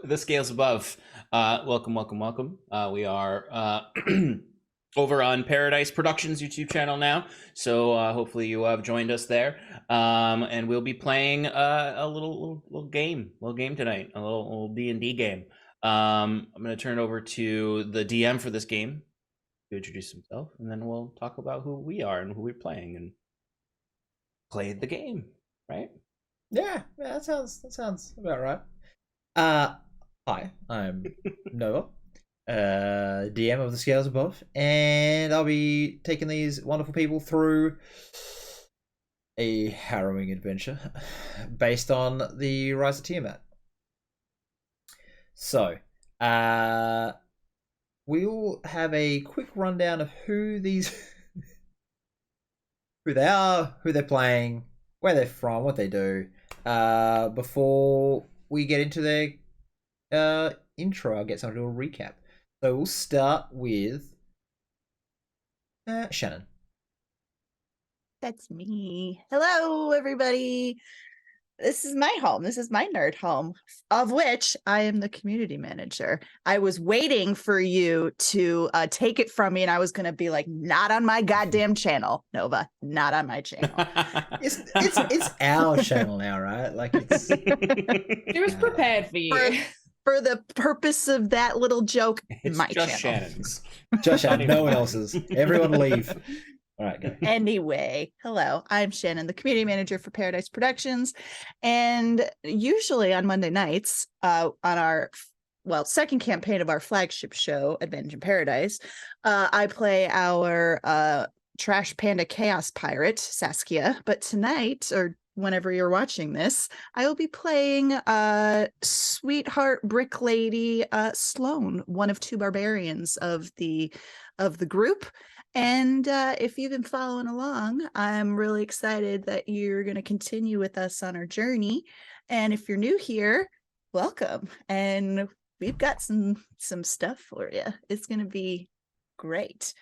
the scales above. Welcome. We are over on Paradise Productions YouTube channel now, so hopefully you have joined us there. And we'll be playing a little game tonight, a little D&D game. I'm going to turn it over to the DM for this game to introduce himself, and then we'll talk about who we are and who we're playing and play the game, right? Yeah, that sounds about right. Hi, I'm Noah, DM of the Scales Above, and I'll be taking these wonderful people through a harrowing adventure based on the Rise of Tiamat. So, we'll have a quick rundown of who these, who they are, who they're playing, where they're from, what they do, before we get into their intro. I'll get someone to do a recap. So we'll start with Shannon. That's me. Hello, everybody. This is my home. This is my nerd home, of which I am the community manager. I was waiting for you to take it from me, and I was going to be like, not on my goddamn channel, Nova, not on my channel. It's our channel now, right? Like it was prepared for you. For the purpose of that little joke, it's my just channel. Shannon's. Just Shannon, no one else's. Everyone leave. All right, go. Anyway, hello, I'm Shannon, the community manager for Paradise Productions. And usually on Monday nights, on our second campaign of our flagship show, Adventure in Paradise, I play our Trash Panda Chaos Pirate, Saskia. But tonight, or whenever you're watching this, I will be playing Sweetheart Brick Lady Sloan, one of two barbarians of the group. And if you've been following along, I'm really excited that you're going to continue with us on our journey. And if you're new here, welcome. And we've got some stuff for you. It's going to be great.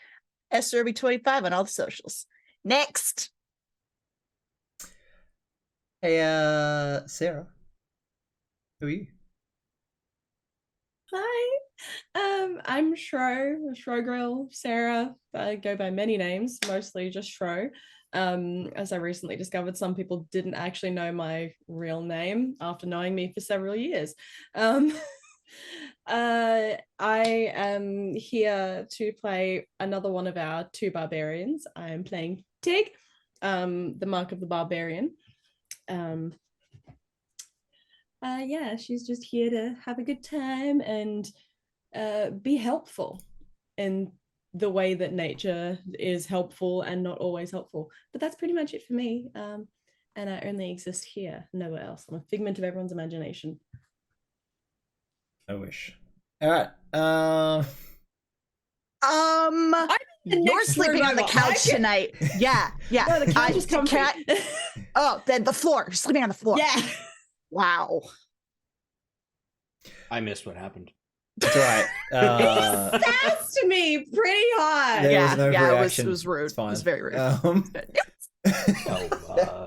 S08E02 on all the socials. Next. Hey, Sarah. Who are you? Hi, I'm Shro Grill, Sarah. I go by many names, mostly just Shro. As I recently discovered, some people didn't actually know my real name after knowing me for several years. I am here to play another one of our two barbarians. I am playing Tig, the Mark of the Barbarian. She's just here to have a good time and be helpful in the way that nature is helpful and not always helpful. But that's pretty much it for me. And I only exist here, nowhere else. I'm a figment of everyone's imagination. I wish. All right. You're sleeping on the couch tonight. Yeah. No, the couch is comfy. Oh, then the floor. You're sleeping on the floor. Yeah. Wow. I missed what happened. That's right. He sassed to me pretty hard. It was rude. It's fine. It was very rude. I'm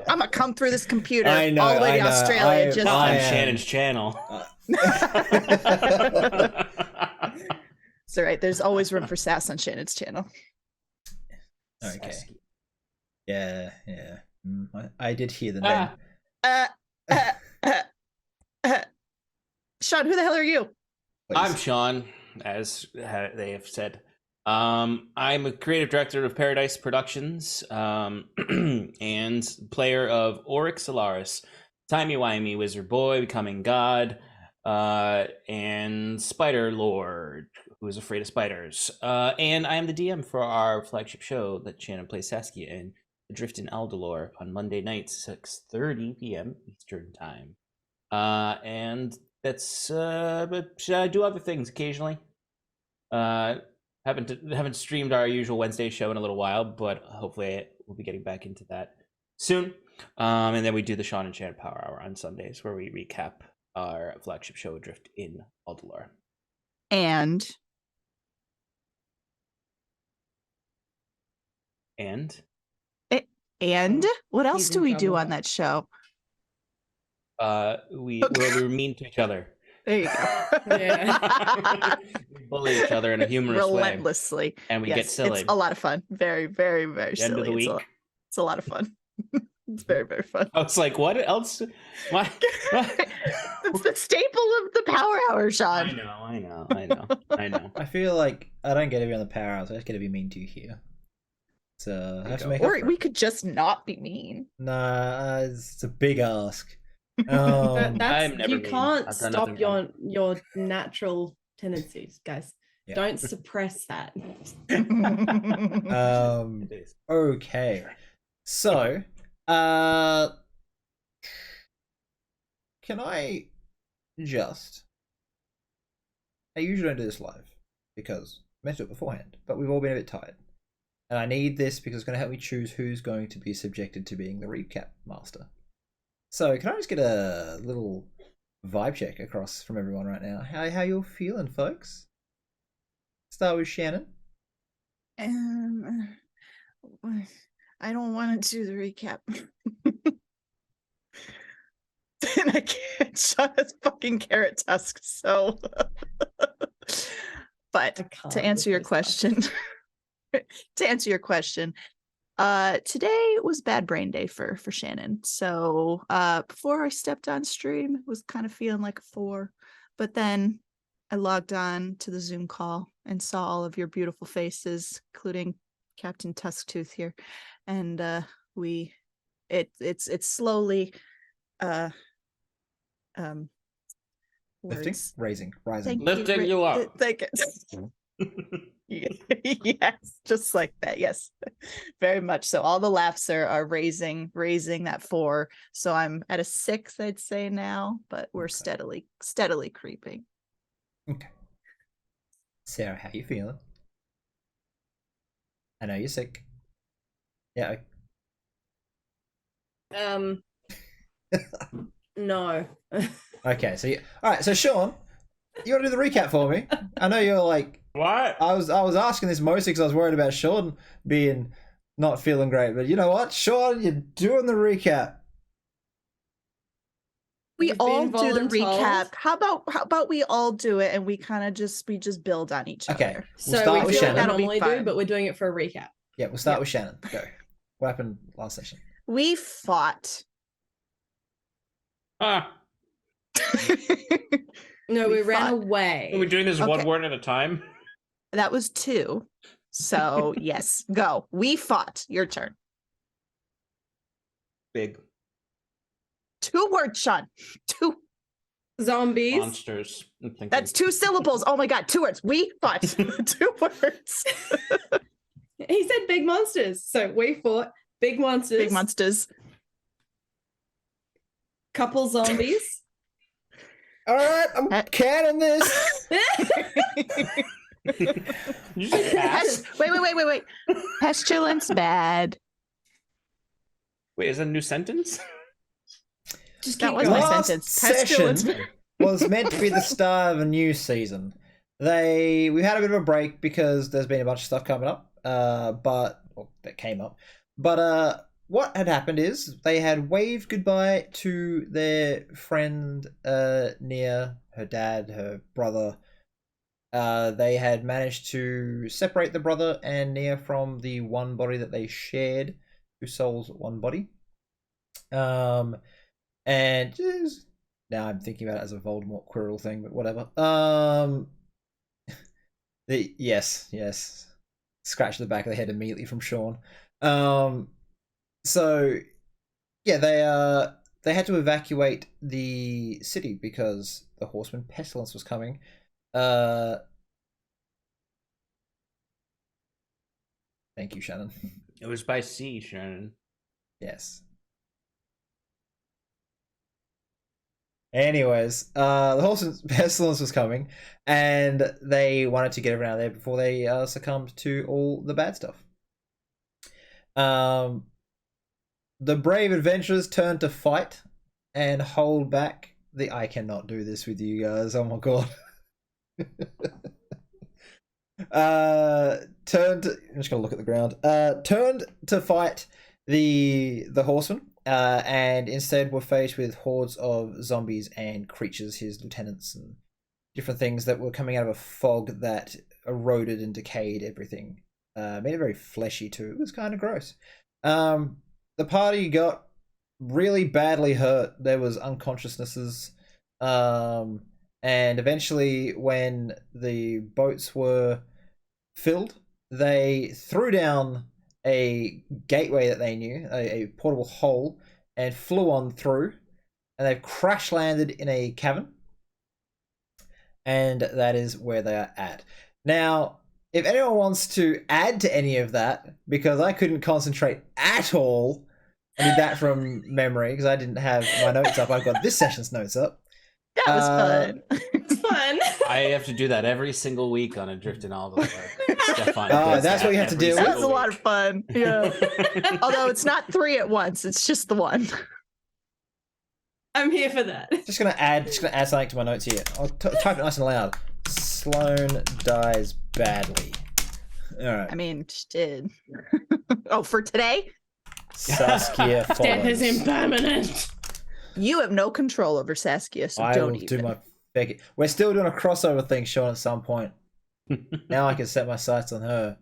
gonna come through this computer I know, all the way to Australia. on Shannon's channel. It's all right. There's always room for sass on Shannon's channel. Okay. Yeah. I did hear the name. Sean, who the hell are you? Please. I'm Sean, as they have said. I'm a creative director of Paradise Productions, and player of Oryx Solaris, timey-wimey wizard boy becoming god, and spider lord who is afraid of spiders. And I am the DM for our flagship show that Shannon plays Saskia in, Adrift in Aldalore, on Monday nights, 6:30 p.m. Eastern Time. And that's but I do other things occasionally. Haven't streamed our usual Wednesday show in a little while, but hopefully we'll be getting back into that soon. And then we do the Sean and Shannon Power Hour on Sundays, where we recap our flagship show Adrift in Aldalore. And what else do we do on that show? We're mean to each other. There you go. Yeah. We bully each other in a humorous way, Relentlessly. and we get Yes, silly. it's a lot of fun. Very, very, very The end of silly. the It's week. it's a lot of fun. It's very, very fun. I was like, what else? What? It's the staple of the Power Hour, Sean. I know. I feel like I don't get to be on the power hours. I just get to be mean to you here. So I have to make Or up for we it. could just not be mean. Nah, it's a big ask. That's, I'm never you mean. can't I've done stop nothing your natural tendencies, guys. Yeah. Don't suppress that. It is. Okay. So, can I just? I usually don't do this live because I meant to do it beforehand, but we've all been a bit tired, and I need this because it's going to help me choose who's going to be subjected to being the recap master. So, can I just get a little vibe check across from everyone right now? How you're feeling, folks? Start with Shannon. I don't want to do the recap. And I can't shut his fucking carrot tusk, so but to answer your question, today was bad brain day for Shannon. So before I stepped on stream, it was kind of feeling like a 4, but then I logged on to the Zoom call and saw all of your beautiful faces, including Captain Tusktooth here, and it's slowly Lifting, words. raising, rising. Thank Lifting you up. Thank yes, just like that. Yes, very much so. All the laughs are raising that 4. So I'm at a 6, I'd say now, but we're Okay. steadily creeping. Okay. Sarah, how you feeling? I know you're sick. Yeah. No. Okay. So all right. So Sean, you want to do the recap for me? I know you're like. What? I was asking this mostly because I was worried about Sean being not feeling great, but you know what, Sean, you're doing the recap. We You've all been do the recap. voluntold. How about we all do it and we kind of just build on each Okay. other. We'll So start we with do what we Shannon. That'll be normally fun. do, but we're doing it for a recap. Yeah, we'll start Yeah. with Shannon. Go. What happened last session? We fought. Ah, No, We we ran fought. away. are we doing this one Okay. word at a time? That was 2. So yes, go. We fought. Your turn. Big 2 words, Sean. 2. Zombies. monsters. I'm thinking. That's 2 syllables. Oh my god, 2 words. We fought. 2 words. He said big monsters. So we fought big monsters. Big monsters. Couple zombies. All right, I'm canning this. You say pass? Wait. Pestilence bad. Wait, is that a new sentence? Just That keep was going. my Last sentence. session Pestilence. was meant to be the start of a new season. We had a bit of a break because there's been a bunch of stuff coming up. That came up. But what had happened is they had waved goodbye to their friend Nia, her dad, her brother. They had managed to separate the brother and Nia from the one body that they shared, 2 souls, one body. And just, now I'm thinking about it as a Voldemort Quirrell thing, but whatever. Yes. Scratch the back of the head immediately from Sean. So yeah, they had to evacuate the city because the Horseman Pestilence was coming. Thank you, Shannon. It was by sea, Shannon. Yes. Anyways, the Horseman Pestilence was coming, and they wanted to get everyone out of there before they succumbed to all the bad stuff. The brave adventurers turned to fight and hold back the. I cannot do this with you guys. Oh my god. I'm just gonna look at the ground. Turned to fight the horsemen, and instead were faced with hordes of zombies and creatures, his lieutenants, and different things that were coming out of a fog that eroded and decayed everything. Made it very fleshy too. It was kind of gross. The party got really badly hurt. There was unconsciousnesses. And eventually, when the boats were filled, they threw down a gateway that they knew, a portable hole, and flew on through. And they've crash landed in a cavern. And that is where they are at. Now, if anyone wants to add to any of that, because I couldn't concentrate at all, I did that from memory because I didn't have my notes up. I've got this session's notes up. That was fun. It's fun. I have to do that every single week on Adrift and all the Stefan. Oh, that's what you have to do. That was a lot of fun. Yeah. Although it's not 3 at once, it's just the one. I'm here for that. Just gonna add something to my notes here. I'll type it nice and loud. Sloane dies badly. All right. I mean, just did. Oh, for today? Saskia follows. Death is impermanent. You have no control over Saskia, so I don't will even. do my Becky. We're still doing a crossover thing, Sean, at some point. Now I can set my sights on her.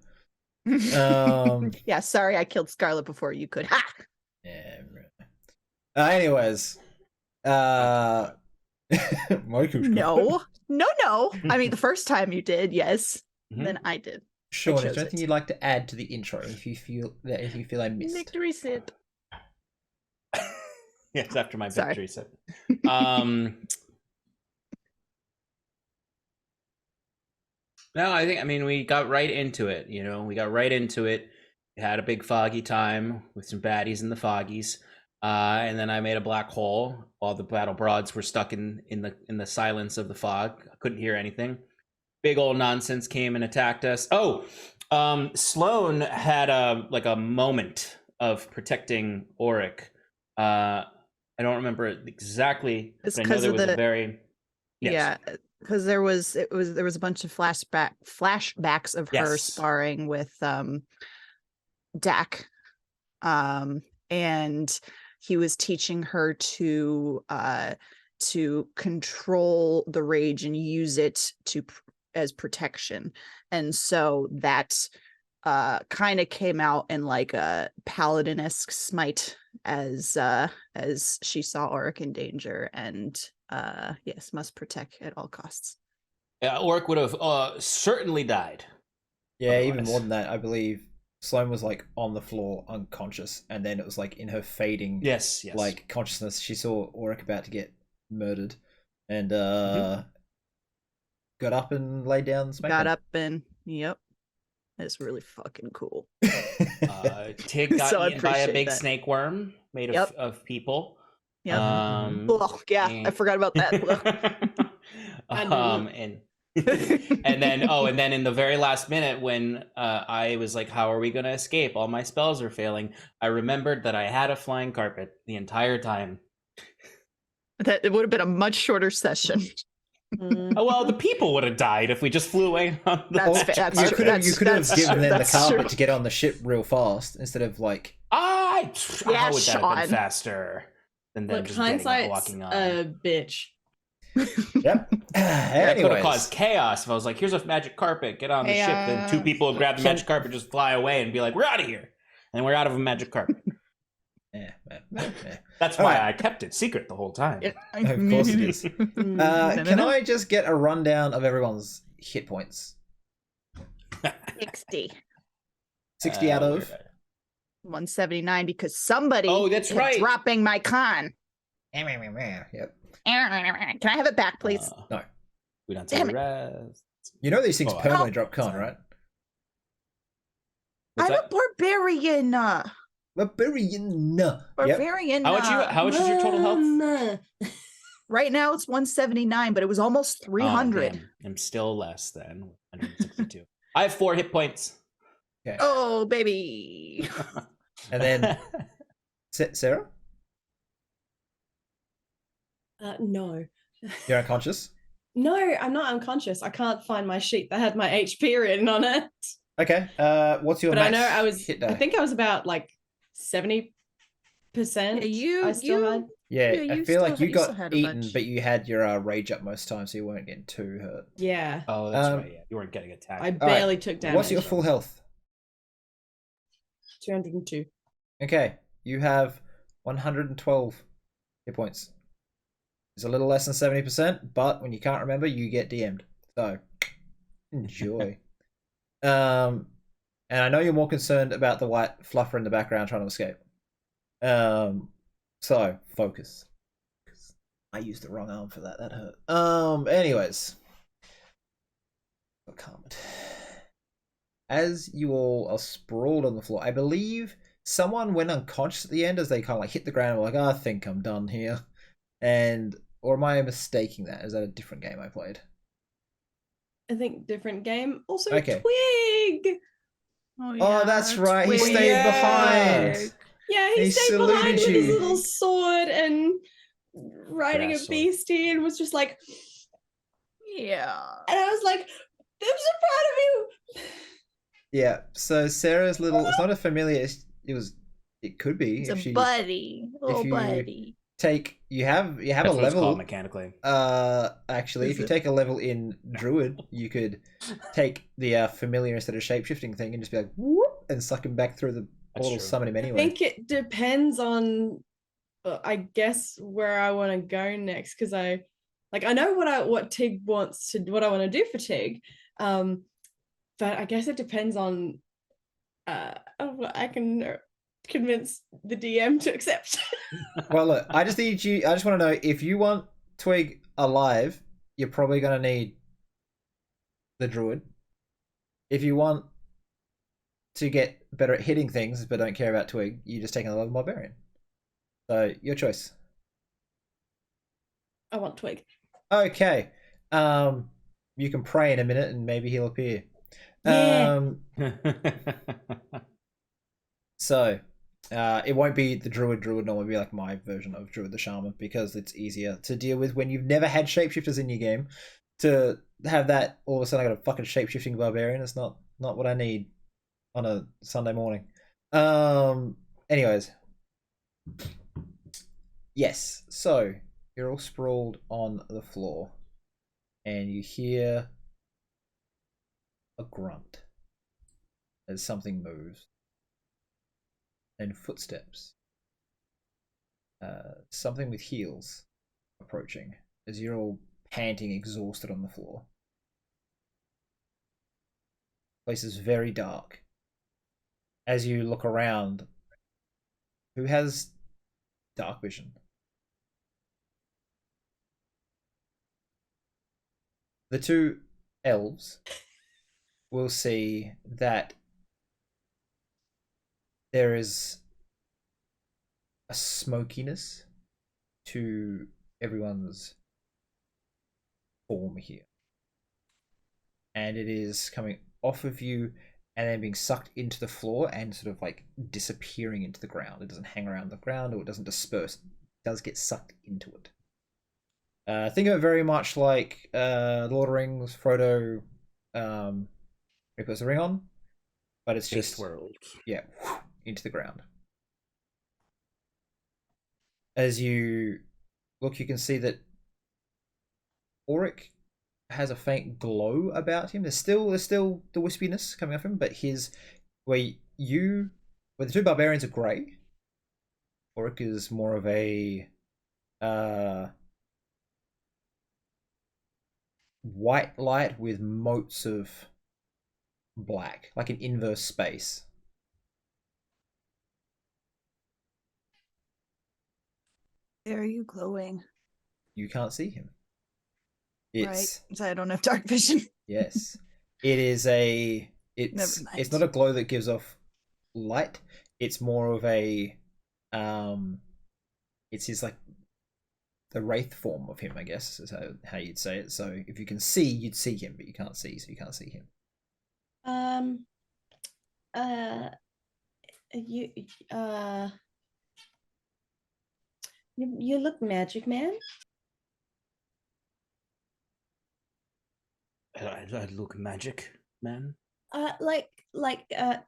Yeah, sorry I killed Scarlet before you could. Ha! Yeah. Anyways. Michael's No. I mean, the first time you did, yes. Mhm. Then I did. Sean, is chose there anything it. you'd like to add to the intro if you feel I missed? Victory sip. Yes, after my Sorry. victory sip. No, I mean, we got right into it. We got right into it. We had a big foggy time with some baddies in the foggies, and then I made a black hole while the battle broads were stuck in the silence of the fog. I couldn't hear anything. Big old nonsense came and attacked us. Oh, Sloane had a moment of protecting Auric. I don't remember it exactly, It's but I know 'cause there of was a the- very Yeah, because there was a bunch of flashbacks of her Yes. sparring with Dak, and he was teaching her to control the rage and use it as protection, and so that kind of came out in like a paladin-esque smite as she saw Auric in danger and yes, must protect at all costs. Yeah, Auric would have certainly died. Yeah, even Otherwise. more than that, I believe Sloane was like on the floor unconscious, and then it was like in her fading Yes. like consciousness, she saw Auric about to get murdered, and got up and laid down. And Got up and yep, it's really fucking cool. Tig got So I eaten by a appreciate big that. snake worm made Yep. of people. Yep. Um, Oh yeah, I and- forgot about that. and then in the very last minute when I was like, how are we going to escape? All my spells are failing. I remembered that I had a flying carpet the entire time. That it would have been a much shorter session. Oh, well, the people would have died if we just flew away on the That's magic fair. That's you carpet. could have that's given true, them the that's carpet true. to get on the ship real fast instead of like. How Yeah, would that have been Sean. faster than them Look, just getting hindsight's walking on? a bitch. Yep. That could have Anyways. caused chaos if I was like, here's a magic carpet, get on the ship. Then two people would grab the Can- magic carpet, just fly away and be like, we're out of here. And we're out of a magic carpet. Yeah. That's All why right. I kept it secret the whole time. Of course it is. Can I just get a rundown of everyone's hit points? 60. 60 out where of. did I- 179 because somebody Oh, that's kept right. dropping my con. Yep. Can I have it back, please? No. We don't Damn say rest. You know these things Oh, I- permanently drop con, Sorry. right? What's I'm a that? barbarian. Barbarian. Yep. Barbarian. How much is your total health? Right now it's 179, but it was almost 300. Oh, damn. I'm still less than 162. I have 4 hit points. Okay. Oh, baby. And then Sarah, No. you're unconscious. No, I'm not unconscious. I can't find my sheet that had my HP written on it. Okay. What's your But I max know I was, hit I die? think I was about like 70% percent Yeah, I still had. Yeah, Yeah, I you feel like still- you you still got had a eaten, bunch. but you had your rage up most times, so you weren't getting too hurt. Yeah, Oh, that's Um, right. Yeah, you weren't getting attacked. I All right, barely took damage. What's your full health? 202. Okay, you have 112 hit points. It's a little less than 70%, but when you can't remember, you get DM'd. So enjoy. And I know you're more concerned about the white fluffer in the background trying to escape. So focus. I used the wrong arm for that. That hurt. Anyways, calmed. As you all are sprawled on the floor, I believe someone went unconscious at the end as they kind of like hit the ground and were like, I think I'm done here. And or am I mistaking that? Is that a different game I played? I think different game. Also, Okay. Twig. Oh, that's right. He stayed Yeah. behind. Yeah, He he stayed behind saluted with his you. little sword and riding Grass a sword. beastie and was just like, Yeah. and I was like, I'm so proud of you. Yeah. So Sarah's little. It's not a familiar. It could be It's if a she buddy. Little you buddy. take. You have That's a what it's called level. mechanically. Actually, Is if you it? take a level in Druid, you could take the familiar instead of shapeshifting thing and just be like whoop and suck him back through the That's portal, true. summon him I anyway. think it depends on, I guess, where I want to go next, because I know what Tig wants to, what I want to do for Tig, but I guess it depends on what I can convince the DM to accept. Well, look, I just need you. I just want to know if you want Twig alive, you're probably going to need the Druid. If you want to get better at hitting things but don't care about Twig, you just take another level barbarian. So your choice. I want Twig. Okay. You can pray in a minute and maybe he'll appear. Yeah. So it won't be the Druid normally be like my version of Druid the Shaman because it's easier to deal with when you've never had shapeshifters in your game. To have that all of a sudden I got a fucking shapeshifting barbarian, it's not what I need on a Sunday morning. Anyways. Yes, so you're all sprawled on the floor and you hear a grunt as something moves and footsteps. Something with heels approaching as you're all panting, exhausted on the floor. The place is very dark. As you look around, who has dark vision? The two elves will see that there is a smokiness to everyone's form here. And it is coming off of you and then being sucked into the floor and sort of like disappearing into the ground. It doesn't hang around the ground or it doesn't disperse. It does get sucked into it. Think of it very much like Lord of the Rings, Frodo he puts the ring on, but it's Space just world. yeah, into the ground. As you look, you can see that Auric has a faint glow about him. There's still the wispiness coming off him, but where the two barbarians are grey, Auric is more of a white light with motes of black, like an inverse space. Where are you glowing? You can't see him. Right. So I don't have dark vision. Yes. It is a Never mind. it's not a glow that gives off light. It's more of a it's his like the wraith form of him, I guess, is how you'd say it. So if you can see, you'd see him, but you can't see, so you can't see him. You look magic, man. I look magic, man. So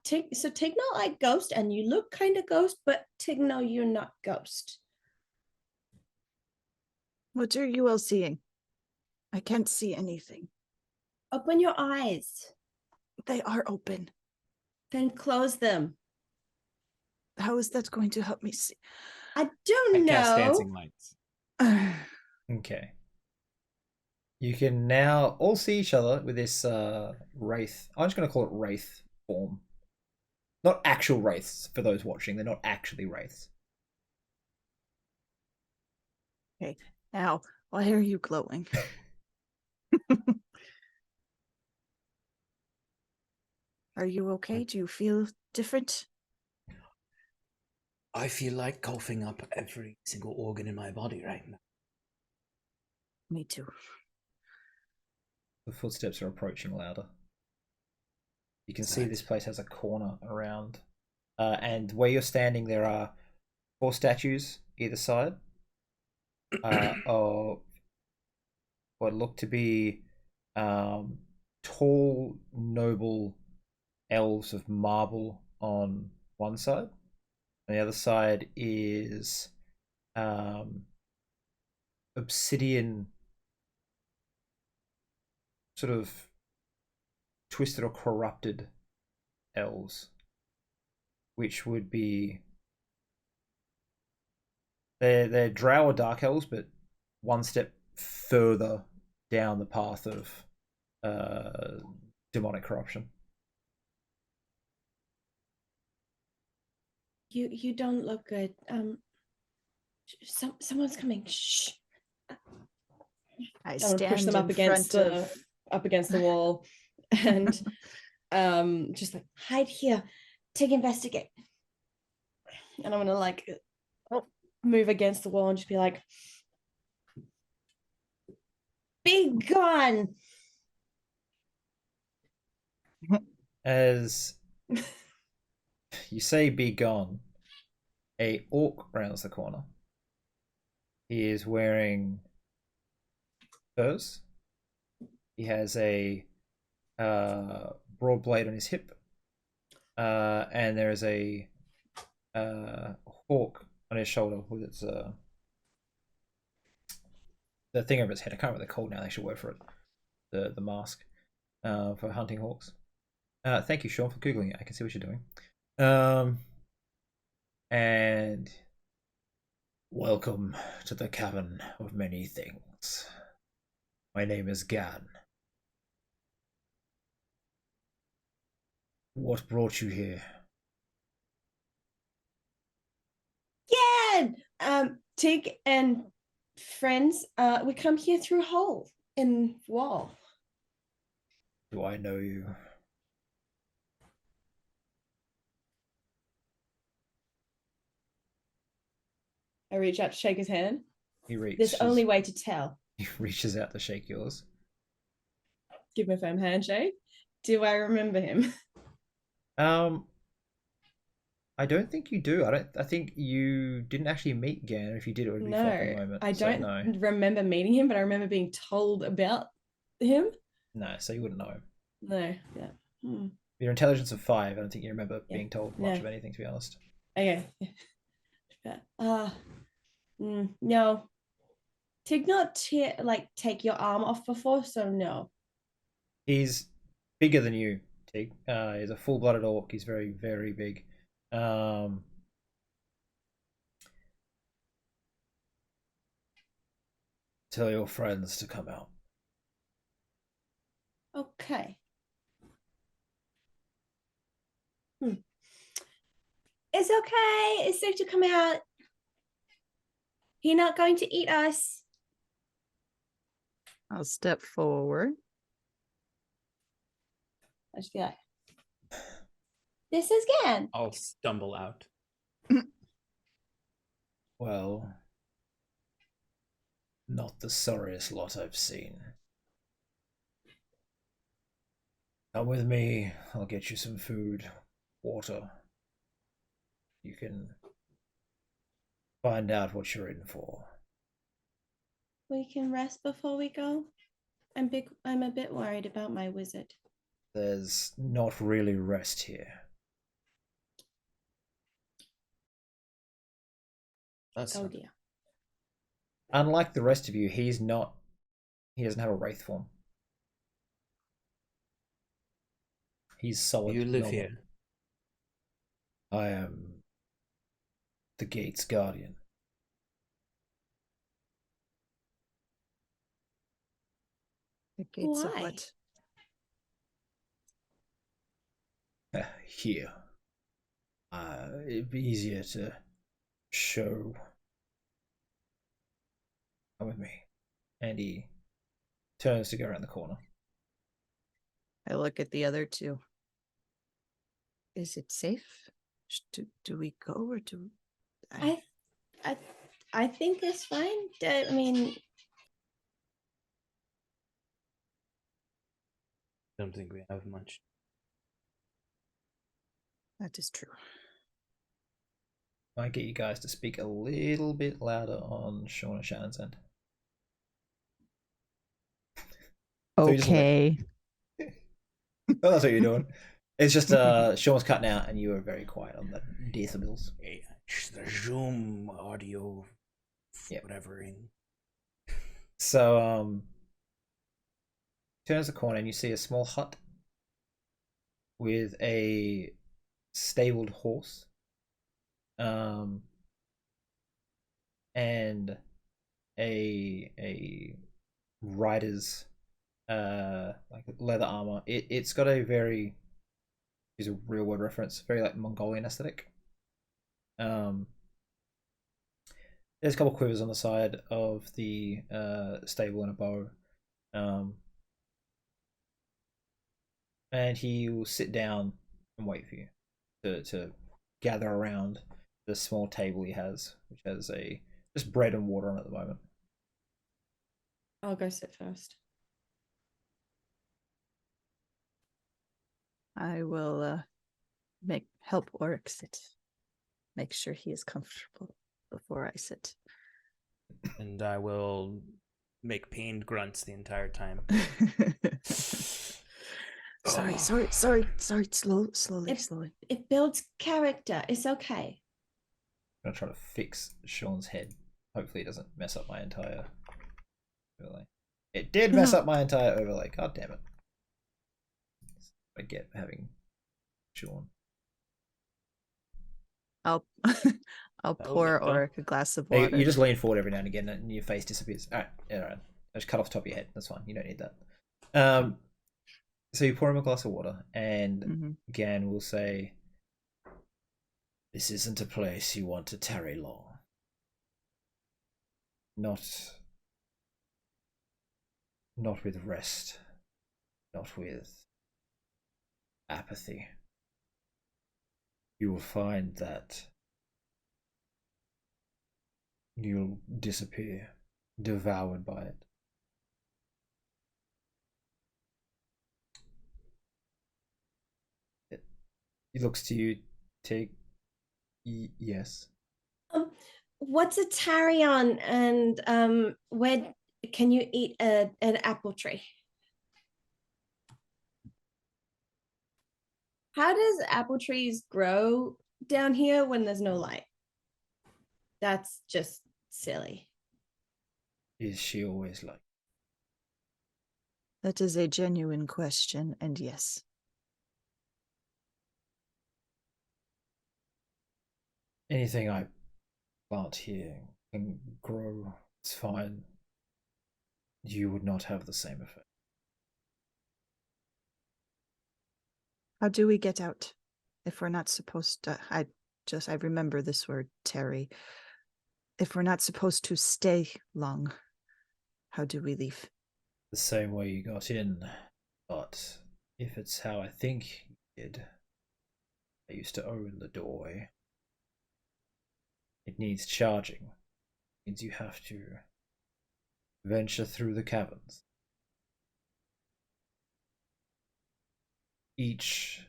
Tig not like ghost, and you look kind of ghost, but Tig, no, you're not ghost. What are you all seeing? I can't see anything. Open your eyes, They are open. then close them. How is that going to help me see? I don't I know. cast dancing lights. Okay. You can now all see each other with this wraith. I'm just going to call it wraith form. Not actual wraiths for those watching. They're not actually wraiths. Okay. Now, why are you glowing? Are you okay? Do you feel different? I feel like coughing up every single organ in my body right now. Me too. The footsteps are approaching louder. You can see this place has a corner around. And where you're standing, there are 4 statues either side of what look to be tall, noble elves of marble on one side. On the other side is obsidian, sort of twisted or corrupted elves, which would be they're drow or dark elves, but one step further down the path of demonic corruption. You don't look good. Someone's coming. Shh. I I'm gonna stand push them in up against front the of... up against the wall, and just like hide here. Tig, investigate. And I'm gonna like move against the wall and just be like, be gone. As you say, be gone, a orc rounds the corner. He is wearing furs. He has a broad blade on his hip, and there is a hawk on his shoulder with its the thing over its head. I can't remember what they're called now. They should word for it. The mask for hunting hawks. Thank you, Sean, for googling it. I can see what you're doing. And welcome to the cavern of many things. My name is Gan. What brought you here? Yeah. Tig and friends, we come here through a hole in wall. Do I know you? I reach out to shake his hand. He There's reaches. only way to tell. He reaches out to shake yours. Give him a firm handshake. Do I remember him? I don't think you do. I think you didn't actually meet Gan. If you did, it would be No, fucking moment. I So don't remember meeting him, but I remember being told about him. No, so you wouldn't know him. No, yeah. Your intelligence of 5. I don't think you remember being told much of anything, to be honest. Okay. No. Tig not take your arm off before, so no. He's bigger than you, Tig. He's a full-blooded orc. He's very, very big. Tell your friends to come out. Okay. It's okay. It's safe to come out. He's not going to eat us. I'll step forward. I just be like, this is Gan. I'll stumble out. Well, not the sorriest lot I've seen. Come with me. I'll get you some food, water. You can find out what you're in for. We can rest before we go. I'm a bit worried about my wizard. there's not really rest here. That's Oh dear. Unlike the rest of you, he doesn't have a wraith form. He's solid. you live normal. here. I am the gate's guardian. The gates of Why? what? Here. It'd be easier to show. Come with me. And he turns to go around the corner. I look at the other two. Is it safe? Do we go or do I think it's fine. I mean, Don't think we have much. That is true. Might get you guys to speak a little bit louder on Sean and Shannon's end. So you just look Okay. Oh, that's what you're doing. It's just Sean's cutting out, and you were very quiet on the decibels. The Zoom audio, Yep. whatever. So, turns the corner, and you see a small hut with a stabled horse, and a rider's like leather armor. It's got a very, use a real word reference, very like Mongolian aesthetic. There's a couple quivers on the side of the stable and a bow. And he will sit down and wait for you to gather around the small table he has, which has just bread and water on at the moment. I'll go sit first. I will help Oryx sit. Make sure he is comfortable before I sit. And I will make pained grunts the entire time. Sorry. Slowly. It builds character. It's okay. I'm gonna try to fix Sean's head. Hopefully, it doesn't mess up my entire overlay. It did mess up my entire overlay. God damn it! I get having Sean. I'll pour go. Oryx a glass of Hey, water. you just lean forward every now and again, and your face disappears. All right. I just cut off the top of your head. That's fine. You don't need that. So you pour him a glass of water, and Gan will say, "This isn't a place you want to tarry long. Not with rest, not with apathy. You will find that you'll disappear, devoured by it. He looks to you, Tig. Yes. What's a tarion, and where can you eat an apple tree? How does apple trees grow down here when there's no light? That's just silly. Is she always like? That is a genuine question, and yes. Anything I plant here can grow. It's fine. You would not have the same effect. How do we get out? If we're not supposed to, I remember this word, Terry. If we're not supposed to stay long, how do we leave? The same way you got in, but if it's how I think you did, I used to own the doorway. It needs charging. It means you have to venture through the caverns. Each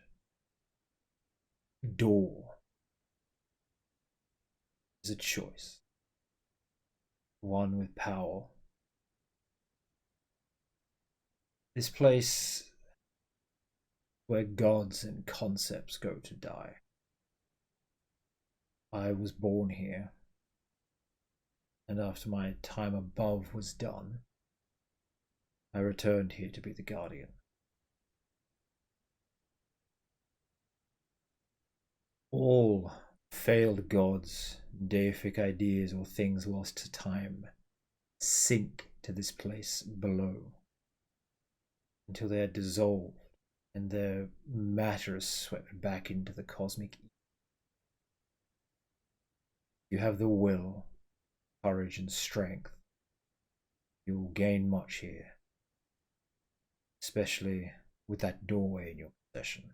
door is a choice. One with power. This place where gods and concepts go to die. I was born here, and after my time above was done, I returned here to be the guardian. All failed gods, deific ideas, or things lost to time sink to this place below until they are dissolved and their matter is swept back into the cosmic ether. You have the will, courage, and strength. You will gain much here, especially with that doorway in your possession.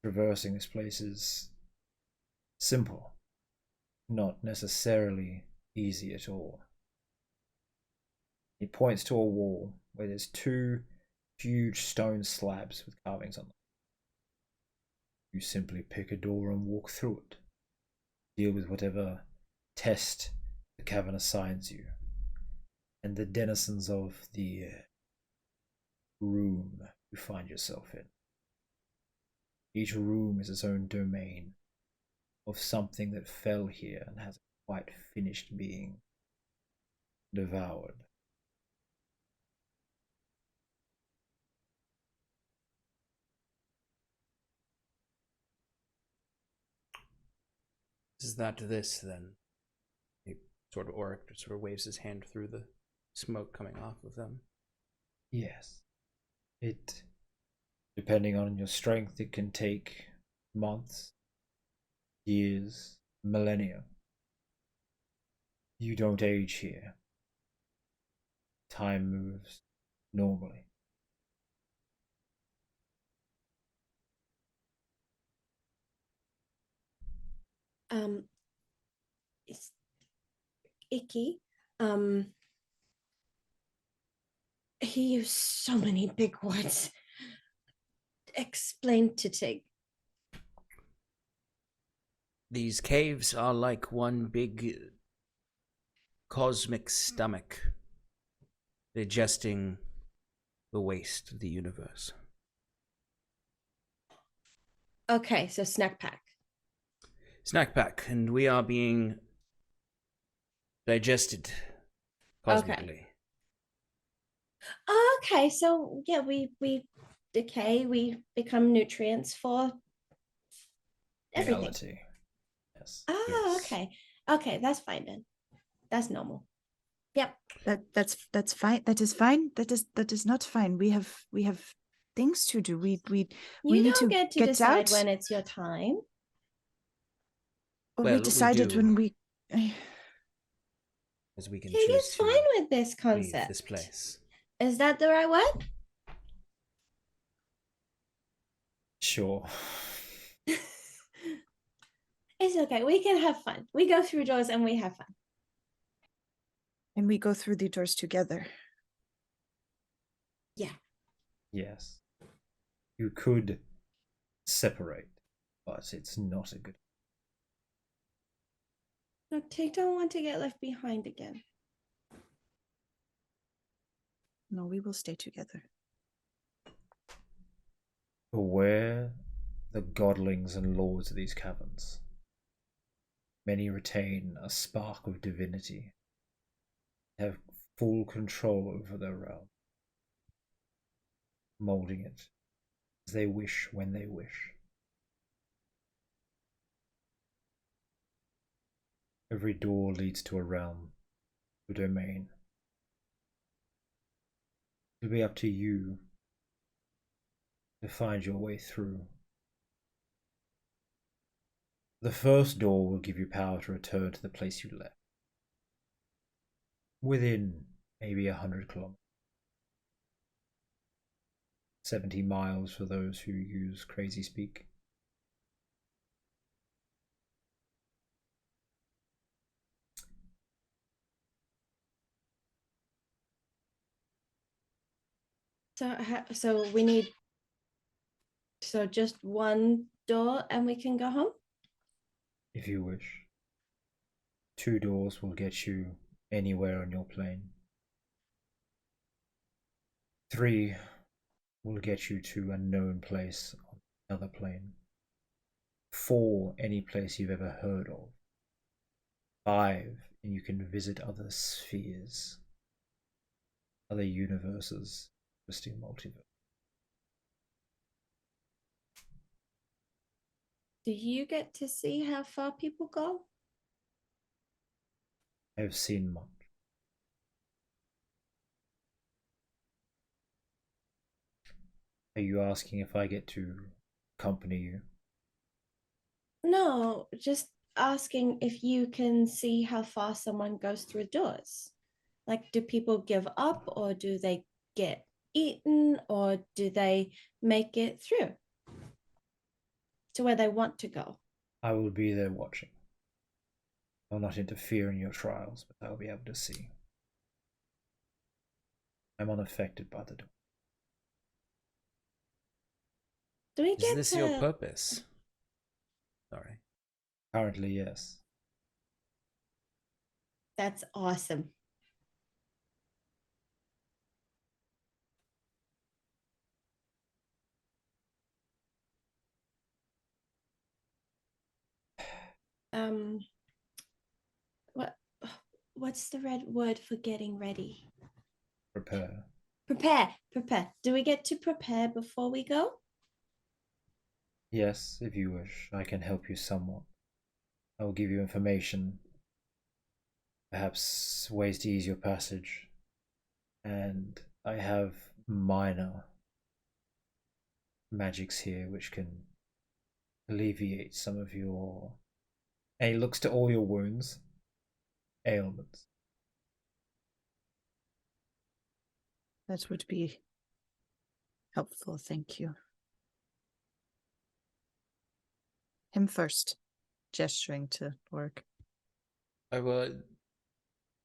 Traversing this place is simple, not necessarily easy at all. He points to a wall where there's two huge stone slabs with carvings on them. You simply pick a door and walk through it. Deal with whatever test the cavern assigns you. And the denizens of the room you find yourself in. Each room is its own domain of something that fell here and hasn't quite finished being devoured. Is that this then? He sort of waves his hand through the smoke coming off of them. Yes. It, depending on your strength, it can take months, years, millennia. You don't age here. Time moves normally. It's icky. He used so many big words. Explain to Tig. These caves are like one big cosmic stomach digesting the waste of the universe. Okay, so snack pack. Snack pack, and we are being digested cosmically. Okay, so yeah, we decay, we become nutrients for everything. Reality. Yes. Yes. Okay. Okay, that's fine then. That's normal. Yep. That's fine. That is fine. That is not fine. We have things to do. We You need don't to get to get decide out. when it's your time. Well, Well, we we decided do. when we As we can Tig choose is to fine with this leave concept. this place. Is that the right word? Sure. It's okay. We can have fun. We go through doors and we have fun. and we go through the doors together. Yeah. Yes. You could separate, but it's not a good. No, Tig don't want to get left behind again. No, we will stay together. Beware the godlings and lords of these caverns. Many retain a spark of divinity, have full control over their realm, molding it as they wish when they wish. Every door leads to a realm, a domain. It'll be up to you to find your way through. The first door will give you power to return to the place you left. Within maybe 100 kilometers. 70 miles for those who use crazy speak. So we need just one door and we can go home? If you wish. 2 doors will get you anywhere on your plane. 3 will get you to a known place on another plane. 4, any place you've ever heard of. 5, and you can visit other spheres, other universes, interesting multiverse. Do you get to see how far people go? I have seen much. Are you asking if I get to accompany you? No, just asking if you can see how far someone goes through doors. Like, do people give up, or do they get eaten, or do they make it through to where they want to go? I will be there watching. I will not interfere in your trials, but I will be able to see. I'm unaffected by the door. Do we Is get this to... your purpose? Sorry. Currently, yes. That's awesome. Um, what what's the red word for getting ready? Prepare. Prepare. Do we get to prepare before we go? Yes, if you wish, I can help you somewhat. I will give you information, perhaps ways to ease your passage, and I have minor magics here which can alleviate some of your. And he looks to all your wounds, ailments. That would be helpful, thank you. Him first, gesturing to work.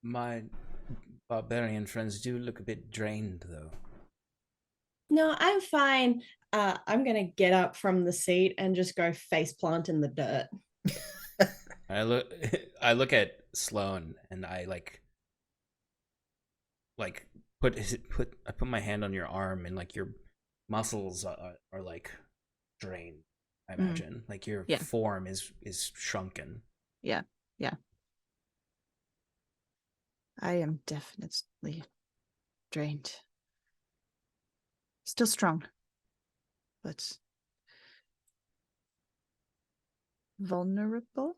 My barbarian friends do look a bit drained, though. No, I'm fine. I'm gonna get up from the seat and just go face plant in the dirt. I look, I look at Sloane, and I I put my hand on your arm, and like your muscles are like drained. I imagine like your Yeah. form is shrunken. Yeah. I am definitely drained. Still strong, but vulnerable?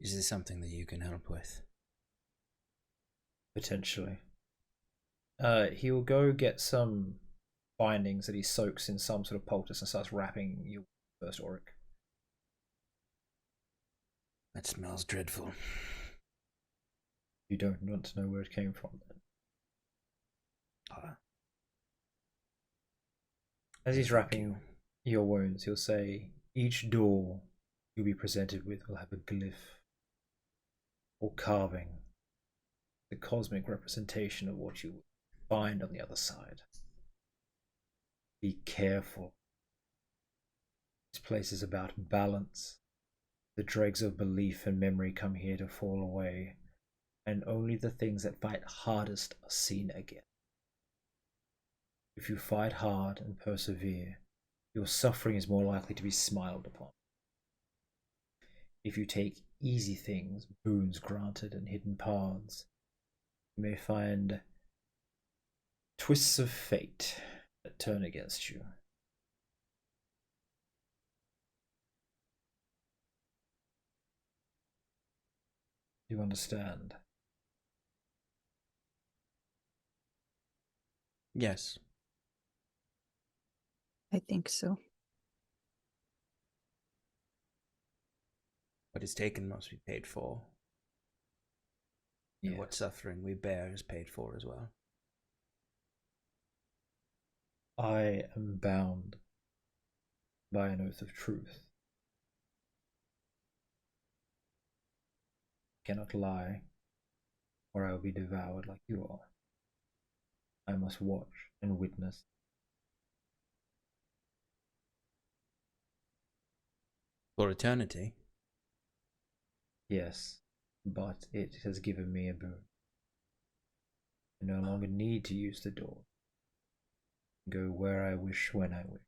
Is this something that you can help with? Potentially. He will go get some bindings that he soaks in some sort of poultice and starts wrapping your first auric. That smells dreadful. You don't want to know where it came from, then. As he's wrapping your wounds, he'll say, each door you'll be presented with will have a glyph or carving, the cosmic representation of what you find on the other side. Be careful. This place is about balance. The dregs of belief and memory come here to fall away, and only the things that fight hardest are seen again. If you fight hard and persevere, your suffering is more likely to be smiled upon. If you take easy things, boons granted, and hidden paths, you may find twists of fate that turn against you. Do you understand? Yes. I think so. What is taken must be paid for. And what suffering we bear is paid for as well. I am bound by an oath of truth. I cannot lie, or I will be devoured like you are. I must watch and witness. For eternity? Yes, but it has given me a boon. I no longer need to use the door. Go where I wish, when I wish.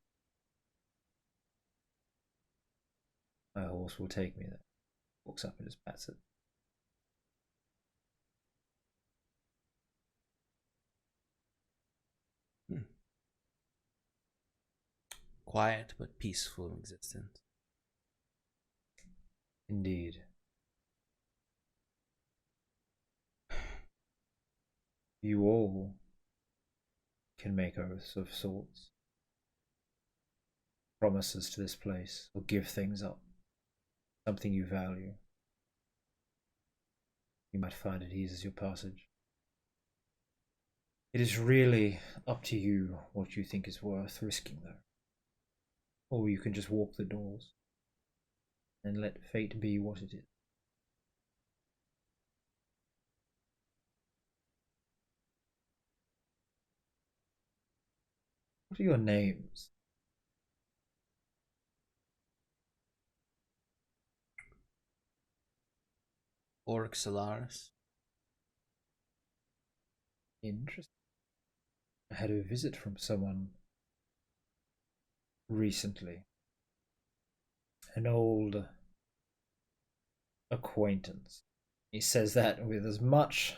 My horse will take me there. Walks up and just pats it. Quiet but peaceful existence. Indeed. You all can make oaths of sorts. Promises to this place, or give things up. Something you value. You might find it eases your passage. It is really up to you what you think is worth risking, though. Or you can just walk the doors and let fate be what it is. What are your names? Oryxolaris. Interesting. I had a visit from someone recently. An old acquaintance. He says that with as much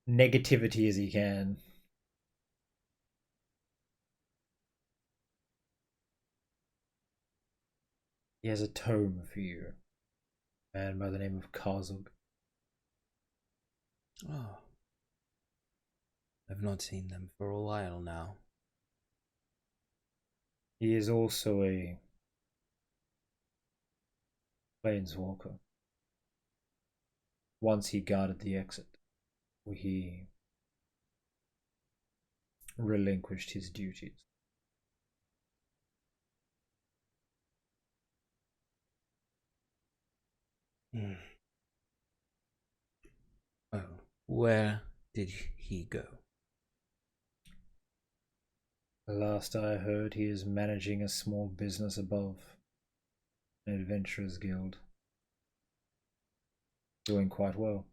negativity as he can. He has a tome for you. A man by the name of Karzug. Oh. I've not seen them for a while now. He is also a planeswalker. Once he guarded the exit, where he relinquished his duties. Oh, where did he go? Last I heard, he is managing a small business above an adventurers guild. Doing quite well.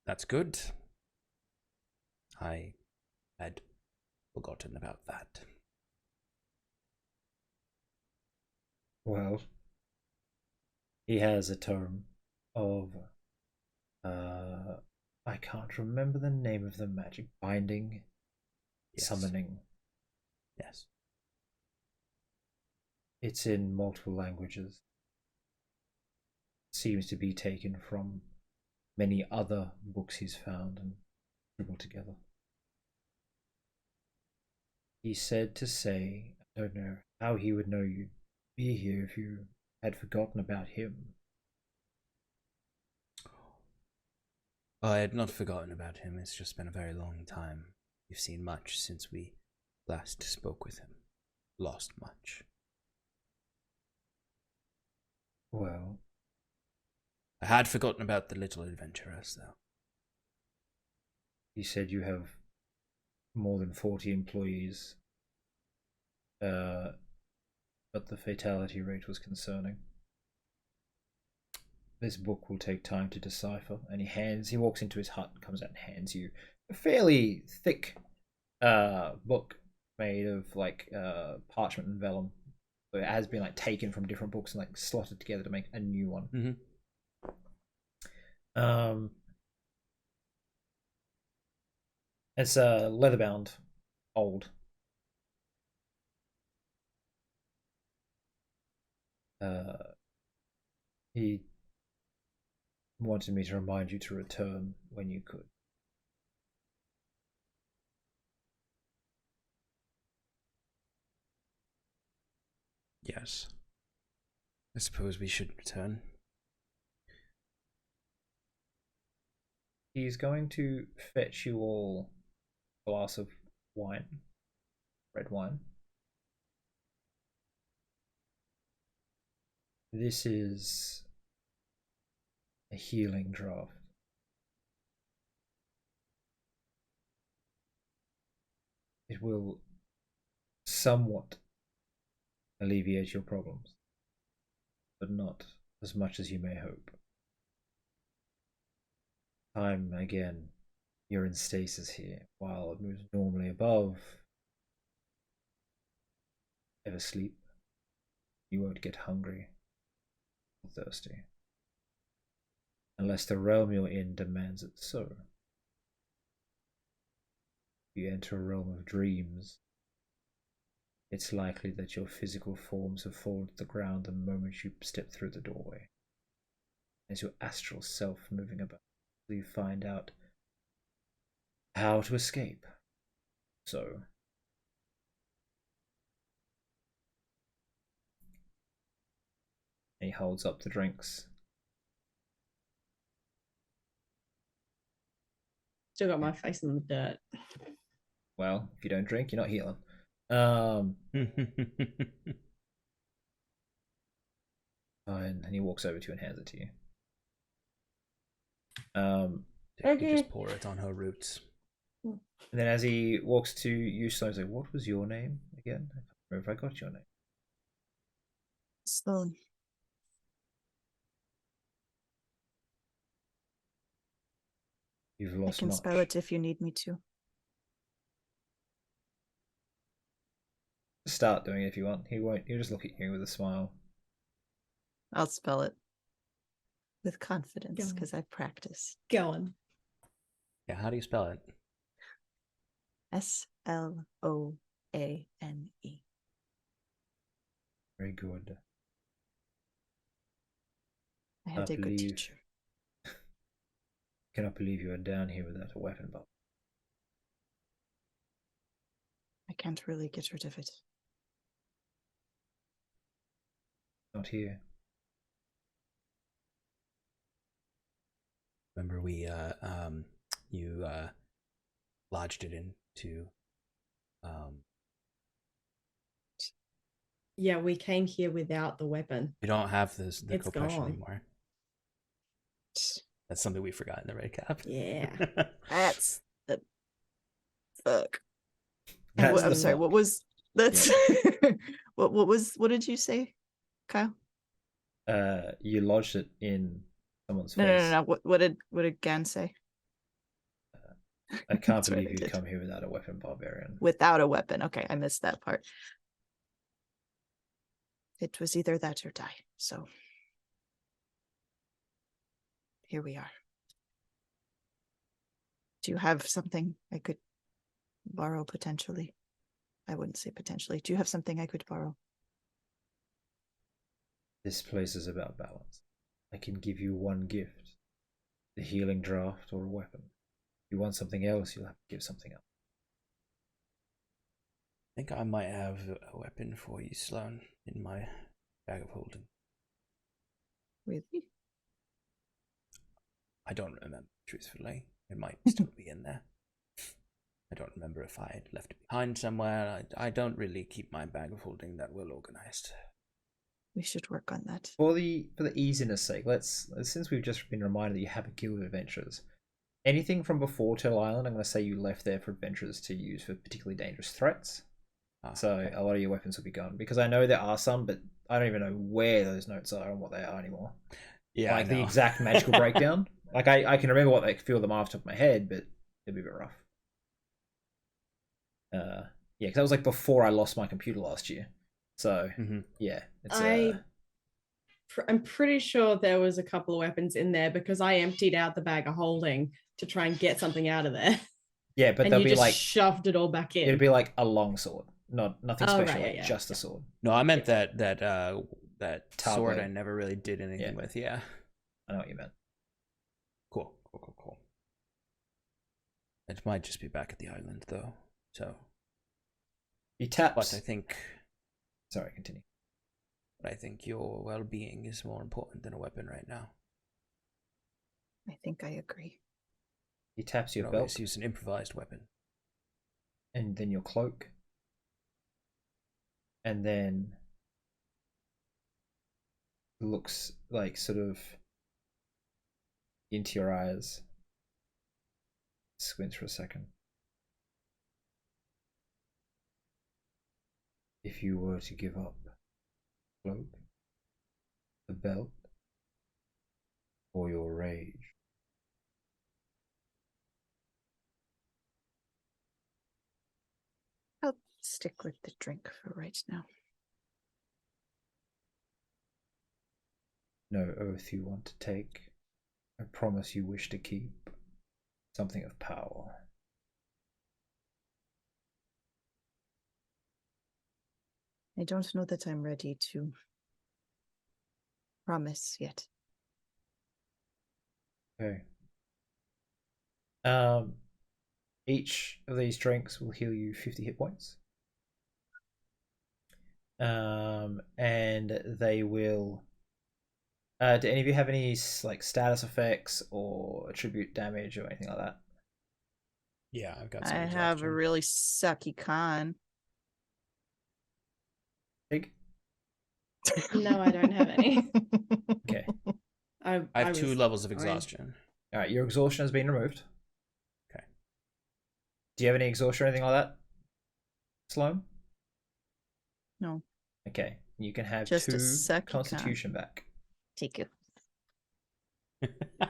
That's good. I had forgotten about that. Well, he has a term of I can't remember the name of the magic. Binding, Yes. summoning. Yes. It's in multiple languages. Seems to be taken from many other books he's found and scribbled together. He said to say, I don't know how he would know you'd be here if you had forgotten about him. I had not forgotten about him. It's just been a very long time. We've seen much since we last spoke with him. Lost much. Well, I had forgotten about the little adventurers, though. he said you have more than 40 employees, but the fatality rate was concerning. This book will take time to decipher, and he walks into his hut and comes out and hands you a fairly thick book made of like parchment and vellum. So it has been like taken from different books and like slotted together to make a new one. Mm-hmm. It's leather bound, old. He wanted me to remind you to return when you could. Yes. I suppose we should return. He's going to fetch you all a glass of wine, red wine. This is a healing draft. It will somewhat alleviate your problems, but not as much as you may hope. Time again, you're in stasis here, while it moves normally above. Ever sleep, you won't get hungry or thirsty, unless the realm you're in demands it so. If you enter a realm of dreams, it's likely that your physical forms have fallen to the ground the moment you step through the doorway. As your astral self moving about, you find out how to escape. So, he holds up the drinks. Still got my face in the dirt. Well, if you don't drink, you're not healing. And he walks over to you and hands it to you. You just pour it on her roots. And then as he walks to you, Sloan, he's like, "What was your name again? I can't remember if I got your name." Sloan. You've I lost can much. spell it if you need me to. Start doing it if you want. He won't. He'll just look at you with a smile. I'll spell it with confidence Go. because I've practiced. Go on. Yeah, how do you spell it? Sloane. Very good. I had a good teacher. Cannot believe you are down here without a weapon belt. I can't really get rid of it. Not here. Remember you lodged it into Yeah, we came here without the weapon. you don't have the It's co-passion gone. anymore. That's something we forgot in the red cap. Yeah. That's the fuck. That's I'm the sorry. fuck. What was that's what did you say, Kyle? You lodged it in someone's No, face. no. What did Gan say? I can't That's right, believe I you'd did. come here without a weapon, barbarian. Without a weapon. Okay, I missed that part. It was either that or die. So here we are. Do you have something I could borrow potentially? I wouldn't say potentially. Do you have something I could borrow? This place is about balance. I can give you one gift. The healing draft or a weapon. If you want something else, you'll have to give something else. I think I might have a weapon for you, Sloan, in my bag of holding. Really? I don't remember, truthfully. It might still be in there. I don't remember if I had left it behind somewhere. I don't really keep my bag of holding that well organized. We should work on that. For the easiness sake, let's since we've just been reminded that you have a guild of adventurers. Anything from before Turtle Island, I'm going to say you left there for adventurers to use for particularly dangerous threats. So okay. a lot of your weapons will be gone because I know there are some, but I don't even know where those notes are and what they are anymore. Yeah, like the exact magical breakdown. Like I can remember what they feel them off the top of my head, but it'd be a bit rough. Yeah, because that was like before I lost my computer last year. So yeah, it's I'm pretty sure there was a couple of weapons in there because I emptied out the bag of holding to try and get something out of there. Yeah, but and they'll you be just like shoved it all back in. it'd be like a long sword, nothing Oh, special, right, yeah, just a sword. No, I meant that Tar sword blade. I never really did anything with. Yeah. I know what you meant. Cool. It might just be back at the island though. So He taps. but I think Sorry, continue. But I think your well-being is more important than a weapon right now. I think I agree. He taps You your can always belt use an improvised weapon. and then your cloak. And then looks like sort of into your eyes. Squints for a second. If you were to give up cloak, the belt, or your rage? I'll stick with the drink for right now. No oath you want to take. A promise you wish to keep. Something of power. I don't know that I'm ready to promise yet. Okay. Each of these drinks will heal you 50 hit points. And they will. Do any of you have any like status effects or attribute damage or anything like that? Yeah, I've got some I have a exhaustion. really sucky con. Big. No, I don't have any. Okay. I have 2 levels of exhaustion. All right. Your exhaustion has been removed. Okay. Do you have any exhaustion or anything like that, Sloan? No. Okay. You can have Just a 2 sucky con. constitution back. Take it. I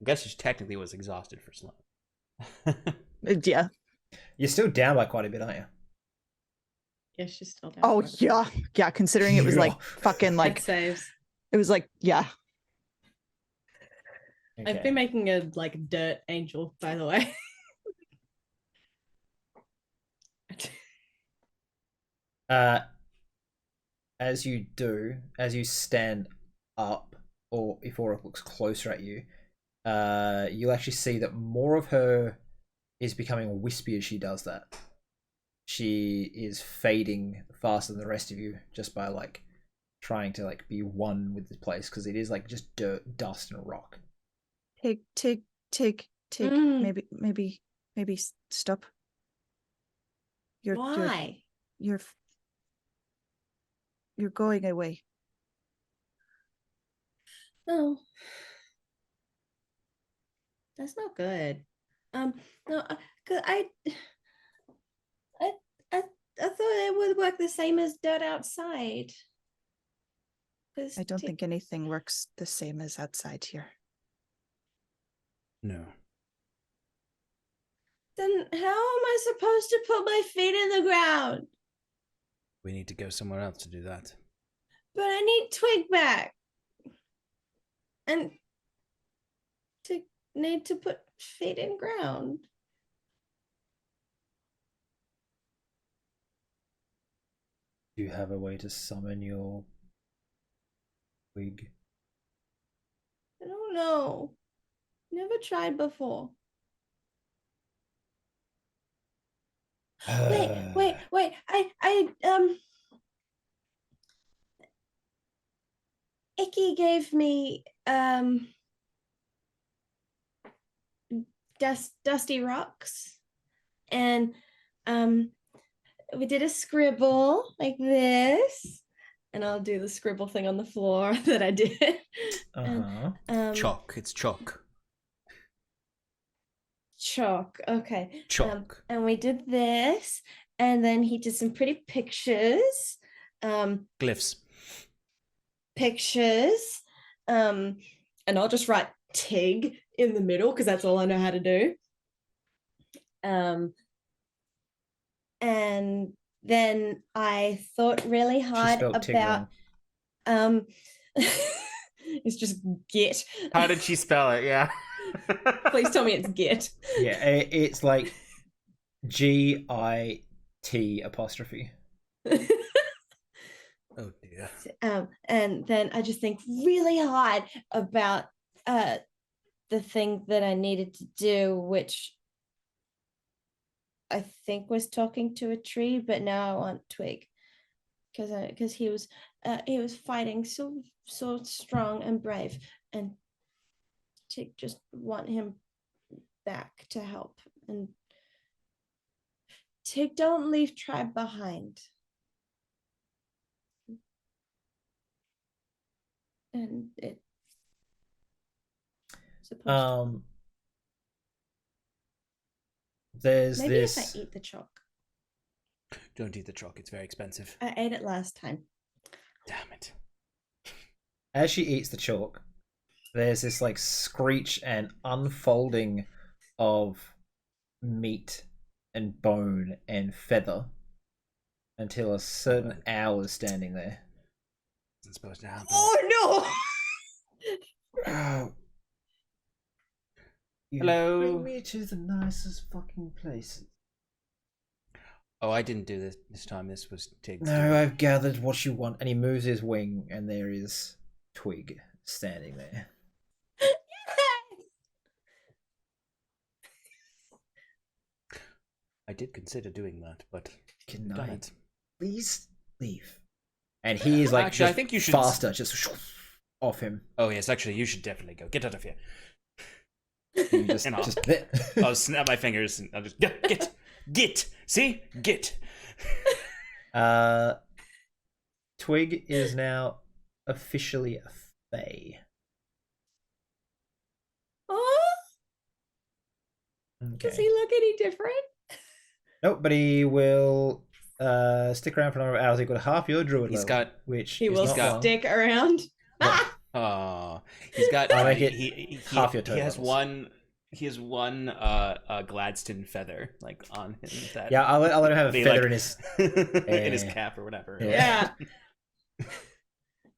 guess she technically was exhausted for Sloan. Yeah. You're still down by quite a bit, aren't you? Yeah, she's still down. Oh, quite a bit. yeah. Yeah. Considering it was Yeah. like fucking like, Death saves. it was like, yeah. Okay. I've been making a like dirt angel, by the way. As you stand up, or if Aura looks closer at you, you'll actually see that more of her is becoming wispy as she does that. She is fading faster than the rest of you just by like trying to like be one with the place, because it is like just dirt, dust, and rock. Take. Mm. Maybe stop. Why? You're going away. No, that's not good. No, 'cause I, I thought it would work the same as dirt outside. I don't think anything works the same as outside here. No. Then how am I supposed to put my feet in the ground? We need to go somewhere else to do that. But I need Twig back. And need to put feet in ground. Do you have a way to summon your wig? I don't know. Never tried before. Wait. Icky gave me dusty rocks, and we did a scribble like this, and I'll do the scribble thing on the floor that I did. And, Chalk. It's chalk. Chalk. Okay. Chalk. And we did this, and then he did some pretty pictures. Glyphs. Pictures. And I'll just write Tig in the middle because that's all I know how to do. And then I thought really hard about it's just git. How did she spell it? Yeah. Please tell me it's git. Yeah, it's like GIT apostrophe. Oh dear. And then I just think really hard about the thing that I needed to do, which I think was talking to a tree, but now I want Twig because he was fighting so strong and brave, and to just want him back to help. And Tig, don't leave tribe behind. And it supposed there's maybe this if I eat the chalk. Don't eat the chalk. It's very expensive. I ate it last time. Damn it. As she eats the chalk, there's this like screech and unfolding of meat and bone and feather until a certain owl is standing there. Isn't supposed to happen. Oh Oh, you Hello. bring me to the nicest fucking places. Oh, I didn't do this time. This was Tig's. No, I've gathered what you want. And he moves his wing, and there is Twig standing there. no! I did consider doing that, but Can you've done I it. please leave? And he is like Actually, I just think you should faster, just off him. Oh yes, actually, you should definitely go. Get out of here. You just, And I'll- just I'll snap my fingers and I'll just get. See, get. Twig is now officially a fae. Oh, Okay. does he look any different? Nope, but he will stick around for a number of hours. He got half your druid He's level, got- which He is will not long. stick around. Yeah. Oh, he's got. I'll make it he, half your he total has levels. one. He has one Gladstone feather like on him. That Yeah, I'll let him have a they, feather like- in his. in his Eh. cap or whatever. Yeah. Yeah.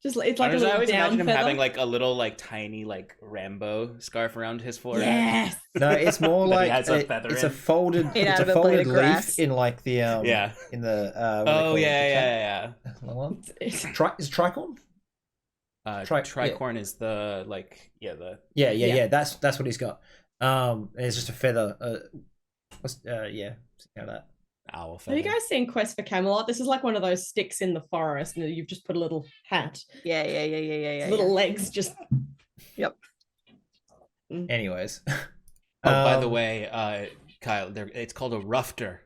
Just it's like a I little always down imagine him feather. having like a little like tiny like Rambo scarf around his forehead. Yes. No, it's more That he like has a feather it's a in. folded. Made It's out a of a blade folded of leaf grass. in like the Yeah. in the what do they Oh call it? yeah. The long one? It's- Is it tricorn? Tricorn is the like the Yeah. That's what he's got. It's just a feather. Yeah, that. owl Have feather. you guys seen Quest for Camelot? This is like one of those sticks in the forest, and you've just put a little hat, Yeah. little legs, just. Yep. Anyways. Oh, by the way, Kyle, it's called a rufter.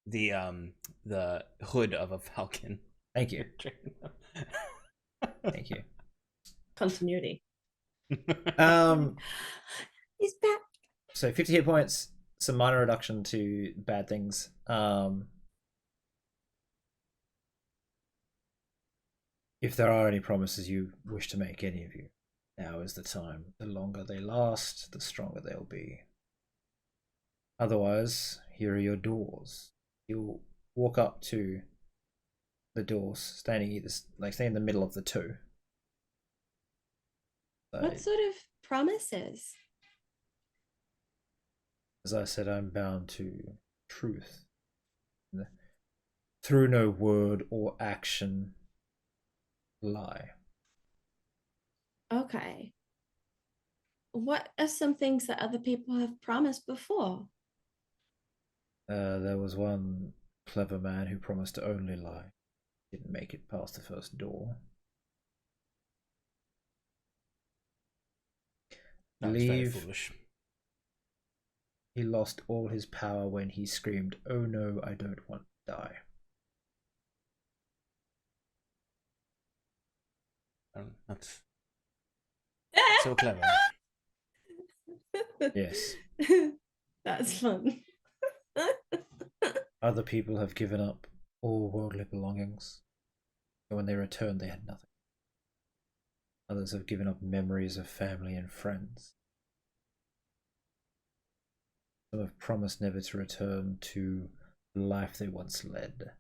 The hood of a falcon. Thank you. Thank you. Continuity. He's back. So 50 hit points, some minor reduction to bad things. If there are any promises you wish to make, any of you, now is the time. The longer they last, the stronger they'll be. Otherwise, here are your doors. You'll walk up to the doors, stay in the middle of the two. So, What sort of promises? as I said, I'm bound to truth. Through no word or action lie. Okay. What are some things that other people have promised before? There was one clever man who promised to only lie. Didn't make it past the first door. That was very Believe foolish. he lost all his power when he screamed, "Oh no, I don't want to die." That's so clever. Yes. That's fun. Other people have given up all worldly belongings. And when they returned, they had nothing. Others have given up memories of family and friends. Some have promised never to return to the life they once led.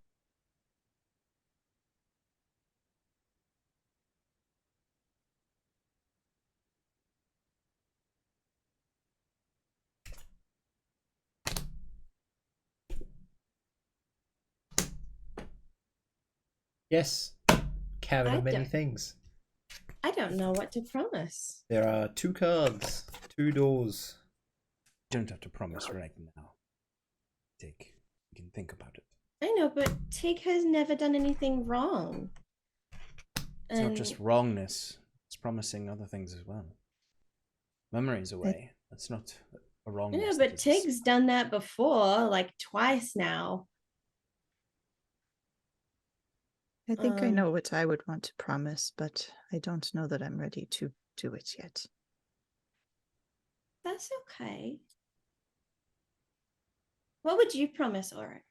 Yes, cabin I of many don't- things. I don't know what to promise. There are 2 cards, 2 doors. You don't have to promise right now. Dick, you can think about it. I know, but Tig has never done anything wrong. It's not just wrongness. It's promising other things as well. Memories away. That's not a wrongness. Yeah, that but is- Tig's done that before, like twice now. I think I Um, know what I would want to promise, but I don't know that I'm ready to do it yet. That's okay. What would you promise, Auric?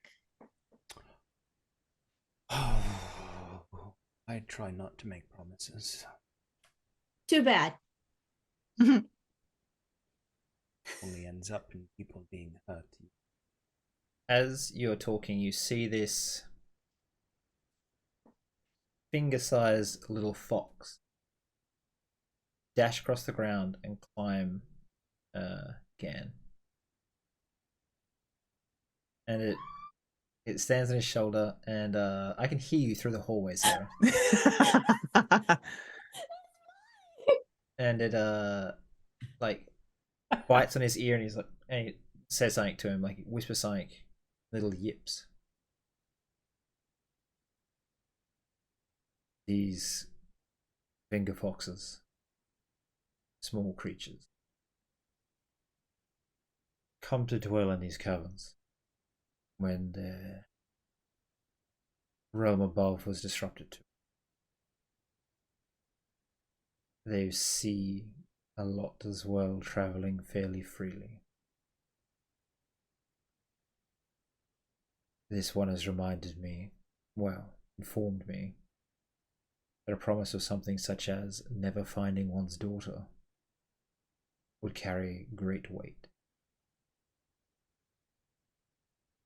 I try not to make promises. Too bad. Only ends up in people being hurt. As you're talking, you see this finger-sized little fox dash across the ground and climb Gan. And it stands on his shoulder, and I can hear you through the hallway, Sarah. And it like bites on his ear, and he's like, and he says something to him, like whispers something, little yips. These finger foxes, small creatures, come to dwell in these caverns when the realm above was disrupted. They see a lot as well, traveling fairly freely. This one has reminded me, well, informed me, that a promise of something such as never finding one's daughter would carry great weight.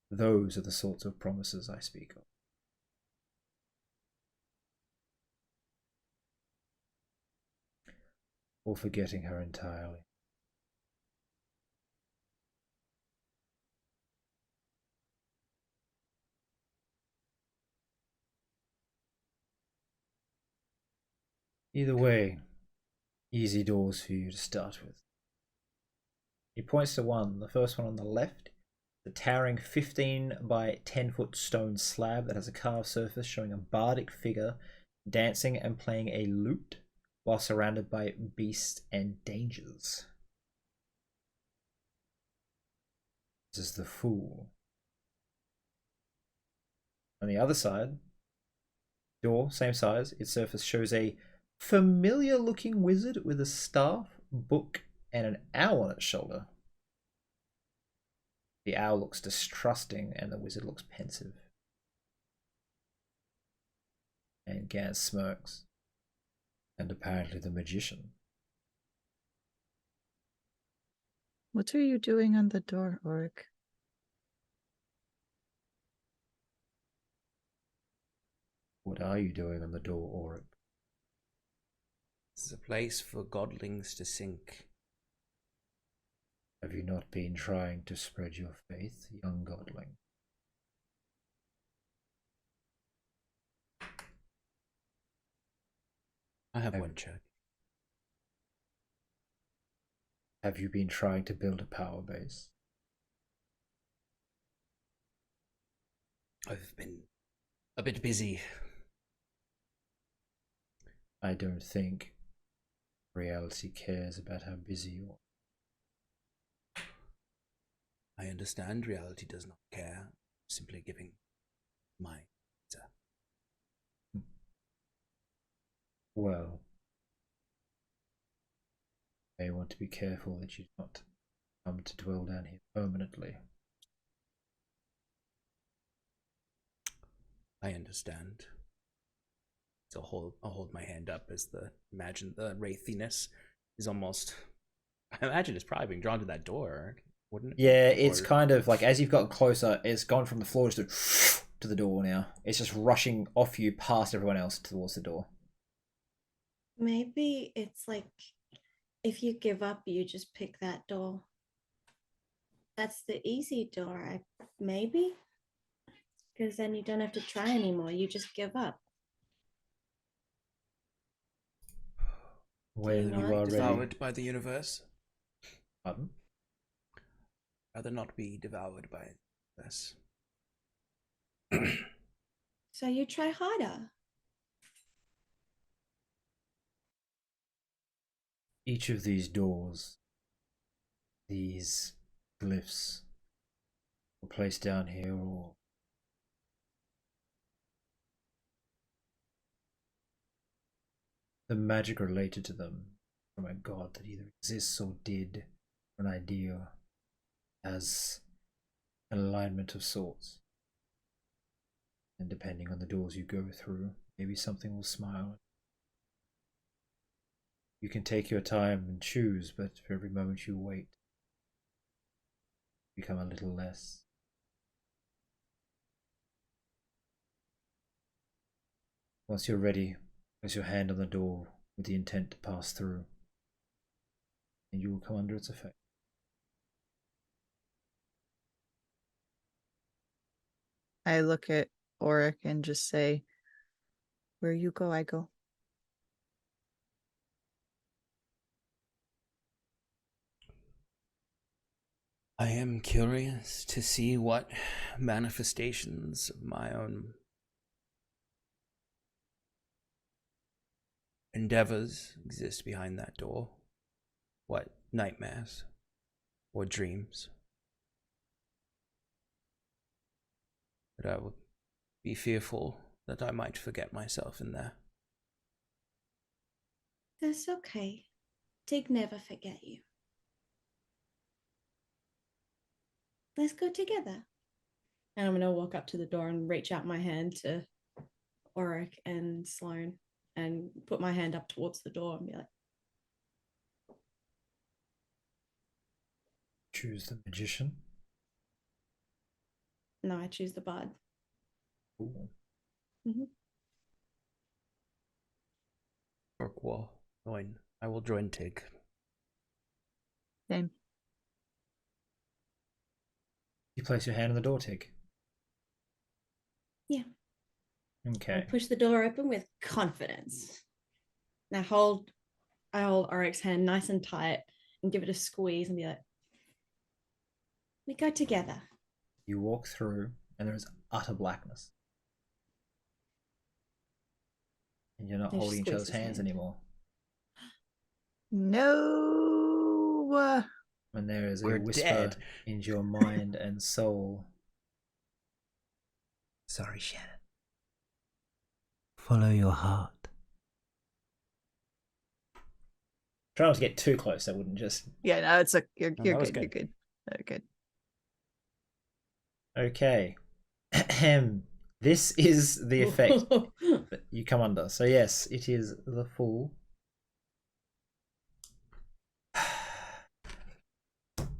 Those are the sorts of promises I speak of. Or forgetting her entirely. Either way, easy doors for you to start with. He points to one, the first one on the left, the towering 15 by 10 foot stone slab that has a carved surface showing a bardic figure dancing and playing a lute while surrounded by beasts and dangers. This is the Fool. On the other side, door, same size, its surface shows a familiar looking wizard with a staff, book, and an owl on its shoulder. The owl looks distrusting and the wizard looks pensive. And Gaz smirks. And apparently the magician. What are you doing on the door, Oric? What are you doing on the door, Oric? This is a place for godlings to sink. Have you not been trying to spread your faith, young godling? I have one check. Have you been trying to build a power base? I've been a bit busy. I don't think reality cares about how busy you are. I understand reality does not care. Simply giving my answer. Well, you may want to be careful that you do not come to dwell down here permanently. I understand. So I'll hold my hand up as imagine the wraithiness is almost. I imagine it's probably being drawn to that door, wouldn't it? Yeah, it's kind of like as you've gotten closer, it's gone from the floor to the door now. It's just rushing off you past everyone else towards the door. Maybe it's like if you give up, you just pick that door. That's the easy door, maybe? Because then you don't have to try anymore. You just give up. When you are ready. Devoured by the universe. Pardon? Rather not be devoured by this. So you try harder. Each of these doors, these glyphs, were placed down here, or the magic related to them from a god that either exists or did, an idea, as an alignment of sorts. And depending on the doors you go through, maybe something will smile. You can take your time and choose, but for every moment you wait, become a little less. Once you're ready, place your hand on the door with the intent to pass through, and you will come under its effect. I look at Auric and just say, "Where you go, I go." I am curious to see what manifestations of my own endeavors exist behind that door. What nightmares or dreams. But I would be fearful that I might forget myself in there. That's okay. Tig never forget you. Let's go together. And I'm gonna walk up to the door and reach out my hand to Auric and Sloane and put my hand up towards the door and be like, Choose the magician. no, I choose the bard. Ooh. Orc will join. I will join Tig. Same. You place your hand on the door, Tig. Yeah. Okay. I'll push the door open with confidence. Now I hold Auric's hand nice and tight and give it a squeeze and be like, We go together. You walk through, and there is utter blackness. And you're not Just holding each squeeze other's his hands hand. anymore. No. And there is a We're whisper dead. into your mind and soul. Sorry, Shannon. Follow your heart. Try not to get too close. That wouldn't just. Yeah, no, it's you're No, you're that was good. You're good. good. You're good. Okay. This is the effect that you come under. So yes, it is the Fool.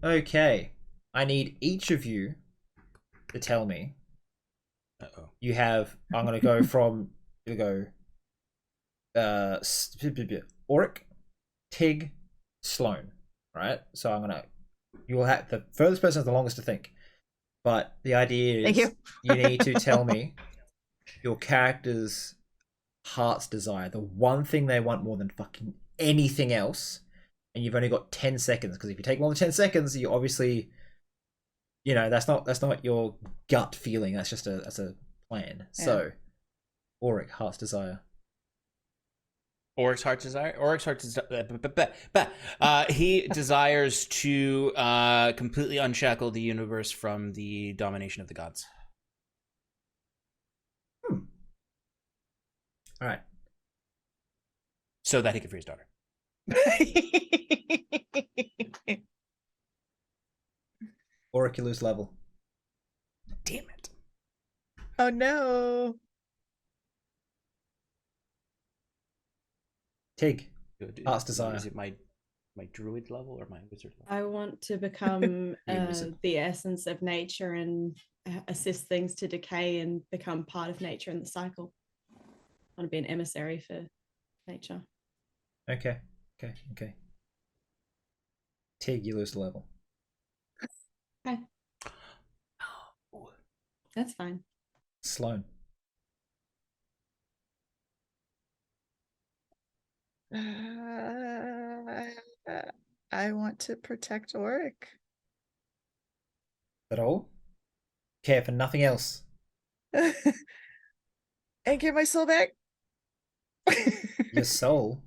Okay. I need each of you to tell me. Uh-oh. You have. I'm gonna go from. You go. Auric, Tig, Sloane. Right. So I'm gonna. You will have the furthest person has the longest to think. But the idea is Thank you. you need to tell me your character's heart's desire, the one thing they want more than fucking anything else, and you've only got 10 seconds, because if you take more than 10 seconds, you obviously, that's not your gut feeling, that's a plan. Yeah. So, Auric, heart's desire. Oryx heart desire. Oryx heart desire. He desires to completely unshackle the universe from the domination of the gods. All right. So that he can free his daughter. Auric, you lose level. Damn it. Oh no. Tig, Good. heart's desire. Is it my druid level or my wizard level? I want to become wizard. the essence of nature and assist things to decay and become part of nature in the cycle. I want to be an emissary for nature. Okay. Tig, you lose the level. Okay. That's fine. Sloane. I want to protect Auric. At all? Care for nothing else. And get my soul back. Your soul?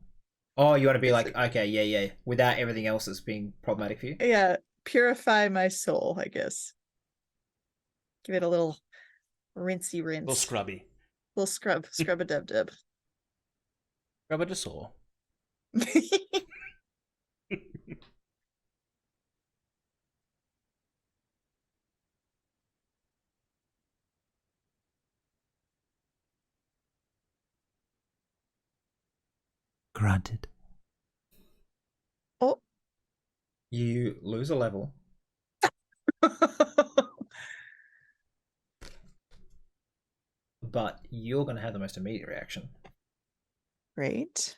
Oh, you want to be like, okay, yeah, without everything else that's being problematic for you? Yeah, purify my soul, I guess. Give it a little rinsey rinse. Little scrubby. Little scrub a dub dub. Scrub it a soul. Granted. Oh. You lose a level. But you're going to have the most immediate reaction. Great.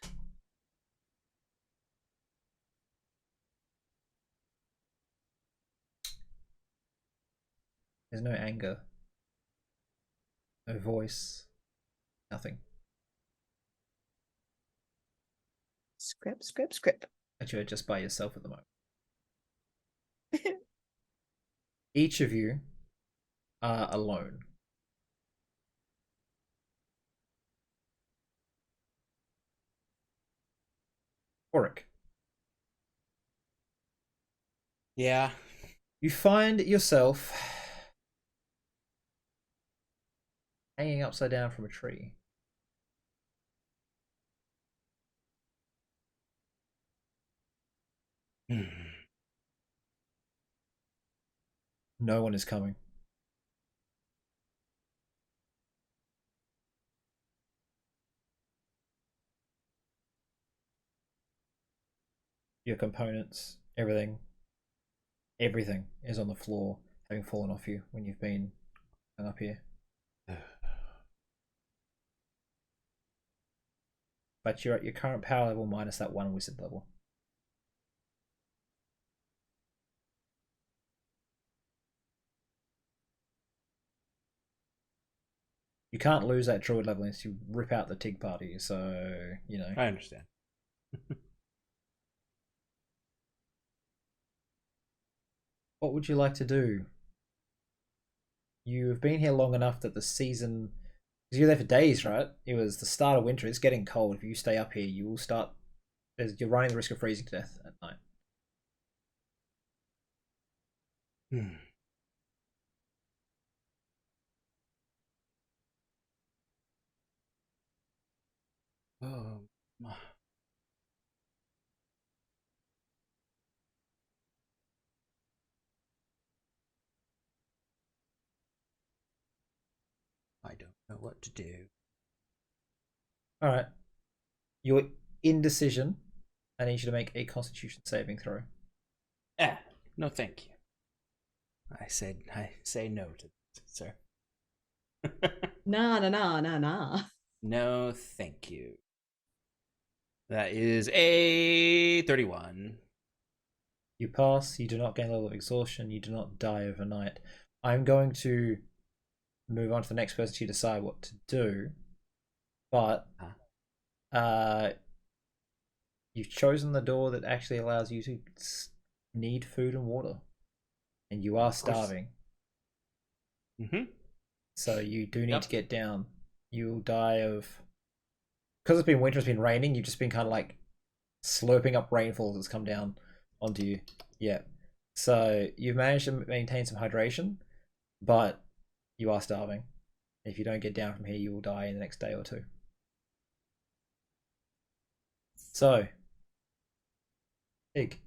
There's no anger, no voice, nothing. Script. But you're just by yourself at the moment. Each of you are alone. Oric, Yeah. you find yourself hanging upside down from a tree. No one is coming. Your components, everything is on the floor, having fallen off you when you've been hung up here. But you're at your current power level minus that one wizard level. You can't lose that druid level unless you rip out the Tig party, so, you know. I understand. What would you like to do? You've been here long enough that the season... Because you're there for days, right? It was the start of winter. It's getting cold. If you stay up here, you will start... You're running the risk of freezing to death at night. Oh. I don't know what to do. Alright. Your indecision. I need you to make a constitution saving throw. No thank you. I say no to that, sir. Nah. No thank you. That is a 31. You pass, you do not gain a level of exhaustion, you do not die overnight. I'm going to move on to the next person to decide what to do. But you've chosen the door that actually allows you to need food and water. And you are starving. So you do need to get down. You'll die of... Because it's been winter, it's been raining, you've just been kind of like slurping up rainfall that's come down onto you. Yeah. So you've managed to maintain some hydration, but you are starving. If you don't get down from here, you will die in the next day or two. So, Pig.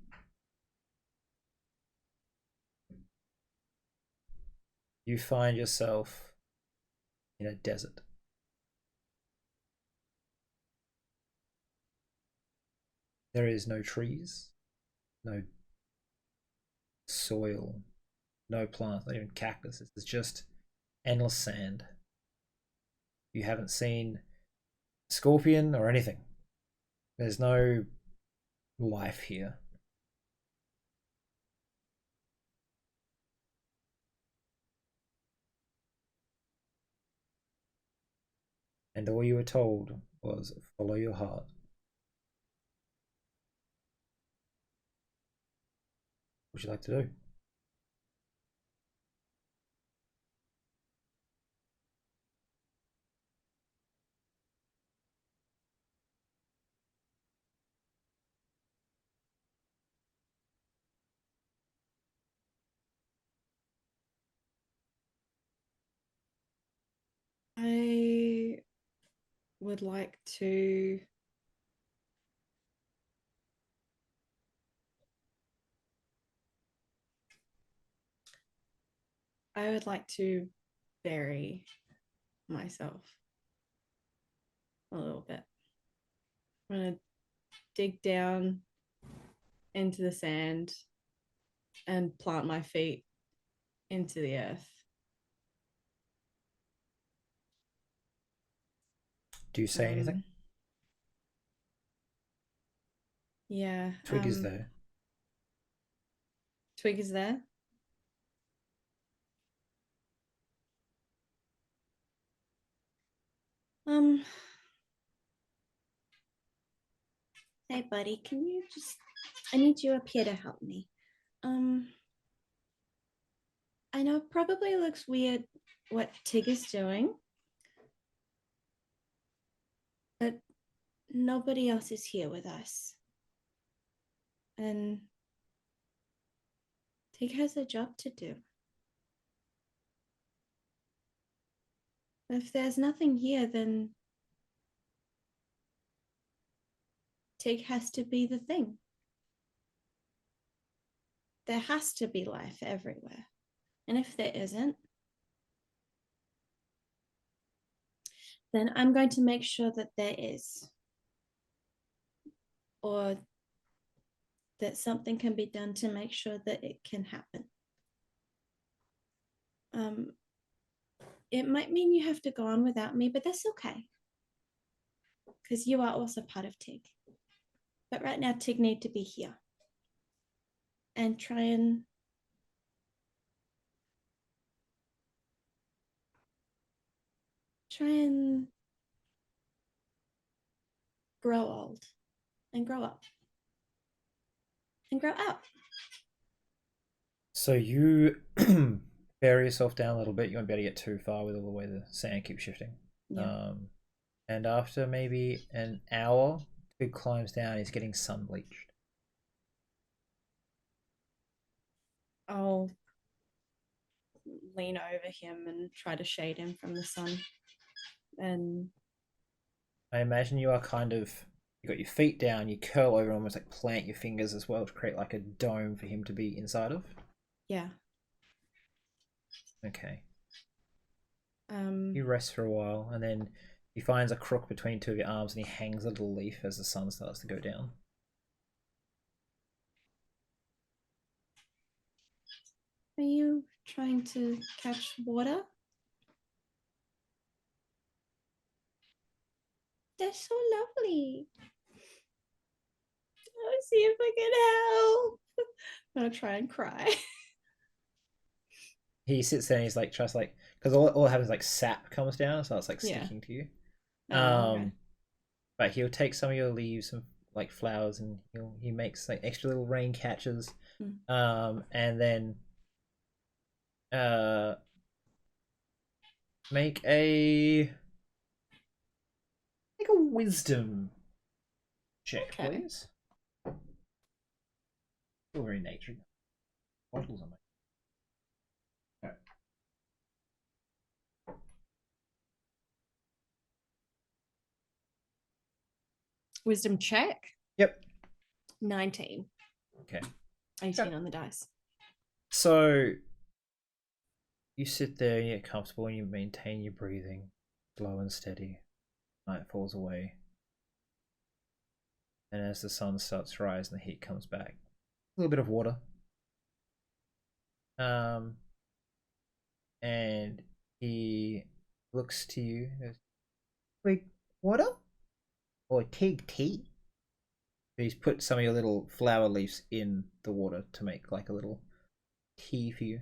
You find yourself in a desert. There is no trees, no soil, no plants, not even cactus. It's just endless sand. You haven't seen scorpion or anything. There's no life here. And all you were told was follow your heart. What would you like to do? I would like to bury myself a little bit. I'm gonna dig down into the sand and plant my feet into the earth. Do you say anything? Yeah. Twig is there. Twig is there. Hey, buddy, can you just? I need you up here to help me. I know it probably looks weird what Tig is doing, but nobody else is here with us. And Tig has a job to do. If there's nothing here, then Tig has to be the thing. There has to be life everywhere. And if there isn't, then I'm going to make sure that there is. Or that something can be done to make sure that it can happen. It might mean you have to go on without me, but that's okay. Because you are also part of Tig. But right now, Tig need to be here. And try and grow old and grow up and grow out. So you bury yourself down a little bit. You won't be able to get too far with all the way the sand keeps shifting. Yeah. And after maybe an hour, Twig climbs down. He's getting sun bleached. I'll lean over him and try to shade him from the sun. And I imagine you are kind of, you got your feet down, you curl over and almost like plant your fingers as well to create like a dome for him to be inside of. yeah. Okay. You rest for a while, and then he finds a crook between two of your arms, and he hangs a little leaf as the sun starts to go down. Are you trying to catch water? They're so lovely. I'll see if I can help. I'm gonna try and cry. He sits there and he's like, tries like, because all it happens is like sap comes down, so it's like Yeah. sticking to you. Okay. But he'll take some of your leaves, some like flowers, and he makes like extra little rain catches. And then make a wisdom check, Okay. please. Feel very nature. Bottles on my. Alright. Wisdom check. Yep. 19. Okay. 18 on the dice. So you sit there and you get comfortable and you maintain your breathing, slow and steady. Night falls away. And as the sun starts to rise and the heat comes back, a little bit of water. And he looks to you. Wait, water? Or Tig tea? He's put some of your little flower leaves in the water to make like a little tea for you.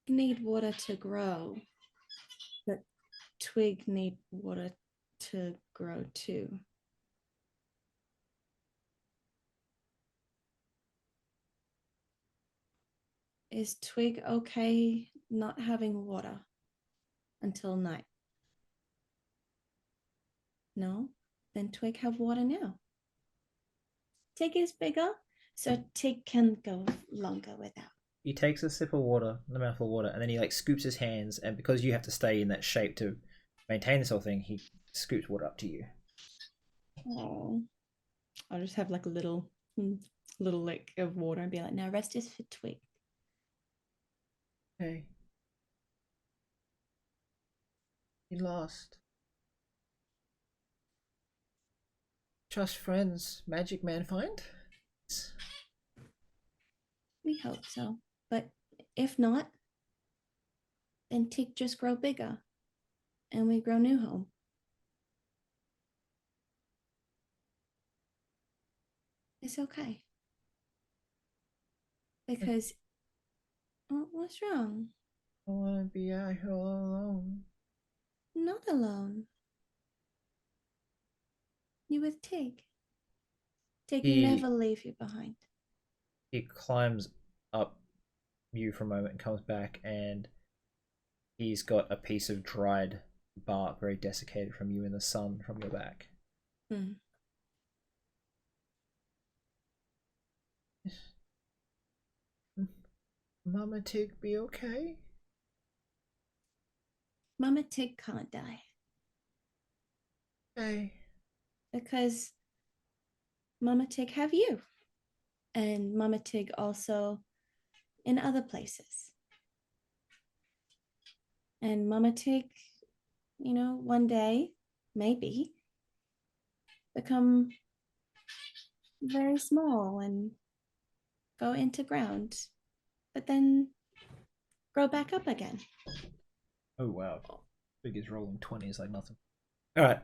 Need water to grow, but Twig need water to grow too. Is Twig okay not having water until night? No? Then Twig have water now. Tig is bigger, so Tig can go longer without. He takes a sip of water, a mouthful of water, and then he like scoops his hands, and because you have to stay in that shape to maintain this whole thing, he scoops water up to you. Oh. I'll just have like a little Little lick of water and be like, now rest is for Twig. Okay. You lost. Trust friends, magic man find? We hope so. But if not, then Tig just grow bigger and we grow new home. It's okay. Because what's wrong? I wanna be out here all alone. Not alone. You with Tig. Tig never leave you behind. He climbs up you for a moment and comes back, and he's got a piece of dried bark, very desiccated from you in the sun, from your back. Mama Tig be okay? Mama Tig can't die. Okay. Because Mama Tig have you. And Mama Tig also in other places. And Mama Tig, one day, maybe, become very small and go into ground, but then grow back up again. Oh wow. Big is rolling 20s like nothing. Alright.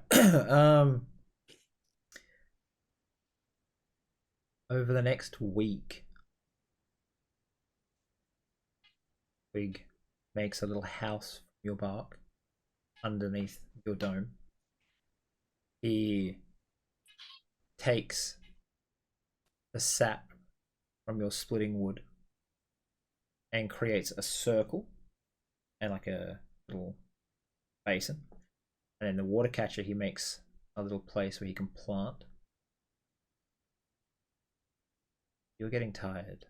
Over the next week, Twig makes a little house from your bark underneath your dome. He takes the sap from your splitting wood and creates a circle and like a little basin. And in the water catcher, he makes a little place where he can plant. You're getting tired.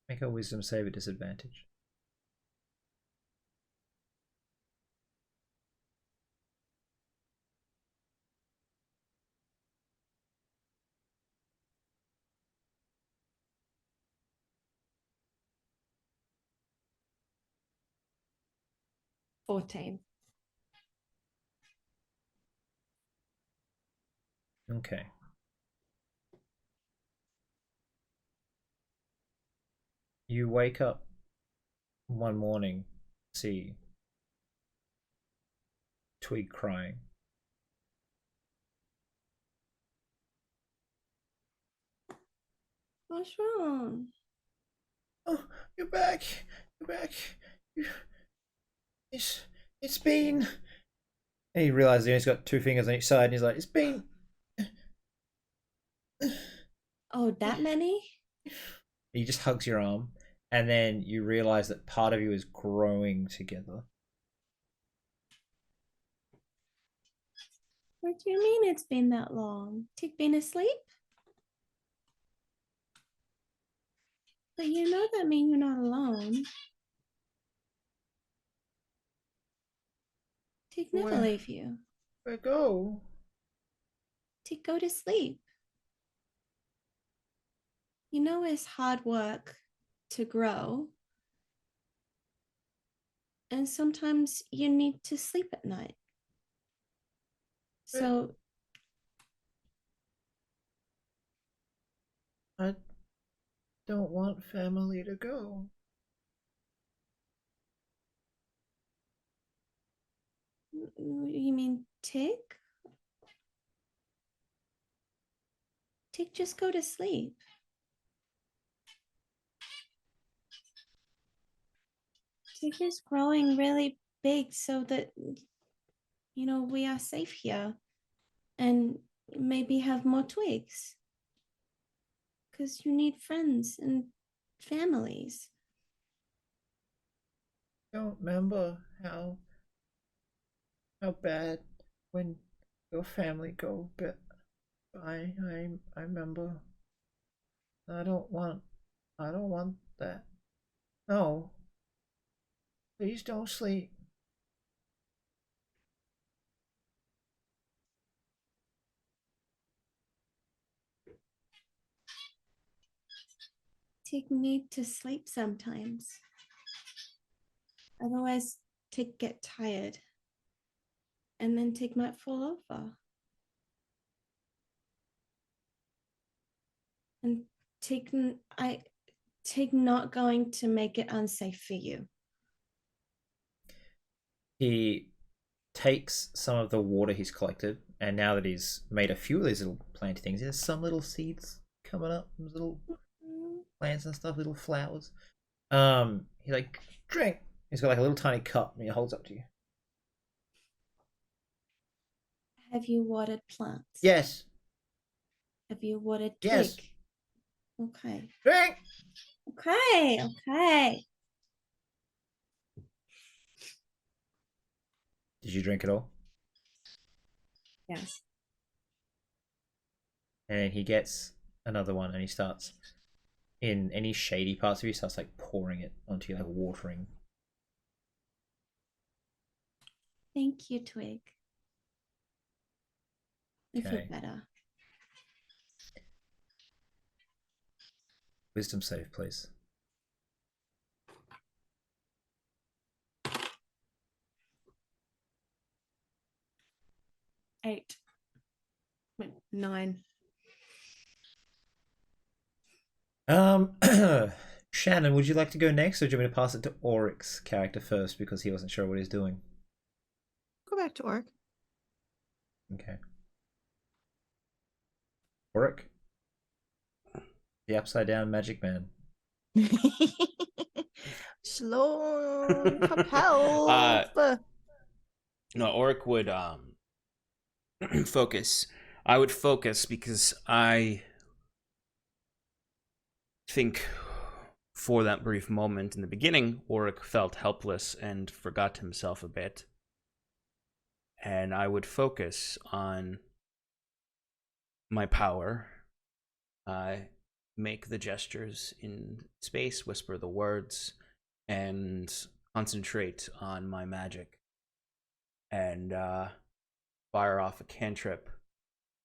Make a wisdom save at disadvantage. $14. Okay. You wake up one morning, see Twig crying. What's wrong? Oh, you're back. You're back. It's been. And he realizes he's got two fingers on each side, and he's like, "It's been." Oh, that many? He just hugs your arm, and then you realize that part of you is growing together. What do you mean it's been that long? Tig been asleep? But you know that means you're not alone. Tig never leave you. Where go? Tig go to sleep. You know it's hard work to grow. And sometimes you need to sleep at night. So I don't want family to go. you mean Tig? Tig just go to sleep. Tig is growing really big so that we are safe here and maybe have more twigs. Because you need friends and families. Don't remember how bad when your family go, but I remember. I don't want that. No. Please don't sleep. Tig need to sleep sometimes. Otherwise, Tig get tired. And then Tig might fall over. And Tig not going to make it unsafe for you. He takes some of the water he's collected, and now that he's made a few of these little planty things, there's some little seeds coming up, some little plants and stuff, little flowers. He like, drink. He's got like a little tiny cup, and he holds up to you. Have you watered plants? Yes. Have you watered twig? Yes. Okay. Drink. Okay. Did you drink it all? Yes. And he gets another one, and he starts in any shady parts of you, starts like pouring it onto you, like watering. Thank you, Twig. I feel Okay. better. Wisdom save, please. Eight. Wait, 9. Shannon, would you like to go next, or do you want me to pass it to Oryx's character first because he wasn't sure what he's doing? Go back to Orc. Okay. Oryx? The upside down magic man. Sloan, come help. No, Oric would focus. I would focus because I think for that brief moment in the beginning, Oric felt helpless and forgot himself a bit. And I would focus on my power. Make the gestures in space, whisper the words, and concentrate on my magic. And fire off a cantrip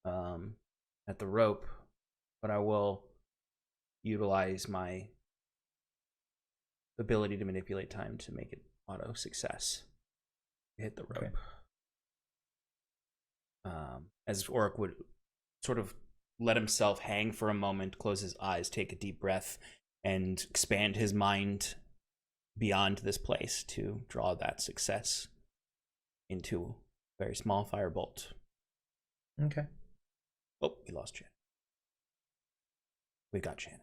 at the rope, but I will utilize my ability to manipulate time to make it auto success. Hit the rope. Okay. As Oric would sort of let himself hang for a moment, close his eyes, take a deep breath, and expand his mind beyond this place to draw that success into a very small firebolt. Okay. Oh, we lost Shannon. We got Shannon.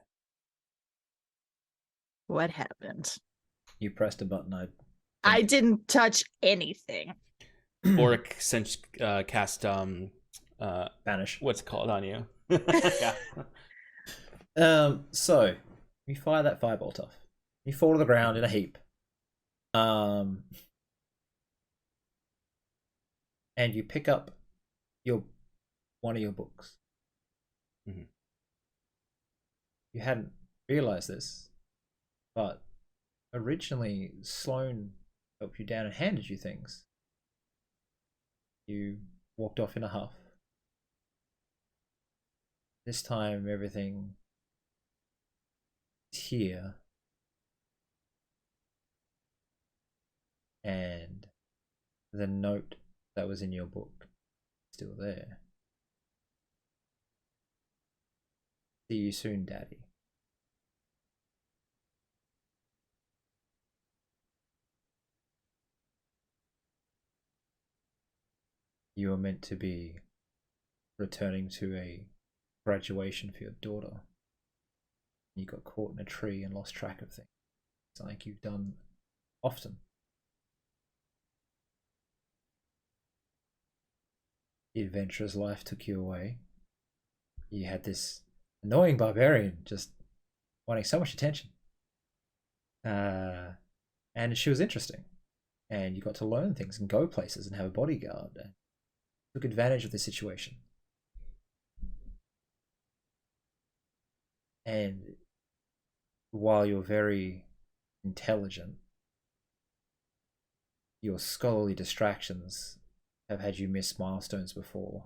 What happened? You pressed a button. I didn't touch anything. Oric cast Banish. what's it called on you? Yeah. So you fire that firebolt off. You fall to the ground in a heap. And you pick up one of your books. Mm-hmm. You hadn't realized this, but originally Sloan helped you down and handed you things. You walked off in a huff. This time everything is here. And the note that was in your book is still there. See you soon, Daddy. You were meant to be returning to a graduation for your daughter. You got caught in a tree and lost track of things. It's like you've done often. The adventurous life took you away. You had this annoying barbarian just wanting so much attention. And she was interesting. And you got to learn things and go places and have a bodyguard. And took advantage of the situation. And while you're very intelligent, your scholarly distractions have had you miss milestones before.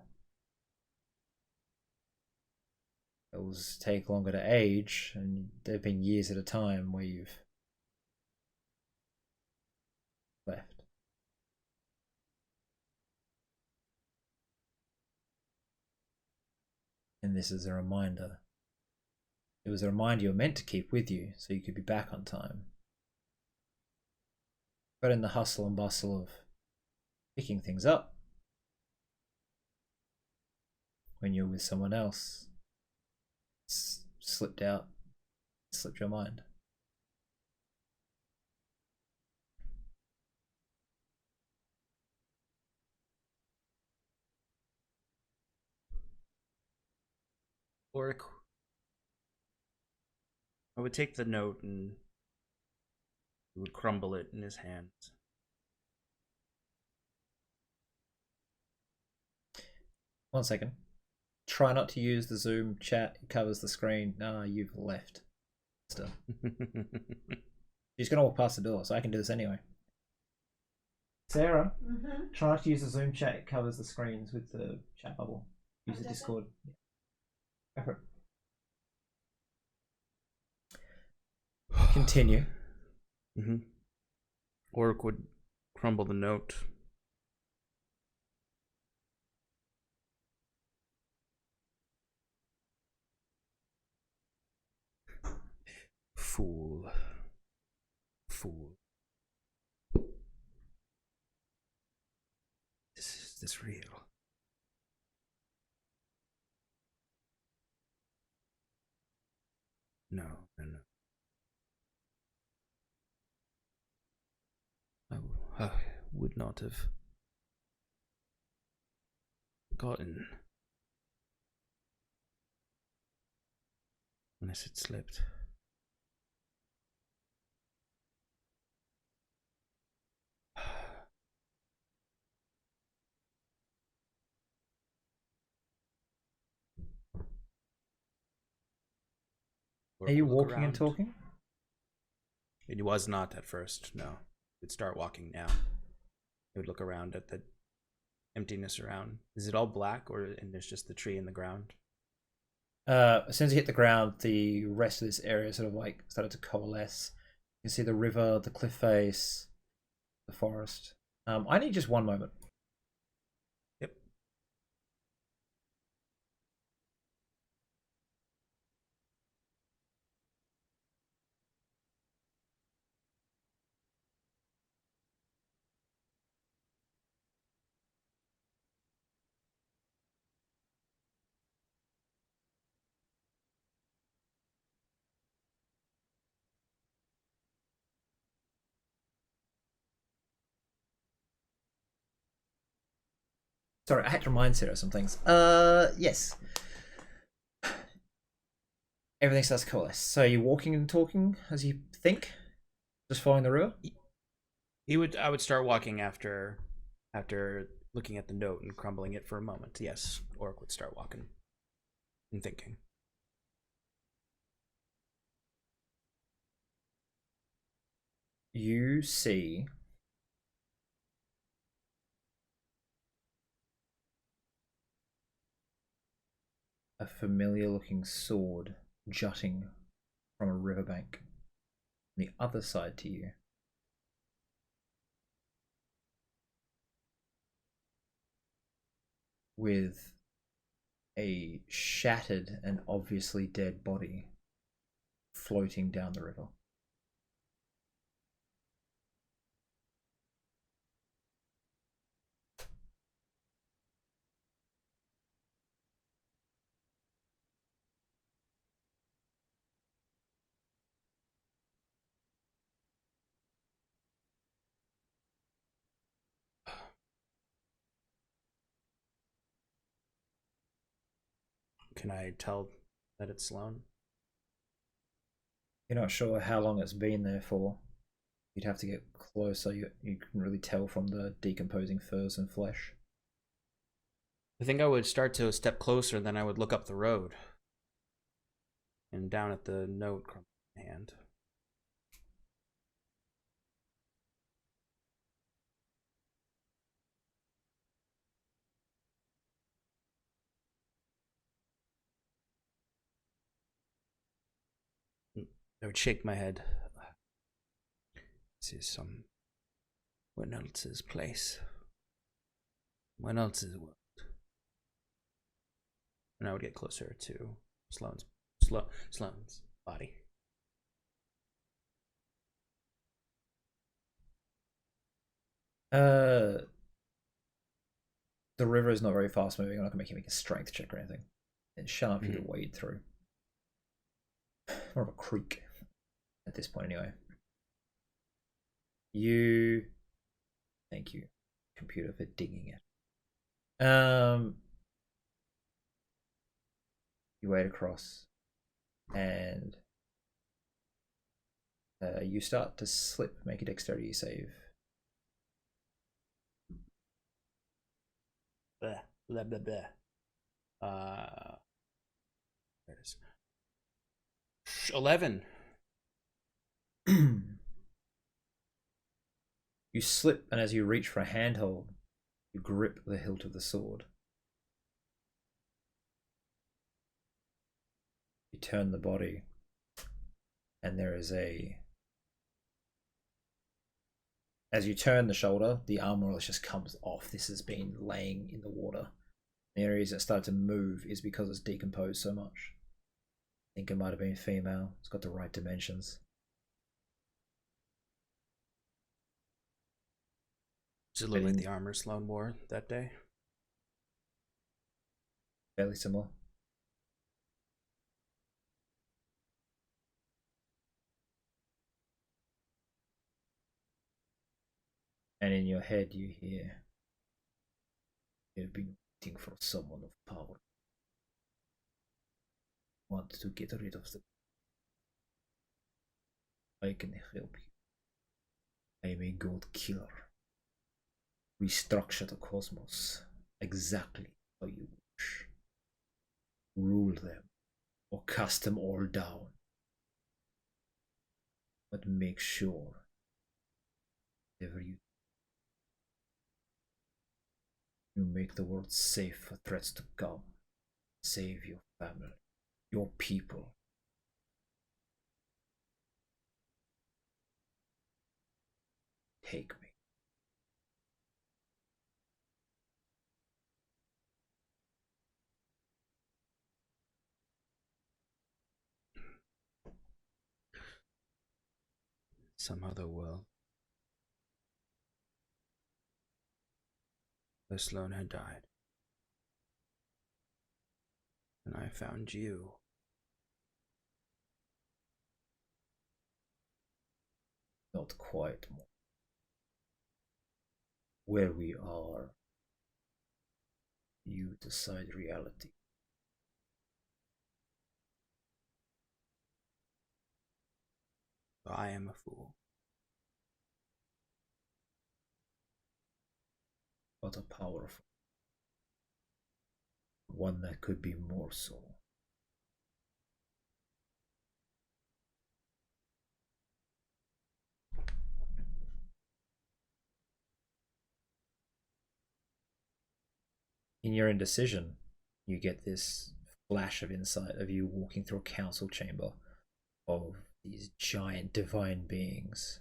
It'll take longer to age, and there've been years at a time where you've left. And this is a reminder. It was a reminder you're meant to keep with you so you could be back on time. But in the hustle and bustle of picking things up, when you're with someone else, it's slipped out, slipped your mind. Oric, I would take the note and he would crumble it in his hands. One second. Try not to use the Zoom chat. It covers the screen. Ah, you've left. Still. She's going to walk past the door, so I can do this anyway. Sarah, try not to use the Zoom chat. It covers the screens with the chat bubble. Use the Discord. Go for it. Continue. Oric would crumble the note. Fool. Is this real? No. I would not have gotten unless it slipped. Are you walking and talking? It was not at first, no. He'd start walking now. He would look around at the emptiness around. Is it all black, and there's just the tree in the ground? As soon as you hit the ground, the rest of this area sort of like started to coalesce. You can see the river, the cliff face, the forest. I need just one moment. Yep. Sorry, I had to remind Sarah some things. Yes. Everything starts to coalesce. So you're walking and talking as you think? Just following the river? I would start walking after looking at the note and crumbling it for a moment. Yes, Oric would start walking and thinking. You see a familiar looking sword jutting from a riverbank on the other side to you. With a shattered and obviously dead body floating down the river. Can I tell that it's Sloan? You're not sure how long it's been there for. You'd have to get closer. You can really tell from the decomposing furs and flesh. I think I would start to step closer, then I would look up the road. And down at the note crumbling in my hand. I would shake my head. This is someone else's place. Someone else's world. And I would get closer to Sloane's body. The river is not very fast moving. I'm not gonna make you make a strength check or anything. It's sharp for you to wade through. More of a creek at this point, anyway. Thank you, computer, for digging it. You wade across, and you start to slip. Make a dexterity save. Blah, blah, blah, blah. There it is. 11. You slip, and as you reach for a handhold, you grip the hilt of the sword. You turn the body, and there is as you turn the shoulder, the arm more or less just comes off. This has been laying in the water. The areas that start to move is because it's decomposed so much. I think it might have been female. It's got the right dimensions. Does it look like the armor Sloane wore that day? Fairly similar. And in your head you hear, "You've been waiting for someone of power. Want to get rid of them. I can help you. I am a god killer. Restructure the cosmos exactly how you wish. Rule them, or cast them all down. But make sure, whatever you make the world safe for threats to come. Save your family, your people. Take me." Some other world. Where Sloane had died. And I found you. Not quite more. Where we are, you decide reality. I am a fool. But a powerful one that could be more so. In your indecision, you get this flash of insight of you walking through a council chamber of these giant divine beings.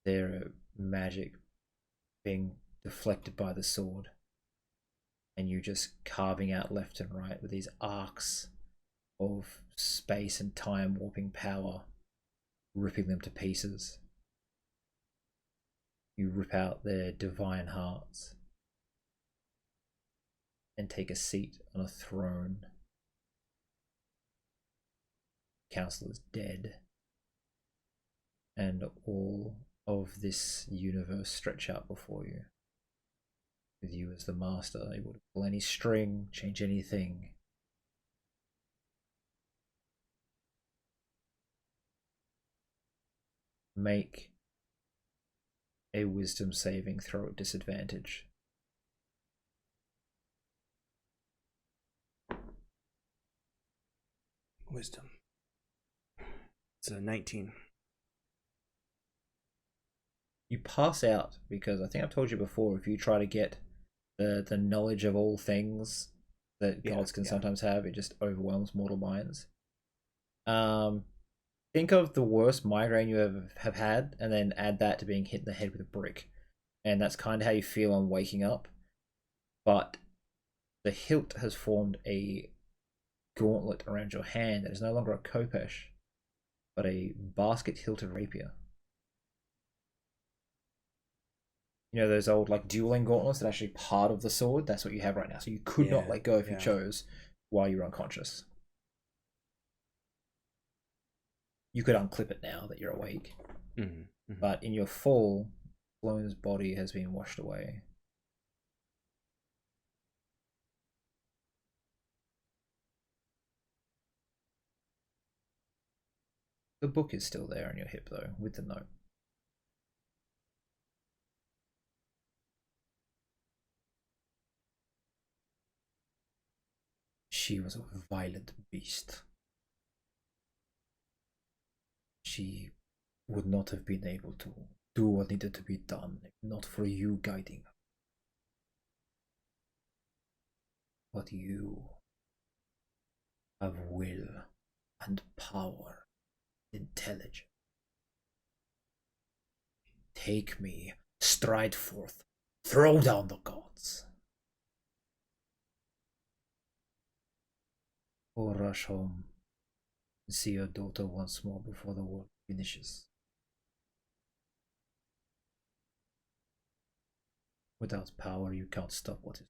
Their magic being deflected by the sword, and you just carving out left and right with these arcs of space and time warping power, ripping them to pieces. You rip out their divine hearts and take a seat on a throne. Council is dead, and all of this universe stretch out before you, with you as the master, able to pull any string, change anything. Make a wisdom saving throw at disadvantage. Wisdom. It's a 19. You pass out because I think I've told you before, if you try to get the knowledge of all things that gods can sometimes have, it just overwhelms mortal minds. Think of the worst migraine you ever have had, and then add that to being hit in the head with a brick. And that's kind of how you feel on waking up. But the hilt has formed a gauntlet around your hand that is no longer a khopesh, but a basket-hilted rapier. You know those old like dueling gauntlets that are actually part of the sword? That's what you have right now. So you could not let go if you chose while you were unconscious. You could unclip it now that you're awake. But in your fall, Sloane's body has been washed away. The book is still there on your hip though, with the note. She was a violent beast. She would not have been able to do what needed to be done if not for you guiding her. But you have will and power, intelligence. Take me, stride forth, throw down the gods. Or rush home and see your daughter once more before the world finishes. Without power, you can't stop what is.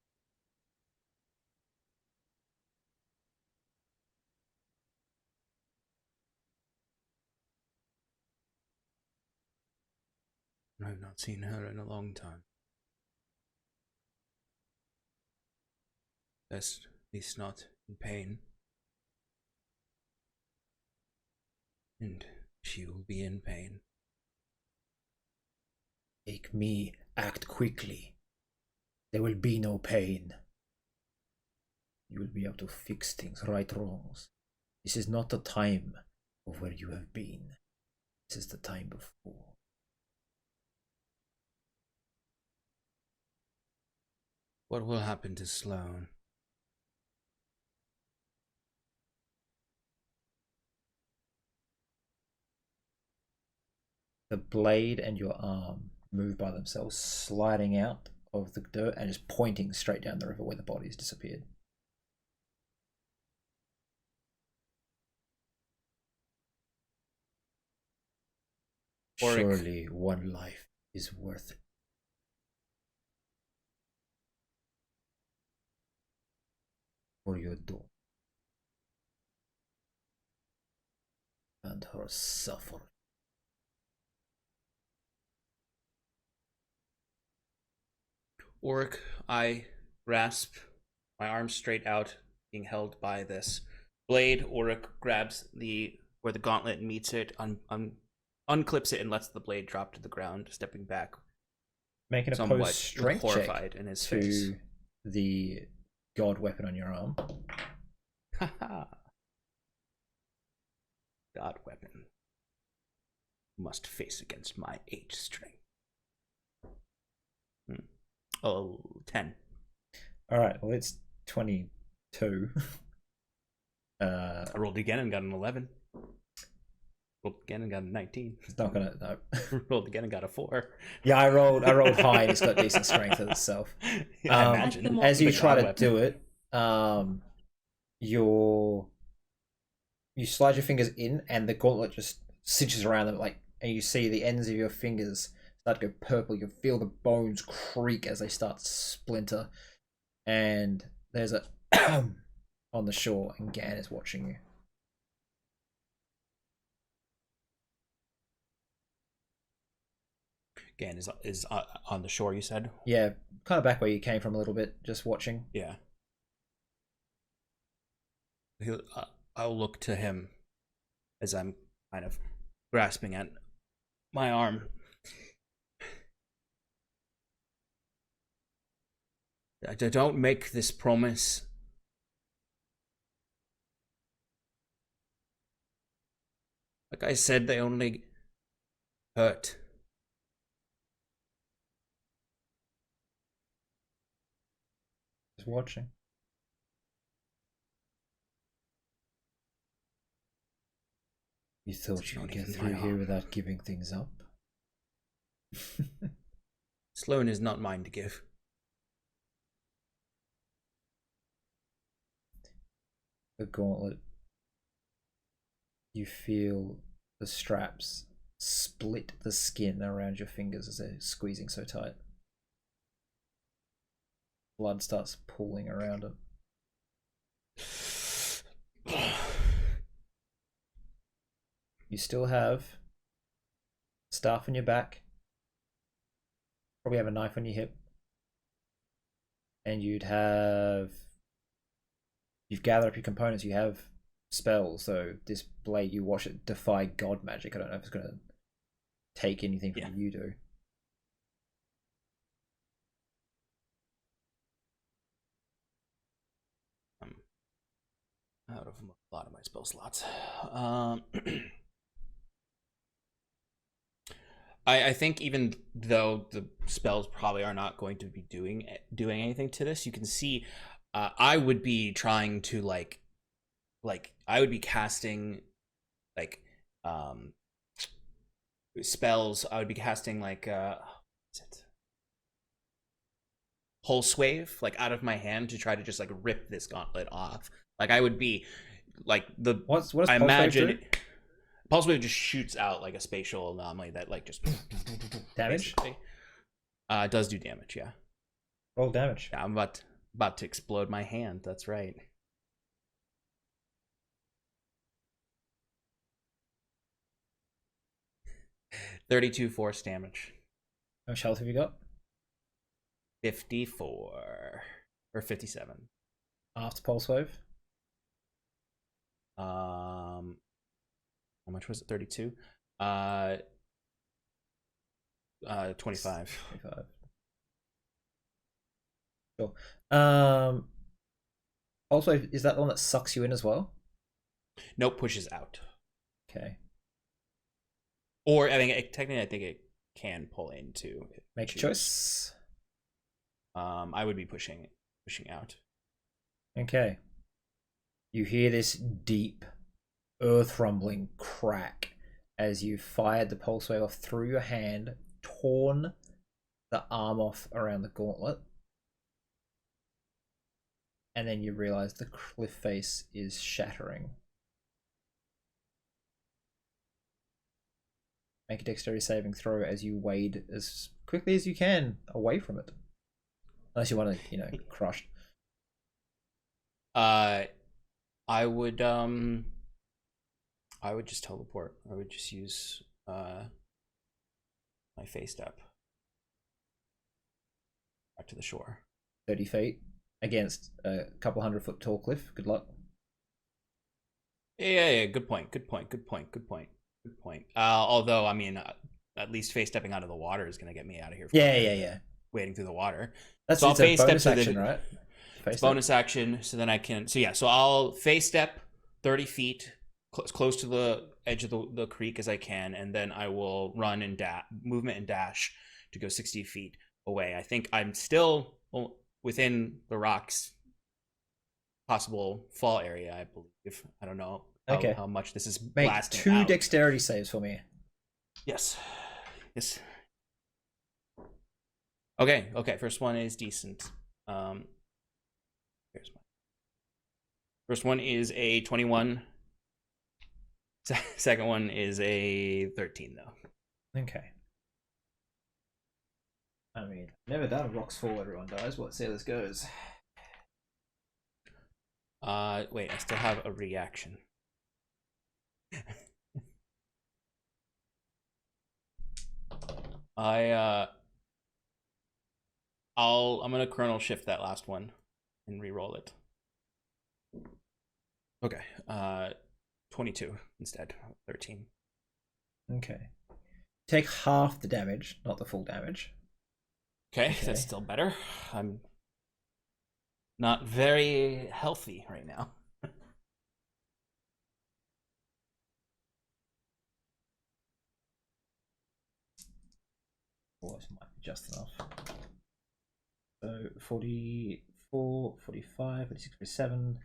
I've not seen her in a long time. At least not in pain. And she will be in pain. Take me, act quickly. There will be no pain. You will be able to fix things, right wrongs. This is not the time of where you have been. This is the time before. What will happen to Sloane? The blade and your arm move by themselves, sliding out of the dirt and just pointing straight down the river where the body has disappeared. Auric. Surely one life is worth it. For your daughter and her suffering. Auric, I grasp my arm straight out, being held by this blade. Auric grabs where the gauntlet meets it, unclips it, and lets the blade drop to the ground, stepping back. Making a somewhat post strength horrified check in his to face. The god weapon on your arm. God weapon. Must face against my 8 strength. Oh, 10. Alright, well it's 22. I rolled again and got an 11. Rolled again and got a 19. It's not gonna no. Rolled again and got a 4. Yeah, I rolled high and it's got decent strength in itself. I imagine. As you try to weapon. do it, you slide your fingers in and the gauntlet just cinches around them, like, and you see the ends of your fingers start to go purple. You can feel the bones creak as they start to splinter. And there's a on the shore, and Gan is watching you. Gan is on the shore, you said? Yeah, kind of back where you came from a little bit, just watching. Yeah. I'll look to him as I'm kind of grasping at my arm. I don't make this promise. Like I said, they only hurt. Just watching. You thought you Not could get even through my here arm. without giving things up? Sloan is not mine to give. The gauntlet. You feel the straps split the skin around your fingers as they're squeezing so tight. Blood starts pooling around it. You still have staff on your back. Probably have a knife on your hip. And you've gathered up your components. You have spells. So this blade, you watch it defy god magic. I don't know if it's going to take anything from you do. I'm out of a lot of my spell slots. I think even though the spells probably are not going to be doing anything to this, you can see I would be trying to like I would be casting like spells. I would be casting like what's it? Pulse wave like out of my hand to try to just like rip this gauntlet off. Like I would be like the What does I pulse imagine wave do? Pulse wave just shoots out like a spatial anomaly that like just Damage? Does do damage, yeah. Roll damage. Yeah, I'm about to explode my hand. That's right. $32 force damage. How much health have you got? 54 or 57. After pulse wave? How much was it? 32. 25. 25. Sure. Also, is that the one that sucks you in as well? Nope, pushes out. Okay. Or I think technically, I think it can pull in too. Make a choice. I would be pushing out. Okay. You hear this deep, earth-rumbling crack as you fired the pulse wave off through your hand, torn the arm off around the gauntlet. And then you realize the cliff face is shattering. Make a dexterity saving throw as you wade as quickly as you can away from it. Unless you want to, crush. I would just teleport. I would just use my face step back to the shore. 30 feet against a couple 100-foot tall cliff. Good luck. Yeah. Good point. Although, I mean, at least face stepping out of the water is going to get me out of here. Yeah. Wading through the water. That's so I'll face bonus step action, right? Bonus action, so then I can. So I'll face step 30 feet close to the edge of the creek as I can, and then I will run and movement and dash to go 60 feet away. I think I'm still within the rocks possible fall area, I believe. I don't know how much this is blasting. Make 2 out. dexterity saves for me. Yes. Okay. First one is decent. Here's my first one is a 21. Second one is a 13, though. Okay. I mean, never done rocks fall, everyone dies. Let's see how this goes. Wait, I still have a reaction. I'm gonna Chronal Shift that last one and re-roll it. Okay. 22 instead. 13. Okay. Take half the damage, not the full damage. Okay, that's still better. I'm not very healthy right now. Well, this might be just enough. So 44, 45, 46, 47,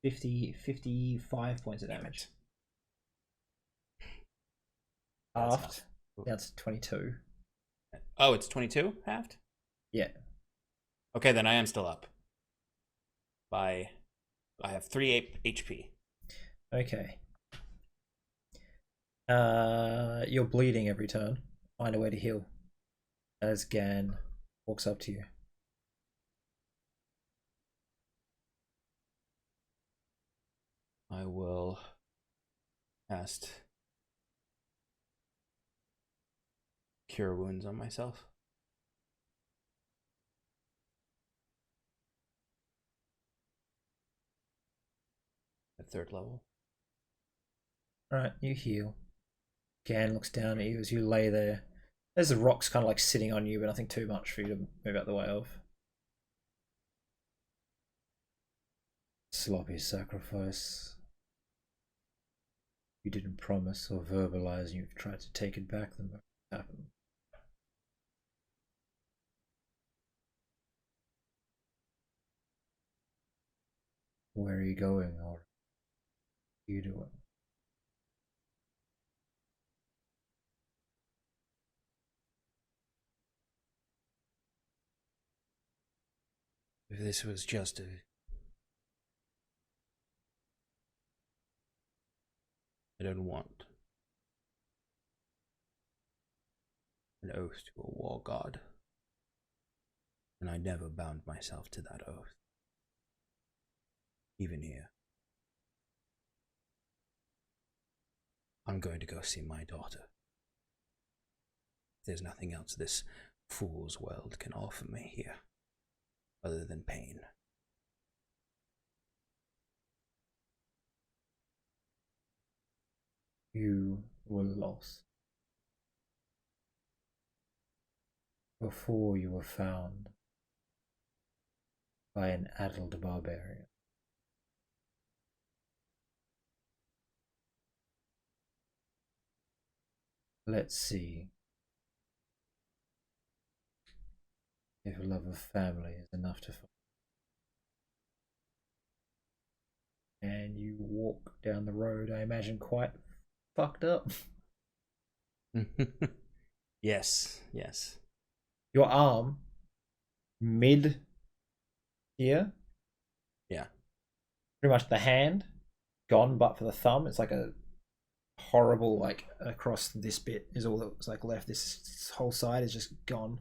50, 55 points of damage. That's halved. not- That's 22. Oh, it's 22 halved? Yeah. Okay, then I am still up. I have 3 HP. Okay. You're bleeding every turn. Find a way to heal. As Gan walks up to you. I will cast Cure Wounds on myself. At 3rd level. Alright, you heal. Gan looks down at you as you lay there. There's the rocks kind of like sitting on you, but nothing too much for you to move out the way of. Sloppy sacrifice. You didn't promise or verbalize, and you've tried to take it back, then what happened? Where are you going, or what are you doing? If this was just I don't want an oath to a war god. And I never bound myself to that oath. Even here. I'm going to go see my daughter. There's nothing else this fool's world can offer me here, other than pain. You were lost before you were found by an addled barbarian. Let's see if love of family is enough to find. And you walk down the road, I imagine quite fucked up. Yes. Your arm, mid here, Yeah. pretty much the hand, gone but for the thumb. It's like a horrible, like across this bit is all that's like left. This whole side is just gone.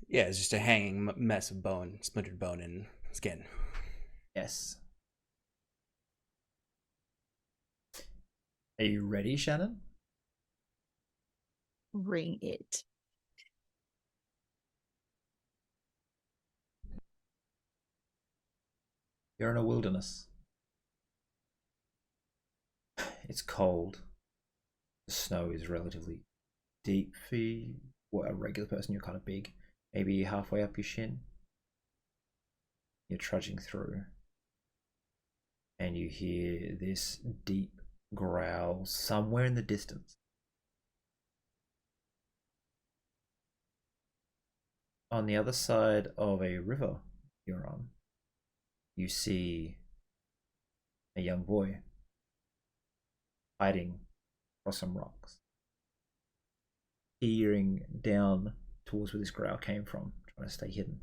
Yeah, it's just a hanging mess of bone, splintered bone and skin. Yes. Are you ready, Shannon? Ring it. You're in a wilderness. It's cold. The snow is relatively deep for you. What, a regular person, you're kind of big. Maybe halfway up your shin. You're trudging through. And you hear this deep growl somewhere in the distance. On the other side of a river you're on, you see a young boy hiding across some rocks, peering down towards where this growl came from, trying to stay hidden.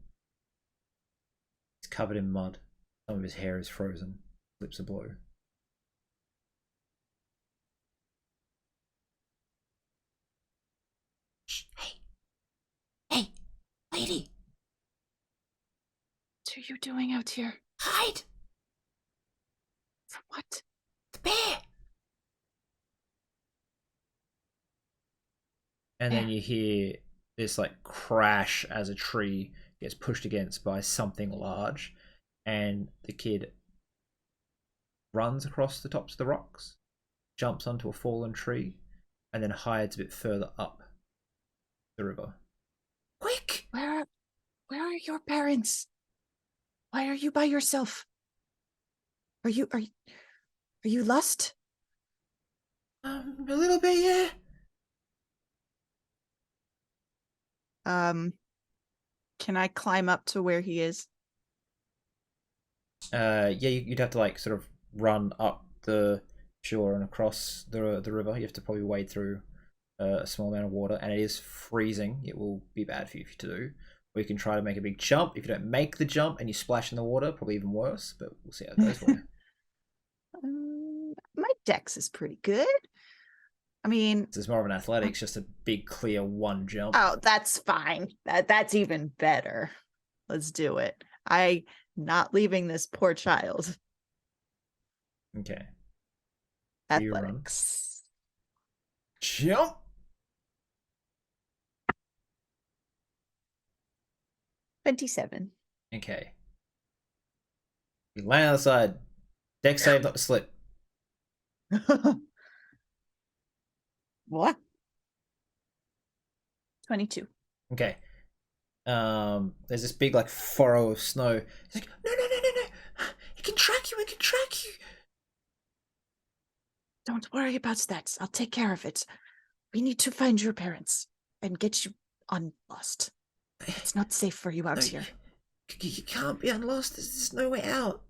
He's covered in mud. Some of his hair is frozen. Lips are blue. Shh, hey, lady. What are you doing out here? Hide! From what? The bear! And then you hear this like crash as a tree gets pushed against by something large, and the kid runs across the tops of the rocks, jumps onto a fallen tree, and then hides a bit further up the river. Quick! Where are your parents? Why are you by yourself? Are you lost? A little bit, yeah. Can I climb up to where he is? Yeah, you'd have to like sort of run up the shore and across the river. You have to probably wade through a small amount of water, and it is freezing, it will be bad for you to do. Or you can try to make a big jump. If you don't make the jump and you splash in the water, probably even worse. But we'll see how it goes for you. My dex is pretty good. I mean, This is more of an athletics, just a big clear one jump. oh, that's fine. That's even better. Let's do it. I not leaving this poor child. Okay. So you run. Athletics. Jump. $27. Okay. You land on the side. Dex save not to slip. What? 22. Okay. There's this big like furrow of snow. He's like, no. It can track you. It can track you. Don't worry about that. I'll take care of it. We need to find your parents and get you unlost. It's not safe for you out No, here. You can't be unlost. There's no way out.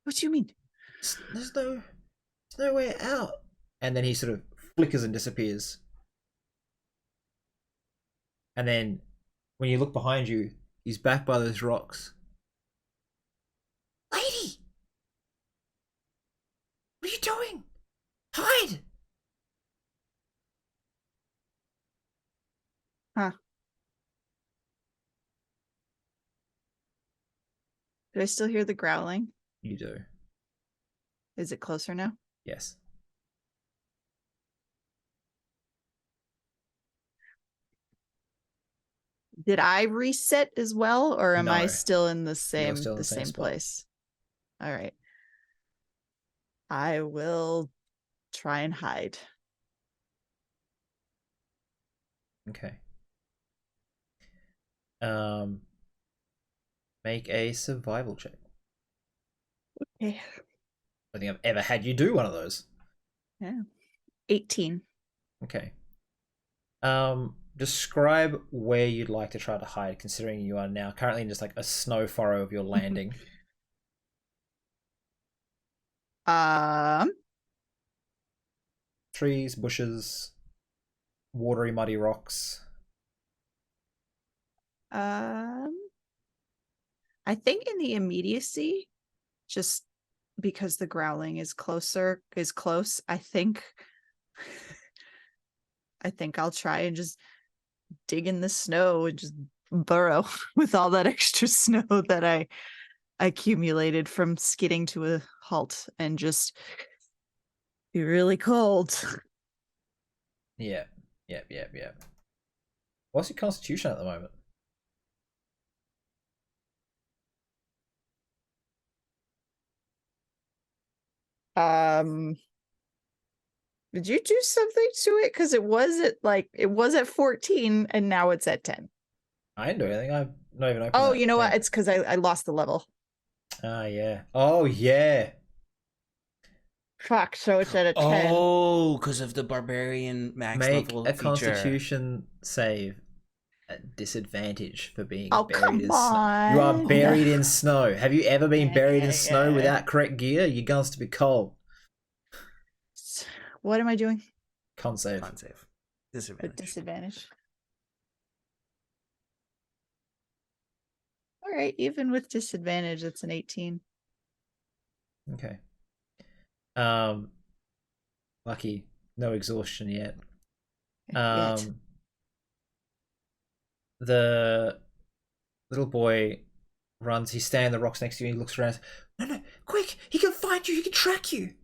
What do you mean? There's no way out. And then he sort of flickers and disappears. And then when you look behind you, he's back by those rocks. Lady! What are you doing? Hide! Huh. Do I still hear the growling? You do. Is it closer now? Yes. Did I reset as well, or am I No. still in the same still in the same same spot. place? All right. I will try and hide. Okay. Make a survival check. Okay. I think I've ever had you do one of those. Yeah. 18. Okay. Describe where you'd like to try to hide, considering you are now currently in just like a snow furrow of your landing. Trees, bushes, watery, muddy rocks. I think in the immediacy, just because the growling is close, I think I'll try and just dig in the snow and just burrow with all that extra snow that I accumulated from skidding to a halt and just be really cold. Yeah. What's your constitution at the moment? Did you do something to it? Because it was at 14 and now it's at 10. I didn't do anything. I've not even opened Oh, that you know what? thing. It's because I lost the level. Ah, yeah. Oh, yeah. Fuck, so it's at a 10. Oh, because of the barbarian max Make level a feature. constitution save at disadvantage for being Oh, buried come in snow. You are on. buried in snow. Have you ever been buried in snow Yeah. without correct gear? You're going to be cold. What am I doing? Con save. Con save. A Disadvantage. disadvantage. All right, even with disadvantage, it's an 18. Okay. Lucky. No exhaustion yet. Yet. The little boy runs. He's standing on the rocks next to you. And he looks around. No, quick! He can find you. He can track you.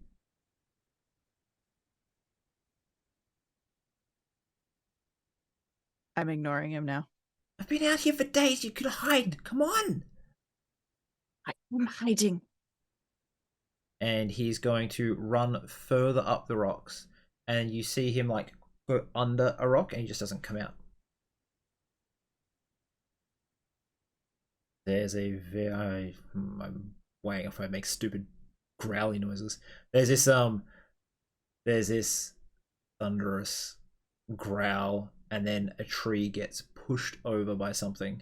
I'm ignoring him now. I've been out here for days. You can hide. Come on. I'm hiding. And he's going to run further up the rocks. And you see him like go under a rock, and he just doesn't come out. There's a very... I'm weighing if I make stupid growly noises. There's this thunderous growl, and then a tree gets pushed over by something.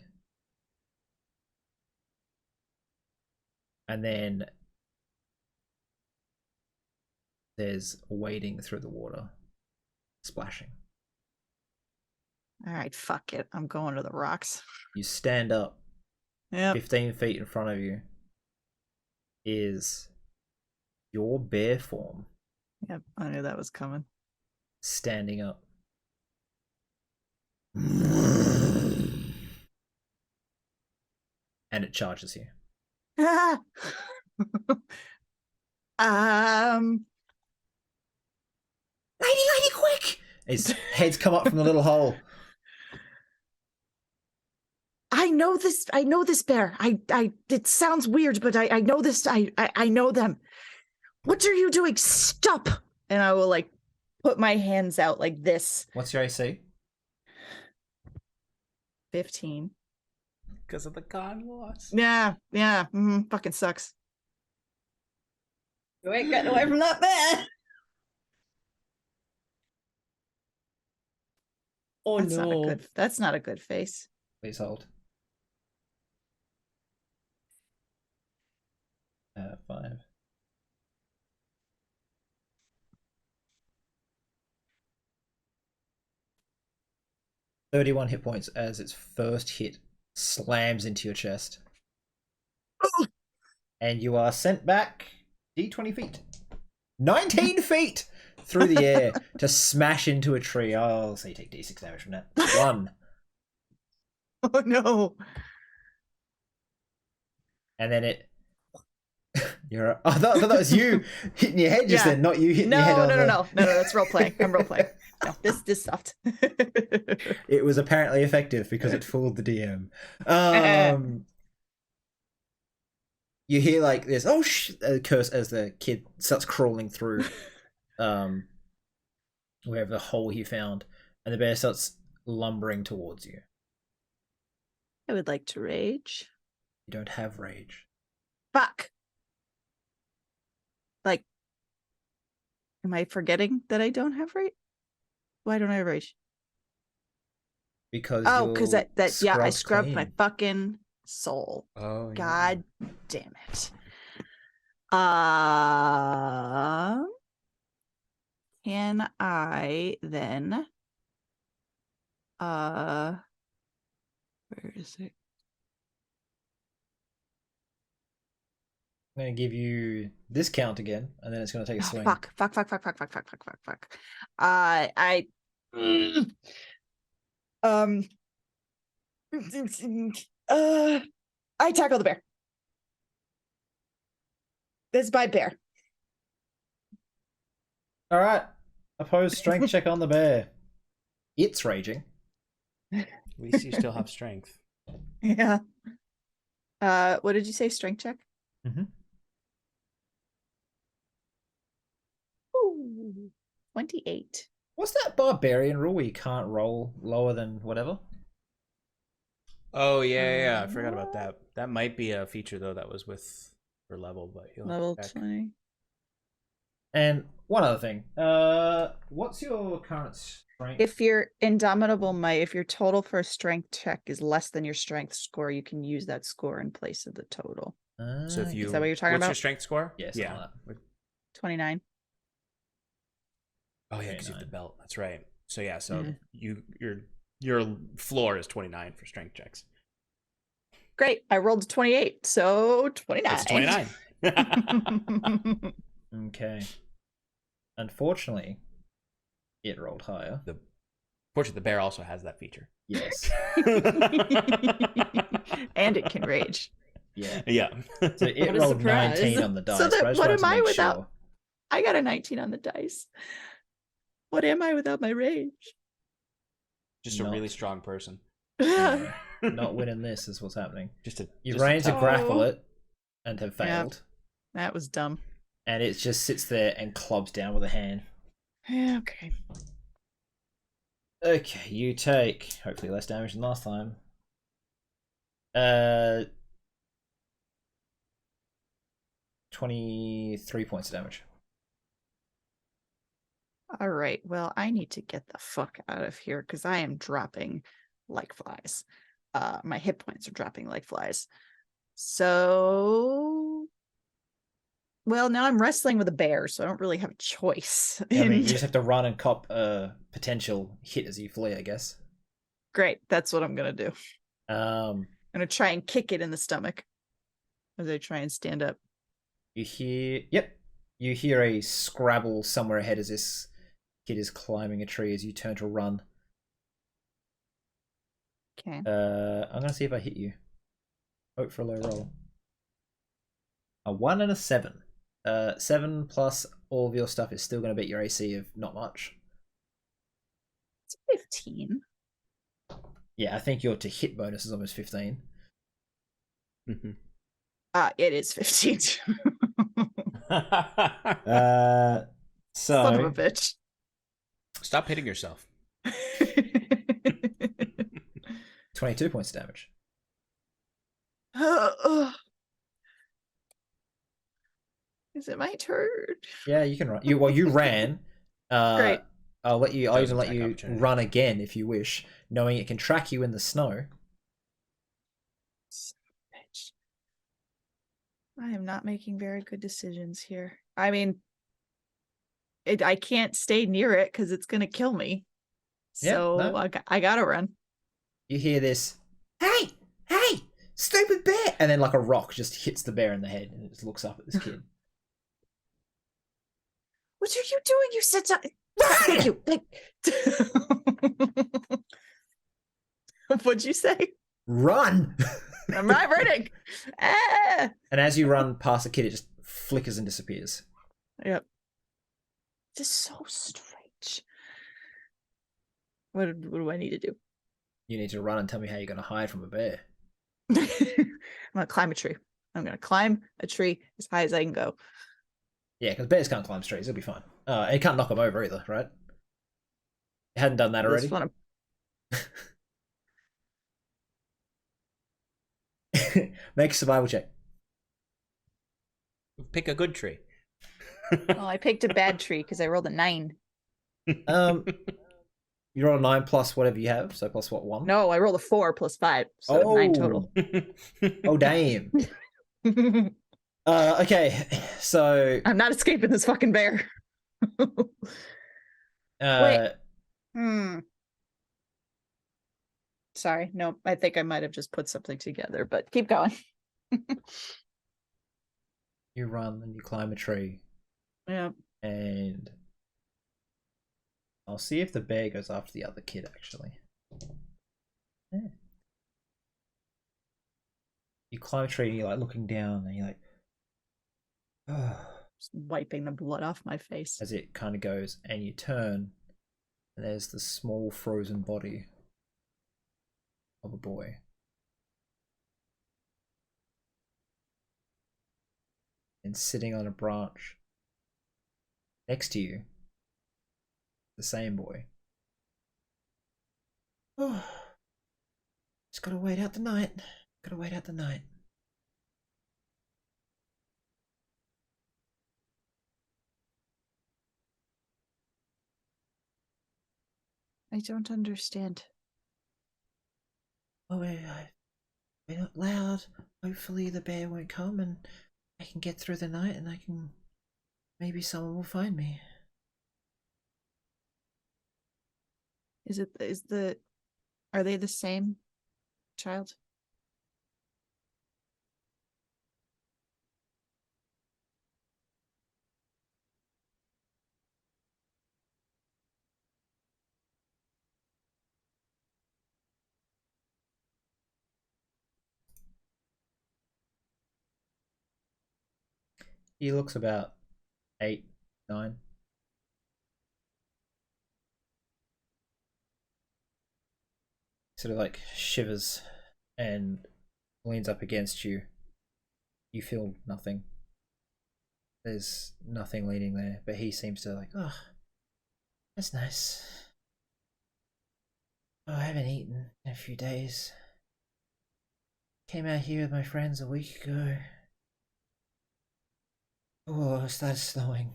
And then there's wading through the water, splashing. All right, fuck it. I'm going to the rocks. You stand up. Yep. 15 feet in front of you is your bear form Yep. I knew that was coming. standing up. And it charges you. Ah! Lady, quick! His heads come up from the little hole. I know this bear. It sounds weird, but I know this. I know them. What are you doing? Stop! And I will like put my hands out like this. What's your AC? 15. Because of the con loss. Yeah. Fucking sucks. You ain't getting away from that bear. Oh That's no. not a good. That's not a good face. Please hold. 5. "31 hit points as its first hit slams into your chest. And you are sent back D20 feet. 19 feet through the air to smash into a tree. Oh, so you take D6 damage from that. 1. Oh no. And then it... I thought that was you hitting your head just Yeah. then, not you hitting your head No, on no. That's role playing. I'm role playing. No, this sucked. It was apparently effective because it fooled the DM. You hear like this a curse as the kid starts crawling through wherever the hole he found, and the bear starts lumbering towards you. I would like to rage. You don't have rage. Fuck. Like, am I forgetting that I don't have rage? Why don't I have rage? Because Because I scrubbed my clean. fucking soul. Oh, yeah. God damn it. Can I then where is it? I'm going to give you this count again, and then it's going to take a swing. Fuck. I tackle the bear. This is my bear. All right. Opposed strength check on the bear. It's raging. At least you still have strength. Yeah. What did you say? Strength check? Mm-hmm. Ooh, 28. What's that barbarian rule where you can't roll lower than whatever? Oh, yeah. I forgot about that. That might be a feature, though, that was with your level, but you'll have to Level check. 20. And one other thing. What's your current strength? If your indomitable might, if your total for a strength check is less than your strength score, you can use that score in place of the total. So if you, Is that what you're talking what's about? your strength score? Yes, Yeah. 29. Oh, yeah, because you have the 29. belt. That's right. So, yeah, so your floor is 29 for strength checks. Great. I rolled a 28, so 29. It's 29. Okay. Unfortunately, it rolled higher. Fortunately, the bear also has that feature. Yes. And it can rage. Yeah. Yeah. So it What a rolled surprise. 19 on the dice. So then but I just what wanted to am I make without- sure. I got a 19 on the dice. What am I without my rage? Just a Not- really strong person. Yeah. Not winning this is what's happening. just You've a ran to tough- grapple Oh. it and have failed. That was dumb. And it just sits there and clubs down with a hand. Yeah, okay. Okay, you take hopefully less damage than last time. 23 points of damage. All right. Well, I need to get the fuck out of here because I am dropping like flies. My hit points are dropping like flies. So Well, now I'm wrestling with a bear, so I don't really have a choice. Yeah, I mean, And- you just have to run and cop a potential hit as you flee, I guess. Great, that's what I'm gonna do. Um, I'm gonna try and kick it in the stomach as I try and stand up. you hear a scrabble somewhere ahead as this kid is climbing a tree as you turn to run. Okay. I'm gonna see if I hit you. Hope for a low roll. A 1 and a 7. 7 plus all of your stuff is still gonna beat your AC of not much. It's 15. Yeah, I think your to hit bonus is almost 15. It is 15. Son of a So bitch. Stop hitting yourself. 22 points of damage. Is it my turn? Yeah, you can run. You ran. Great. I'll That was even an let attack you opportunity. run again if you wish, knowing it can track you in the snow. Son of a bitch. I am not making very good decisions here. I mean, I can't stay near it because it's gonna kill me. Yeah, So no. I gotta run. You hear this, hey, stupid bear! And then like a rock just hits the bear in the head and it just looks up at this kid. What are you doing? You said something. Thank you. What'd you say? Run! I'm not running. Ah! And as you run past the kid, it just flickers and disappears. Yep. This is so strange. What do I need to do? You need to run and tell me how you're going to hide from a bear. I'm gonna climb a tree. I'm gonna climb a tree as high as I can go. Yeah, because bears can't climb trees. It'll be fine. And you can't knock them over either, right? You hadn't done that already? This one, Make a survival check. Pick a good tree. well, I picked a bad tree because I rolled a 9. You roll a 9 plus whatever you have, so plus what, 1? No, I rolled a 4 plus 5, so 9 total. Oh, damn. Okay, so I'm not escaping this fucking bear. Wait. Sorry, no, I think I might have just put something together, but keep going. You run and you climb a tree, Yeah. and I'll see if the bear goes after the other kid, actually. Yeah. You climb a tree and you're like looking down and you're like, oh, Just wiping the blood off my face. as it kind of goes, and you turn, and there's the small frozen body of a boy. And sitting on a branch next to you, the same boy. Oh, just gotta wait out the night. Gotta wait out the night. I don't understand. Oh, wait out loud. Hopefully the bear won't come and I can get through the night and maybe someone will find me. Are they the same child? He looks about 8, 9. Sort of like shivers and leans up against you. You feel nothing. There's nothing leaning there, but he seems to like, oh, that's nice. Oh, I haven't eaten in a few days. Came out here with my friends a week ago. Oh, it started snowing.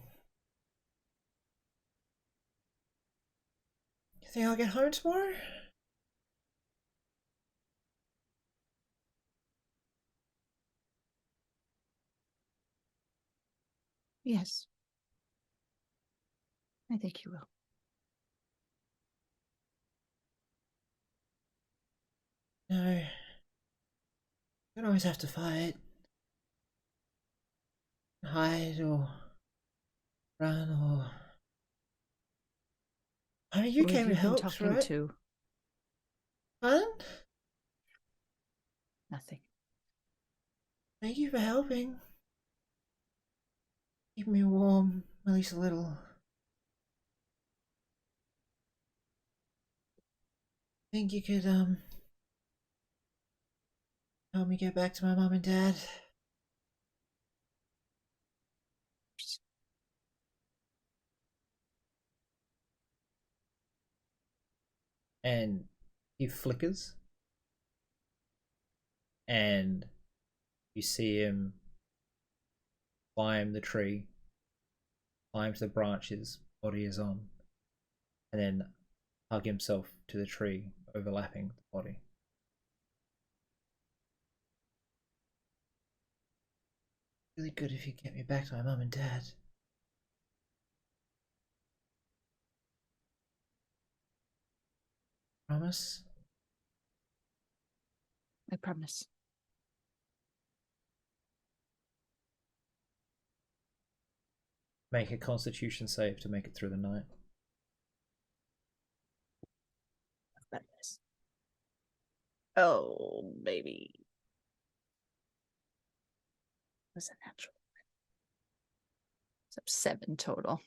You think I'll get home tomorrow? Yes. I think you will. No. You don't always have to fight. Hide or run or... I mean, you Who have came you and been helped, talking right? to? Pardon? Nothing. Thank you for helping. Keep me warm, at least a little. Think you could, help me get back to my mom and dad? And he flickers. And you see him climb the tree, climbs the branches body is on, and then hug himself to the tree, overlapping the body. Really good if you get me back to my mum and dad. Promise? I promise. Make a constitution save to make it through the night. Oh, baby. Was a natural. So 7 total.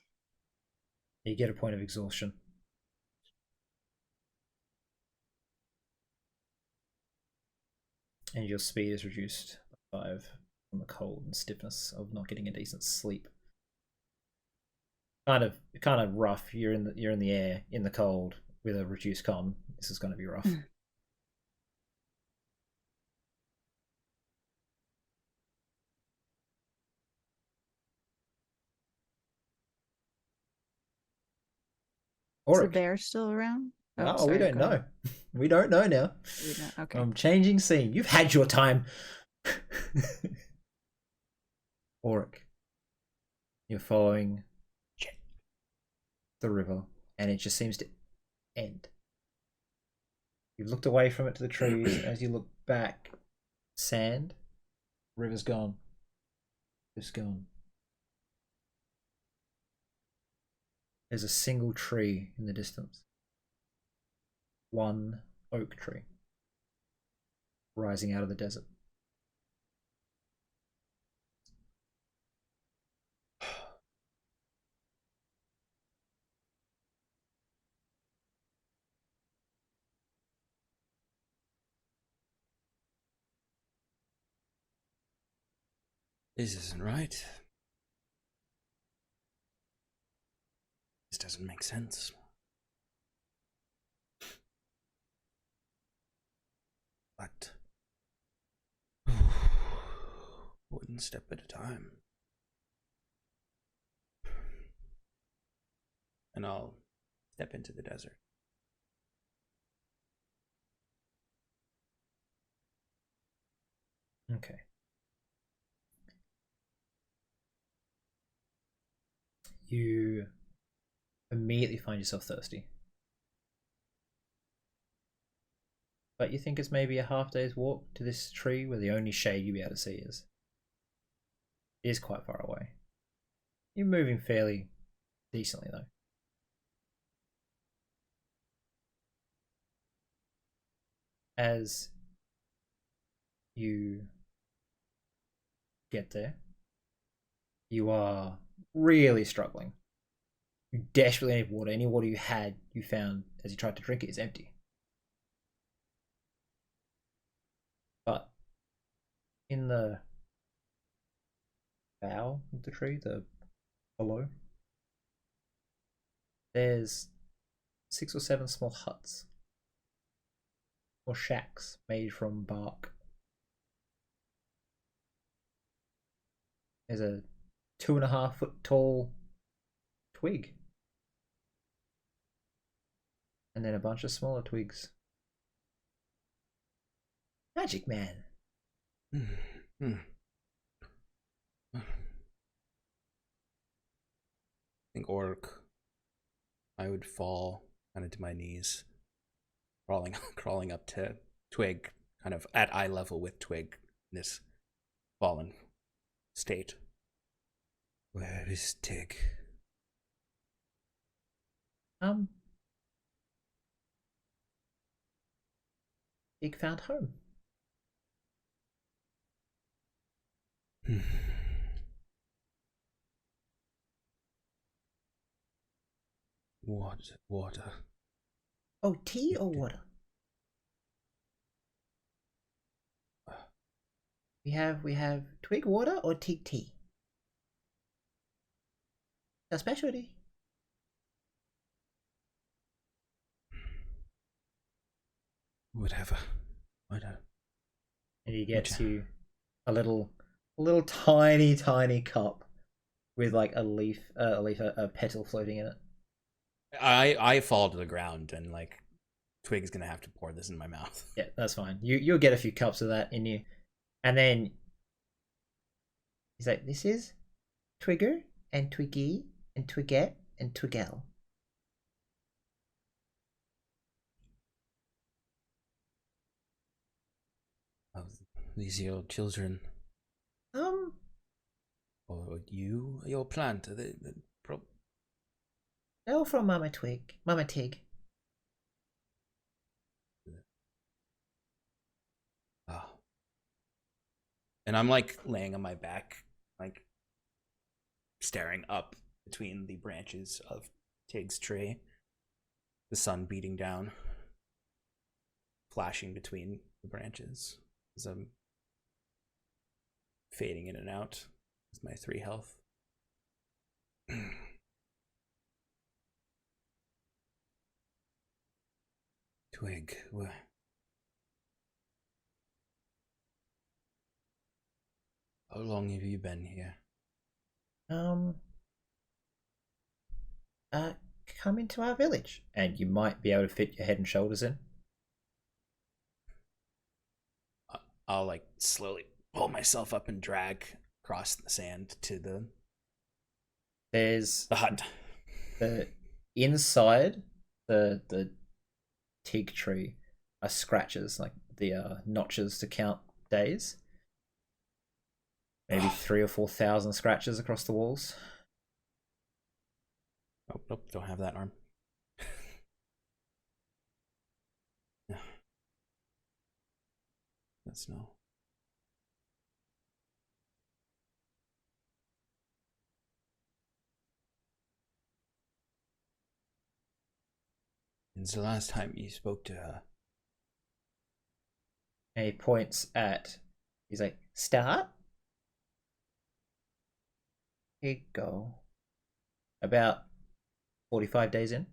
You get a point of exhaustion. And your speed is reduced by 5 from the cold and stiffness of not getting a decent sleep. Kind of rough. You're in the air in the cold with a reduced con. This is going to be rough. Is the Auric. bear still around? Oh, sorry, we don't go know. ahead. We don't know now. We don't- Okay. Changing scene. You've had your time. Auric. You're following the river, and it just seems to end. You've looked away from it to the trees. As you look back, sand. River's gone. It's gone. There's a single tree in the distance. One oak tree rising out of the desert. This isn't right. This doesn't make sense. But one step at a time. And I'll step into the desert. Okay. You immediately find yourself thirsty. But you think it's maybe a half day's walk to this tree where the only shade you'll be able to see is. It is quite far away. You're moving fairly decently though. As you get there, you are really struggling. You desperately need water. Any water you had, you found as you tried to drink it is empty. But in the bough of the tree, the below, there's 6 or 7 small huts or shacks made from bark. There's a 2.5 foot tall twig. And then a bunch of smaller twigs. Magic man. orc, I would fall kind of to my knees, crawling up to Twig, kind of at eye level with Twig in this fallen state. Where is Tig? Tig found home. Water. Oh, tea or water? We have twig water or tig tea. A specialty. Whatever. And he gets you a little tiny cup with like a petal floating in it. I fall to the ground and like Twig's gonna have to pour this in my mouth. Yeah, that's fine. You'll get a few cups of that in you, and then he's like, "This is Twigger and Twiggy and Twigette and Twiggle." Oh, these your children. Or your plant. They're all from Mama Tig. Oh. And I'm like laying on my back, like staring up between the branches of Tig's tree. The sun beating down, flashing between the branches as I'm fading in and out with my 3 health. Twig, how long have you been here? Come into our village, and you might be able to fit your head and shoulders in. I'll like slowly pull myself up and drag across the sand to There's the hut. the inside the tig tree are scratches, like the notches to count days. Maybe 3,000 or 4,000 scratches across the walls. Nope, don't have that arm. That's no. When's the last time you spoke to her? And he points at. He's like, "Start. Here you go." About 45 days in.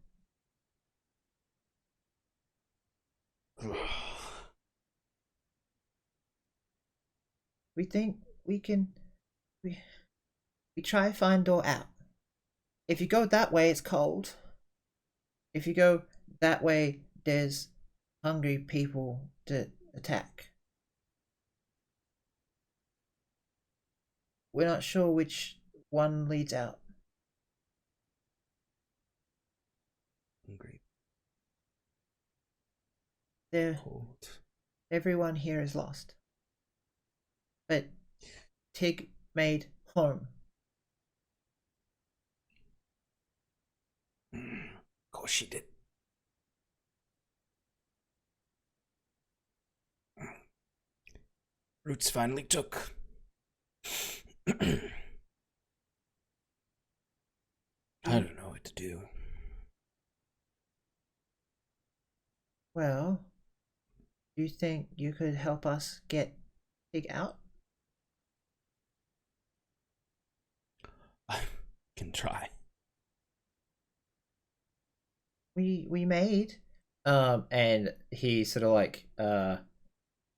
We think we can. We try find door out. If you go that way, it's cold. If you go that way, there's hungry people to attack. We're not sure which one leads out. Hungry. Cold. Everyone here is lost. But Tig made home. Of course she did. Roots finally took. I don't know what to do. Well, do you think you could help us get Tig out? I can try. We made and he sort of like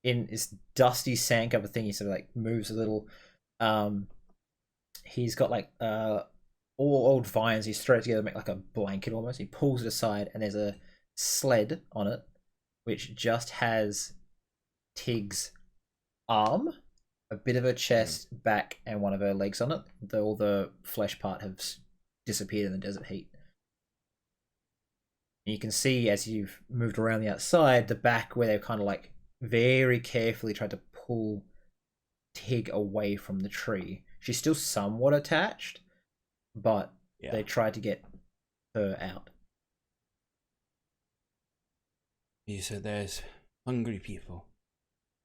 in this dusty sand cover thing, he sort of like moves a little. He's got like all old vines, he's thrown it together to make like a blanket almost. He pulls it aside and there's a sled on it which just has Tig's arm, a bit of her chest, back, and one of her legs on it. All the flesh part has disappeared in the desert heat. And you can see as you've moved around the outside, the back where they've kind of like very carefully tried to pull Tig away from the tree. She's still somewhat attached, but they tried to get her out. You said there's hungry people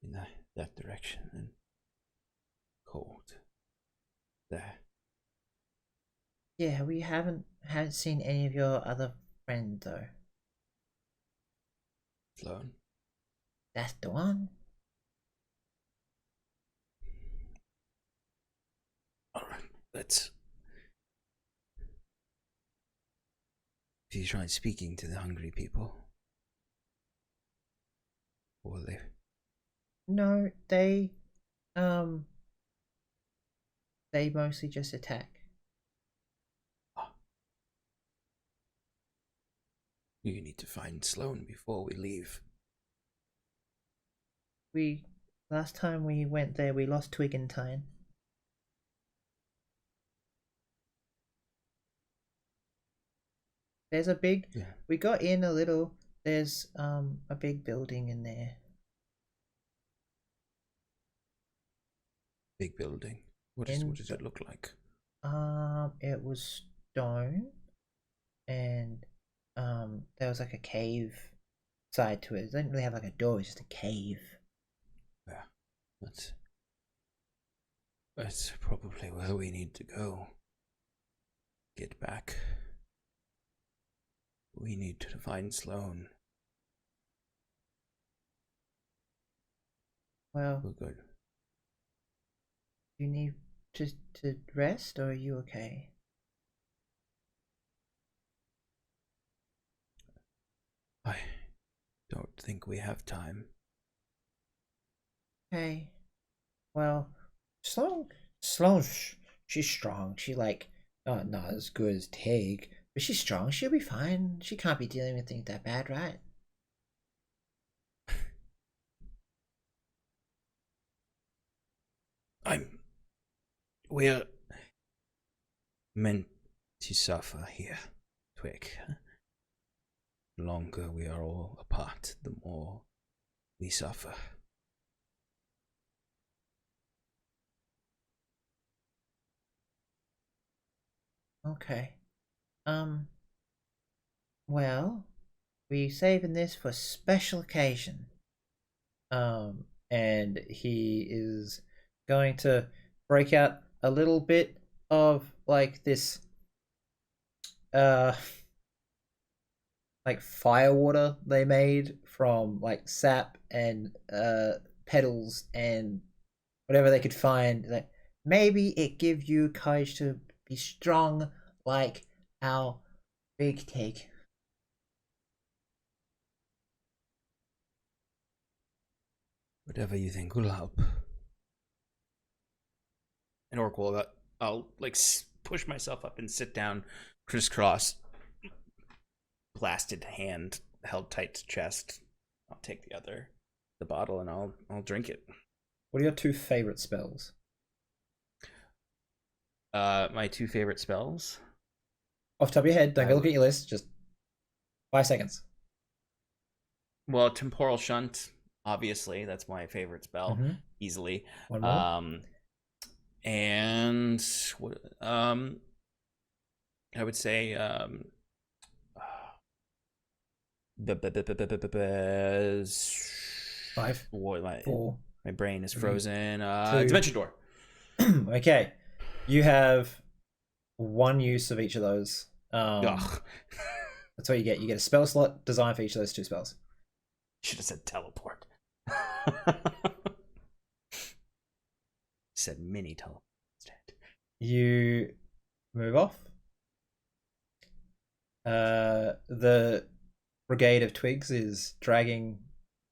in that direction and cold there. Yeah, we haven't seen any of your other friend though. Sloan. That's the one. Alright, let's. If you try speaking to the hungry people. Or they. No, they mostly just attack. You need to find Sloan before we leave. Last time we went there, we lost Twig and Tyne. There's a big. Yeah. We got in a little. There's a big building in there. Big building. What does it look like? It was stone, and there was like a cave side to it. It didn't really have like a door. It was just a cave. Yeah, that's probably where we need to go. Get back. We need to find Sloan. Well, We're good. you need to rest, or are you okay? I don't think we have time. Okay. Well, Sloan, she's strong. She like not as good as Tig, but she's strong. She'll be fine. She can't be dealing with things that bad, right? We're meant to suffer here, Twig. The longer we are all apart, the more we suffer. Okay. Well, we saving this for a special occasion. And he is going to break out a little bit of like this like firewater they made from like sap and petals and whatever they could find. Like maybe it gives you courage to be strong like our big Tig. Whatever you think will help. And Orc will, I'll like push myself up and sit down, crisscross, blasted hand held tight to chest. I'll take the bottle, and I'll drink it. What are your two favorite spells? My two favorite spells. Off the top of your head, don't go look at your list. Just 5 seconds. Well, temporal shunt, obviously, that's my favorite spell, easily. One more. And what? I would say Five. Boy, 4. my brain is 3, frozen. 2. Dimension door. Okay, you have one use of each of those. Ugh. That's what you get. You get a spell slot designed for each of those 2 spells. Should have said teleport. Said mini teleport instead. You move off. The brigade of twigs is dragging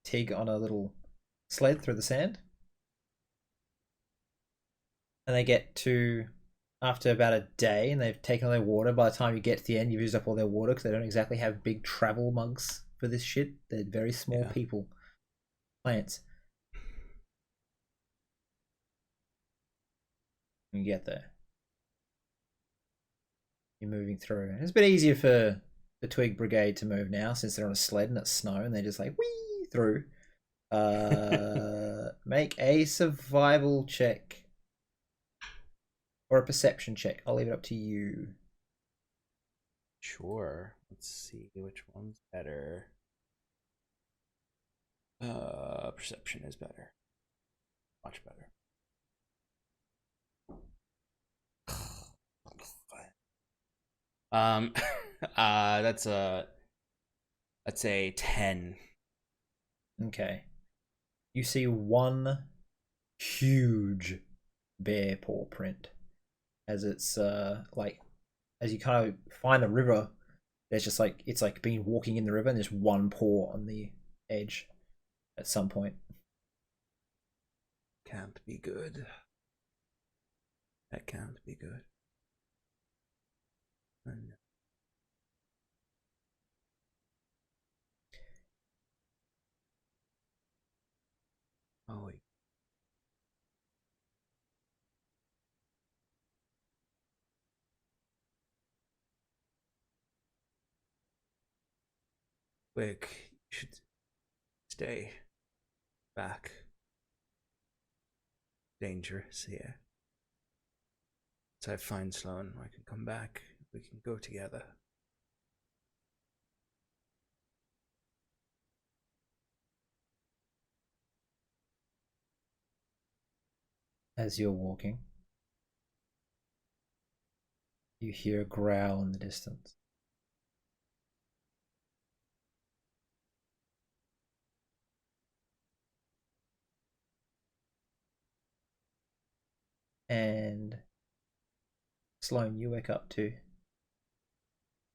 Tig on a little sled through the sand. And they get to, after about a day, and they've taken all their water. By the time you get to the end, you've used up all their water because they don't exactly have big travel mugs for this shit. They're very small people. Plants. You get there. You're moving through. And it's a bit easier for the Twig Brigade to move now since they're on a sled and it's snow and they're just like whee through. Make a survival check or a perception check. I'll leave it up to you. Sure. Let's see which one's better. Perception is better. Much better. That's a 10. Okay. You see one huge bear paw print as it's like as you kind of find the river. There's just like it's like being walking in the river, and there's one paw on the edge at some point. Can't be good. That can't be good. Oh wait. Quick, you should stay back. Dangerous here. So I find Sloan, I can come back. We can go together. As you're walking, you hear a growl in the distance. And Sloan, you wake up too.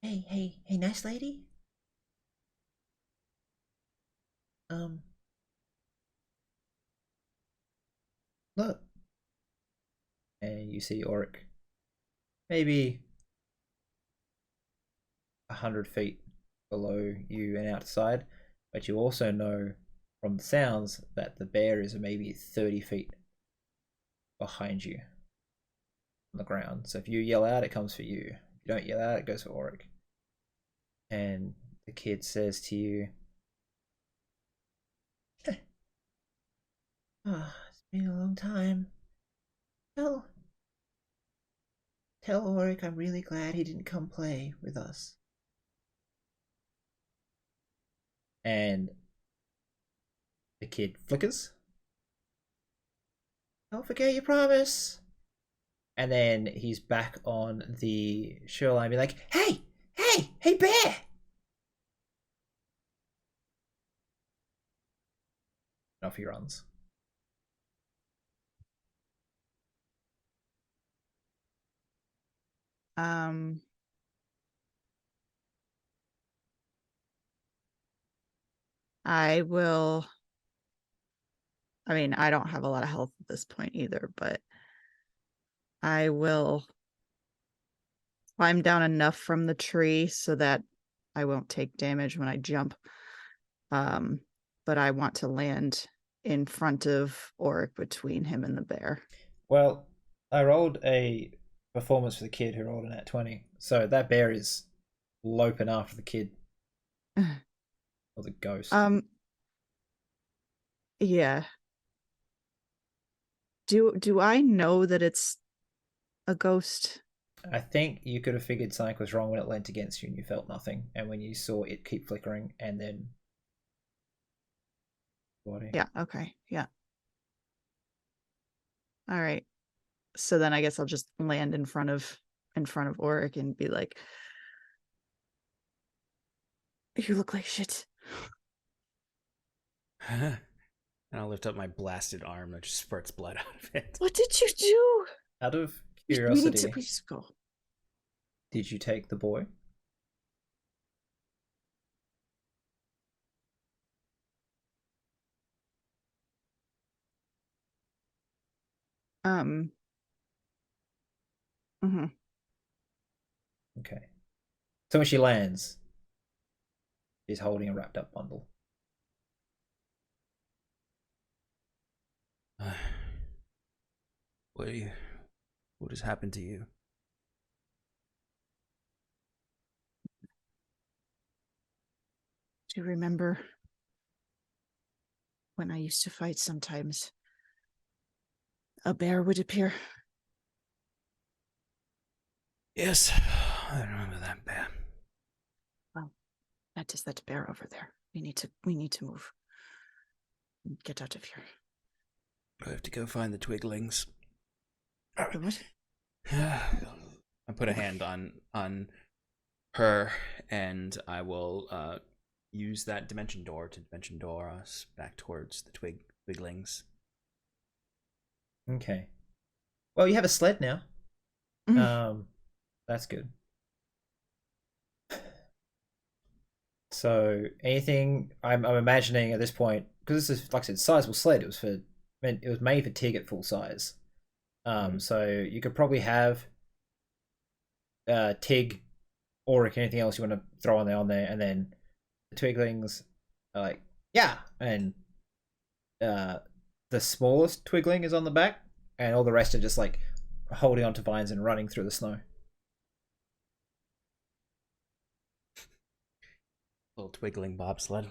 Hey, nice lady. Look. And you see Auric. Maybe 100 feet below you and outside, but you also know from the sounds that the bear is maybe 30 feet behind you on the ground. So if you yell out, it comes for you. If you don't yell out, it goes for Auric. And the kid says to you, oh, it's been a long time. Tell Auric I'm really glad he didn't come play with us. And the kid flickers. Don't forget your promise. And then he's back on the shoreline, be like, hey, bear! And off he runs. I will. I mean, I don't have a lot of health at this point either, but I will climb down enough from the tree so that I won't take damage when I jump. But I want to land in front of Auric between him and the bear. Well, I rolled a performance for the kid who rolled an at 20. So that bear is loping after the kid. Or the ghost. Yeah. Do I know that it's a ghost? I think you could have figured something was wrong when it leant against you and you felt nothing, and when you saw it keep flickering and then body. Yeah, okay. Yeah. All right. So then I guess I'll just land in front of Auric and be like, you look like shit. And I'll lift up my blasted arm that just spurts blood out of it. What did you do? Out of We curiosity, need to go. did you take the boy? Mhm. Okay. So when she lands, she's holding a wrapped up bundle. What has happened to you? Do you remember when I used to fight sometimes? A bear would appear. Yes, I remember that bear. Well, that is that bear over there. We need to move. Get out of here. I have to go find the twiglings. The what? I put a hand on her, and I will use that dimension door to dimension door us back towards the twiglings. Okay. Well, you have a sled now. That's good. So anything I'm imagining at this point, because this is, like I said, sizable sled. It was made for Tig at full size. So you could probably have Tig, Auric, anything else you want to throw on there, and then the twiglings are like, yeah, and the smallest twigling is on the back, and all the rest are just like holding onto vines and running through the snow. Little twiggling bobsled.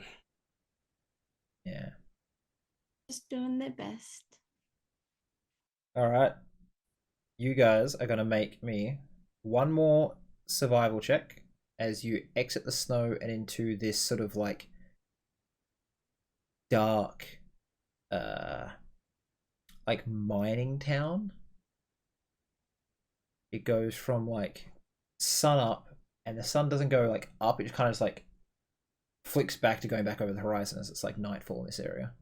Yeah. Just doing their best. All right. You guys are going to make me one more survival check as you exit the snow and into this sort of like dark like mining town. It goes from like sun up, and the sun doesn't go like up, it just kind of just like flicks back to going back over the horizon as it's like nightfall in this area.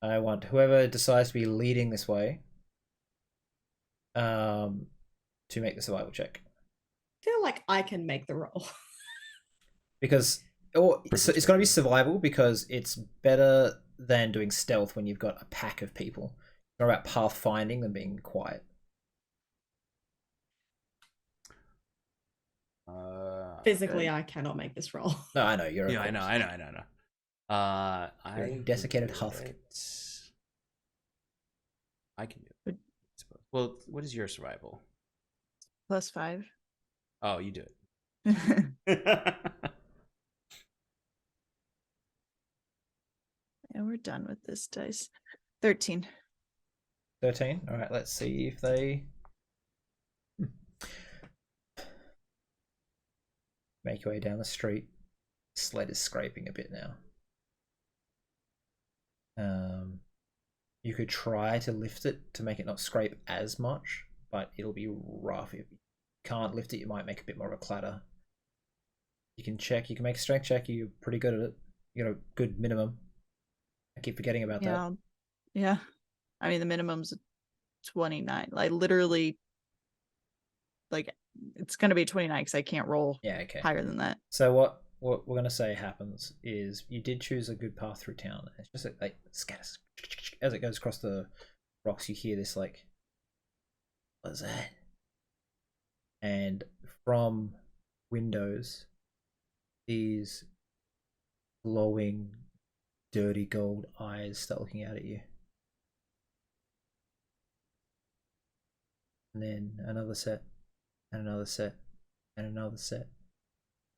I want whoever decides to be leading this way to make the survival check. I feel like I can make the roll. Because it's going to be survival because it's better than doing stealth when you've got a pack of people. It's more about pathfinding than being quiet. Physically, I cannot make this roll. No, I know you're. Yeah, I know. You're a desiccated husk. I can do it. I suppose. Well, what is your survival? +5. Oh, you do And it. we're done with this dice. 13. 13. All right, let's see if they make your way down the street. Sled is scraping a bit now. You could try to lift it to make it not scrape as much, but it'll be rough. If you can't lift it, you might make a bit more of a clatter. You can check. You can make a strength check. You're pretty good at it. You got a good minimum. I keep forgetting about that. Yeah. I mean, the minimum's 29. I literally, like, it's going to be 29 because I can't roll higher than that. So what we're going to say happens is you did choose a good path through town. It's just like scatters. As it goes across the rocks, you hear this like, what's that? And from windows, these glowing, dirty gold eyes start looking out at you. And then another set, and another set, and another set.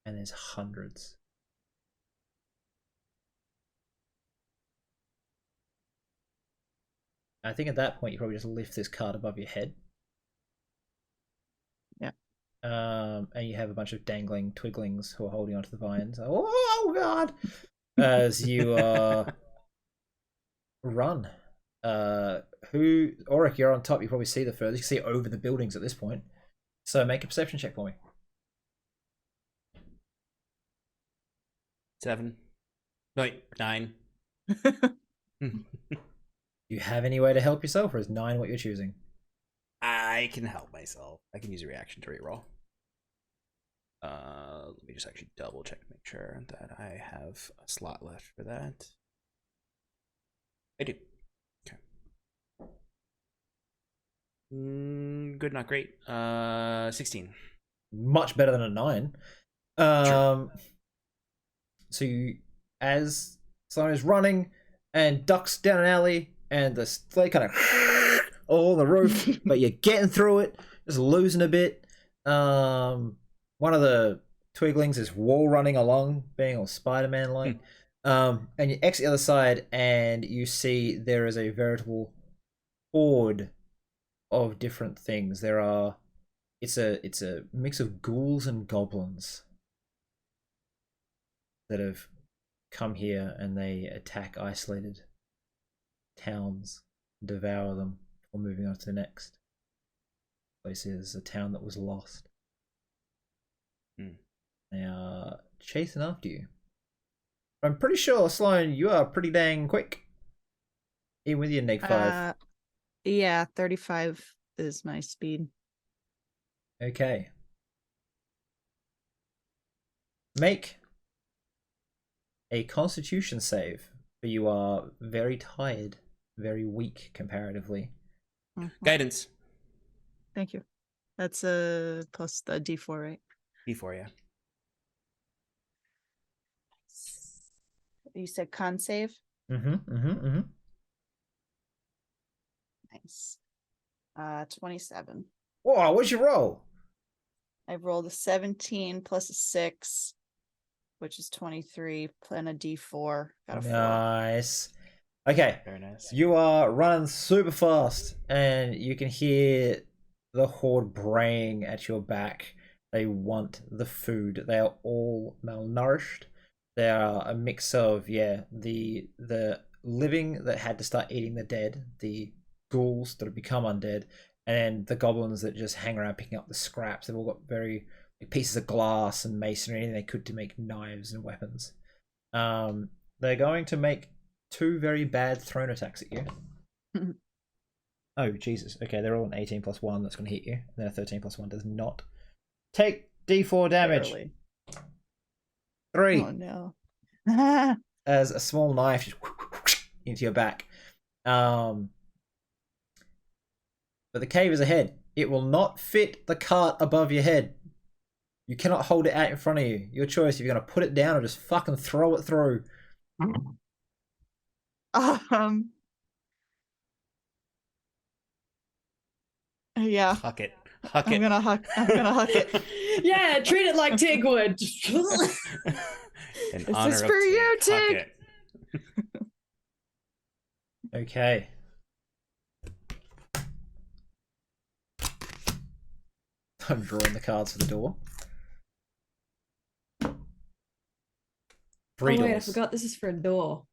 And there's hundreds. I think at that point you probably just lift this card above your head. Yeah. And you have a bunch of dangling twiglings who are holding onto the vines. Oh God! As you run. Auric, you're on top. You probably see the furthest. You can see over the buildings at this point. So make a perception check for me. 7. Wait, 9. You have any way to help yourself, or is 9 what you're choosing? I can help myself. I can use a reaction to reroll. Let me just actually double check to make sure that I have a slot left for that. I do. Okay. Good, not great. 16. Much better than a 9. Sure. So you, as someone is running and ducks down an alley, and the sled kind of all on the roof, but you're getting through it, just losing a bit. One of the twiglings, this wall running along, being all Spider-Man like. And you exit the other side, and you see there is a veritable horde of different things. It's a mix of ghouls and goblins that have come here, and they attack isolated towns, devour them, or moving on to the next place is a town that was lost. They are chasing after you. I'm pretty sure, Sloan, you are pretty dang quick. Even with your neg 5. Yeah, 35 is my speed. Okay. Make a constitution save, but you are very tired, very weak comparatively. Guidance. Thank you. That's plus the D4, right? D4, yeah. You said con save? Mm-hmm. Nice. 27. Whoa, what'd you roll? I rolled a 17 plus a 6, which is 23, and a D4. Got a 4. Nice. Okay. Very nice. You are running super fast, and you can hear the horde braying at your back. They want the food. They are all malnourished. They are a mix of the living that had to start eating the dead, the ghouls that have become undead, and the goblins that just hang around picking up the scraps. They've all got very pieces of glass and masonry, anything they could to make knives and weapons. They're going to make 2 very bad thrown attacks at you. Oh, Jesus. Okay, they're all an 18 plus 1. That's going to hit you. And then a 13 plus 1 does not. Take D4 damage. Barely. 3. Oh, no. As a small knife just into your back. But the cave is ahead. It will not fit the cart above your head. You cannot hold it out in front of you. Your choice if you're going to put it down or just fucking throw it through. Yeah. Huck it. I'm gonna huck it. Yeah, treat it like Tig would. In This honor is of for you, Tig. Huck Tig. it. Okay. I'm drawing the cards for the door. 3 oh doors. wait, I forgot this is for a door.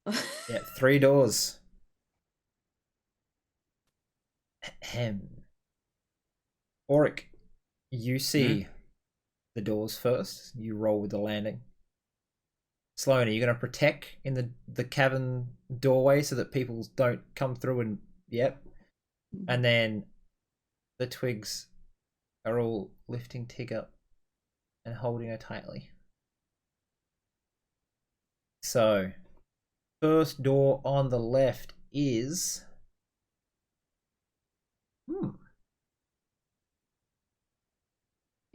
Yeah, 3 doors. Ahem. Auric, you see the doors first. You roll with the landing. Sloan, are you going to protect in the cavern doorway so that people don't come through and... Yep. And then the twigs are all lifting Tig up and holding her tightly. So, first door on the left is...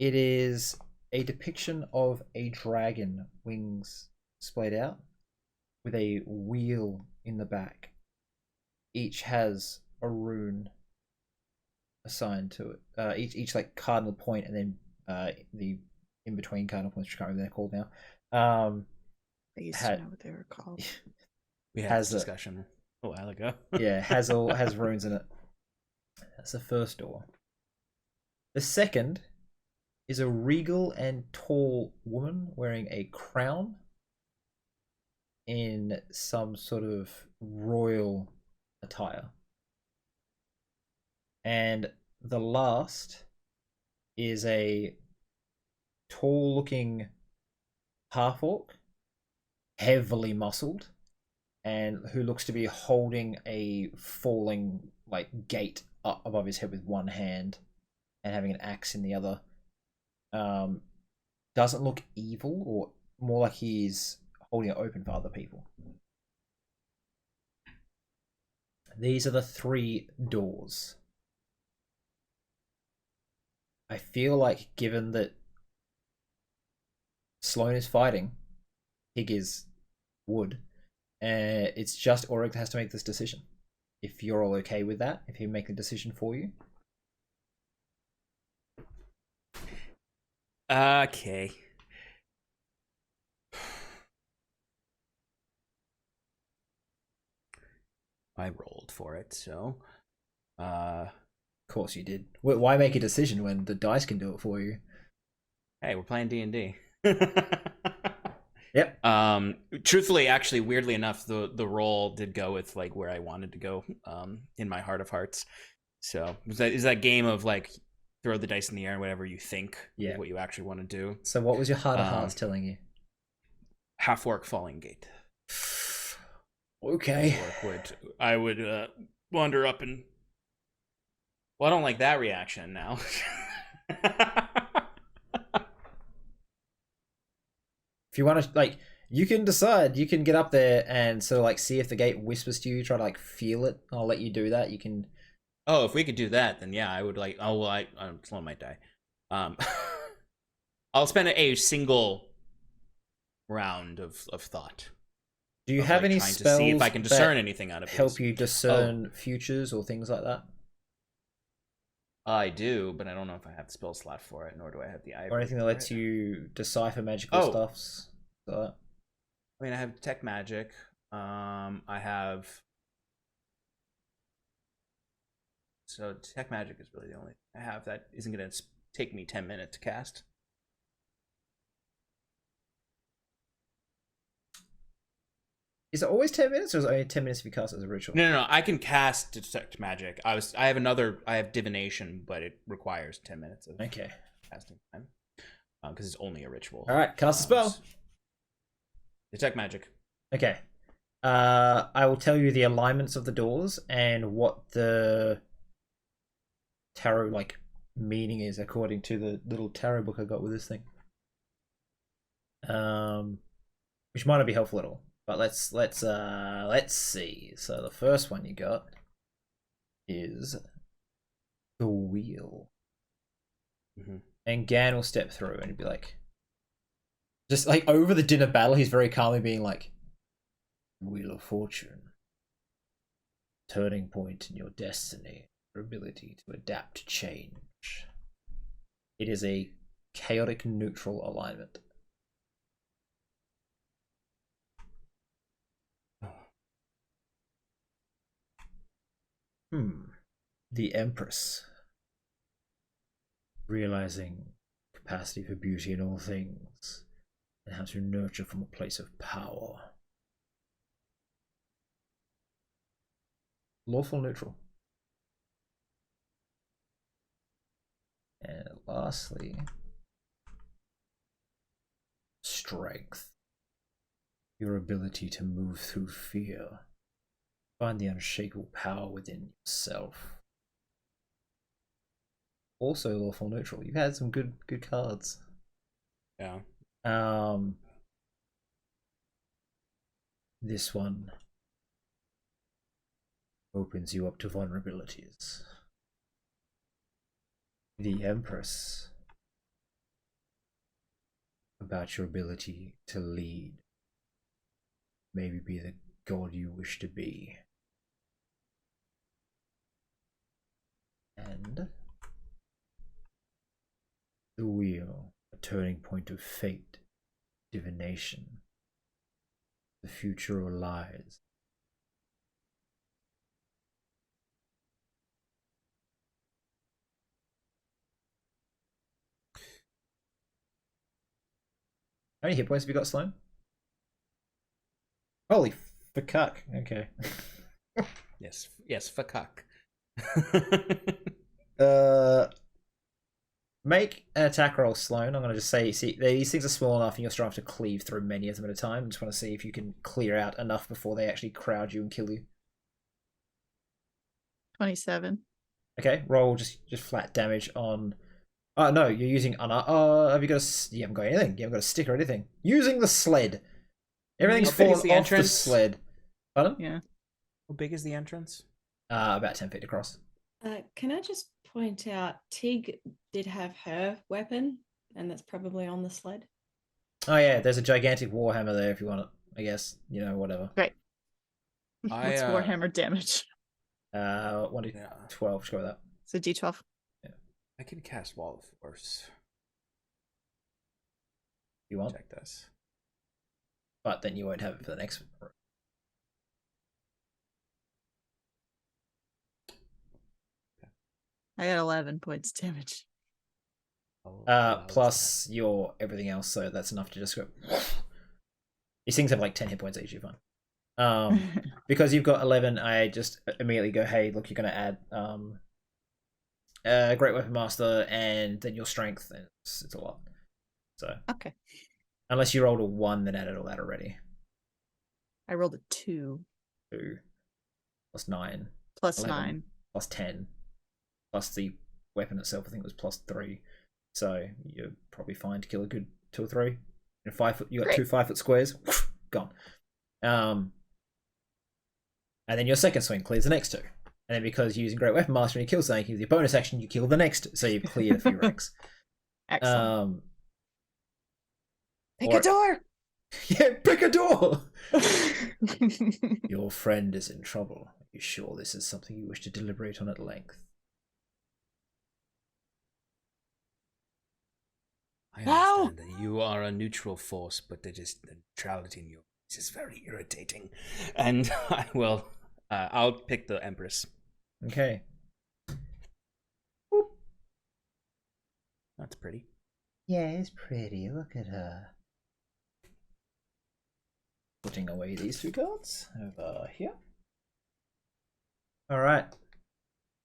It is a depiction of a dragon, wings splayed out, with a wheel in the back. Each has a rune assigned to it. Each like cardinal point, and then the in between cardinal points, which I can't remember what they're called now. I used to know what they were called. We had this discussion a while ago. Yeah, has runes in it. That's the first door. The second is a regal and tall woman wearing a crown in some sort of royal attire. And the last is a tall looking half-orc, heavily muscled, and who looks to be holding a falling like gate up above his head with one hand and having an axe in the other. Doesn't look evil, or more like he's holding it open for other people. These are the 3 doors. I feel like, given that Sloan is fighting, Tig is wood, it's just Auric that has to make this decision. If you're all okay with that, if he make the decision for you. Okay. I rolled for it, so Of course you did. Why make a decision when the dice can do it for you? hey, we're playing D&D. Yep. Truthfully, actually, weirdly enough, the roll did go with like where I wanted to go in my heart of hearts. So is that game of like throw the dice in the air and whatever you think is what you actually want to do. So what was your heart of hearts telling you? Half orc falling gate. Okay. I would wander up and. Well, I don't like that reaction now. If you want to, like, you can decide. You can get up there and sort of like see if the gate whispers to you. Try to like feel it. I'll let you do that. You can. Oh, if we could do that, then yeah, I would like. Oh, well, someone might die. I'll spend a single round of thought. Do you have like, any trying spells to see if I can discern anything out of help these. you discern futures or things like that? I do, but I don't know if I have the spell slot for it, nor do I have the ivory. Or anything that lets you decipher magical stuffs. I mean, I have detect magic. I have. So detect magic is really the only thing I have that isn't going to take me 10 minutes to cast. Is it always 10 minutes, or is it only 10 minutes if you cast it as a ritual? No. I can cast detect magic. I have divination, but it requires 10 minutes of casting time because it's only a ritual. All right, cast a spell. Detect magic. Okay. I will tell you the alignments of the doors and what the tarot like meaning is according to the little tarot book I got with this thing. Which might not be helpful at all. But let's see. So the first one you got is the wheel. Mm-hmm. And Gan will step through and be like, just like over the dinner battle, he's very calmly being like, Wheel of Fortune. Turning point in your destiny. Your ability to adapt to change. It is a chaotic neutral alignment. The Empress. Realizing capacity for beauty in all things and how to nurture from a place of power. Lawful neutral. And lastly, strength. Your ability to move through fear. Find the unshakable power within yourself. Also lawful neutral. You've had some good cards. Yeah. This one opens you up to vulnerabilities. The Empress. About your ability to lead. Maybe be the god you wish to be. And the Wheel, a turning point of fate, divination. The future lies. How many hit points have you got, Sloan? Holy fuck. Okay. Yes, fuck. Make an attack roll, Sloan. I'm going to just say, see, these things are small enough and you're strong enough to cleave through many of them at a time. I just want to see if you can clear out enough before they actually crowd you and kill you. 27. Okay, roll just flat damage on... Oh, no, you're using... have you got a... You haven't got anything. You haven't got a stick or anything. Using the sled. Everything's fallen off the sled. Pardon? Yeah. How big is the entrance? About 10 feet across. Can I just point out, Tig did have her weapon, and that's probably on the sled. Oh yeah, there's a gigantic warhammer there if you want it. I guess, whatever. Great. What's Warhammer damage? 1d12. Just go with that. It's a D12. Yeah. I can cast Wall of Force. You want? Check this. But then you won't have it for the next one. I got 11 points damage. Oh, wow, that's Plus your everything else, so that's enough to just go. These things have like 10 hit points each. You're fine. Because you've got 11, I just immediately go, hey, look, you're going to add Great Weapon Master and then your strength, and it's a lot. So Okay. unless you rolled a 1, then added all that already. I rolled a 2 2 plus 9 plus 11 9. plus 10 plus the weapon itself. I think it was plus 3. So you're probably fine to kill a good 2 or 3. In 5 foot, you got Great. 2 5-foot squares. Gone. And then your second swing clears the next 2. And then because you're using Great Weapon Master and you kill something, with your bonus action, you kill the next. So you've cleared a few ranks. Excellent. Pick or- a door. Yeah, pick a door. Your friend is in trouble. Are you sure this is something you wish to deliberate on at length? I Ow! understand that you are a neutral force, but the neutrality in your voice is very irritating. And I'll pick the Empress. Okay. That's pretty. Yeah, it's pretty. Look at her. Putting away these 2 cards over here. All right.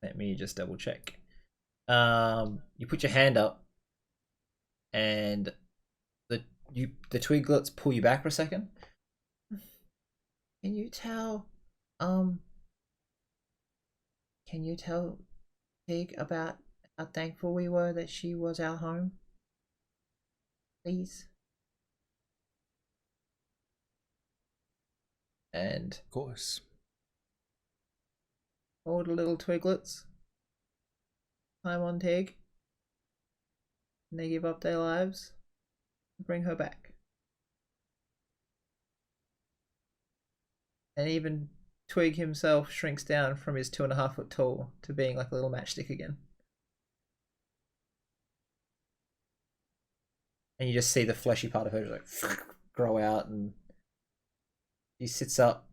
Let me just double check. You put your hand up, and the twiglets pull you back for a second. Can you tell Pig about how thankful we were that she was our home? Please. And Of course. all the little twiglets climb on Tig, and they give up their lives to bring her back. And even Twig himself shrinks down from his 2.5 foot tall to being like a little matchstick again. And you just see the fleshy part of her just like grow out, and he sits up.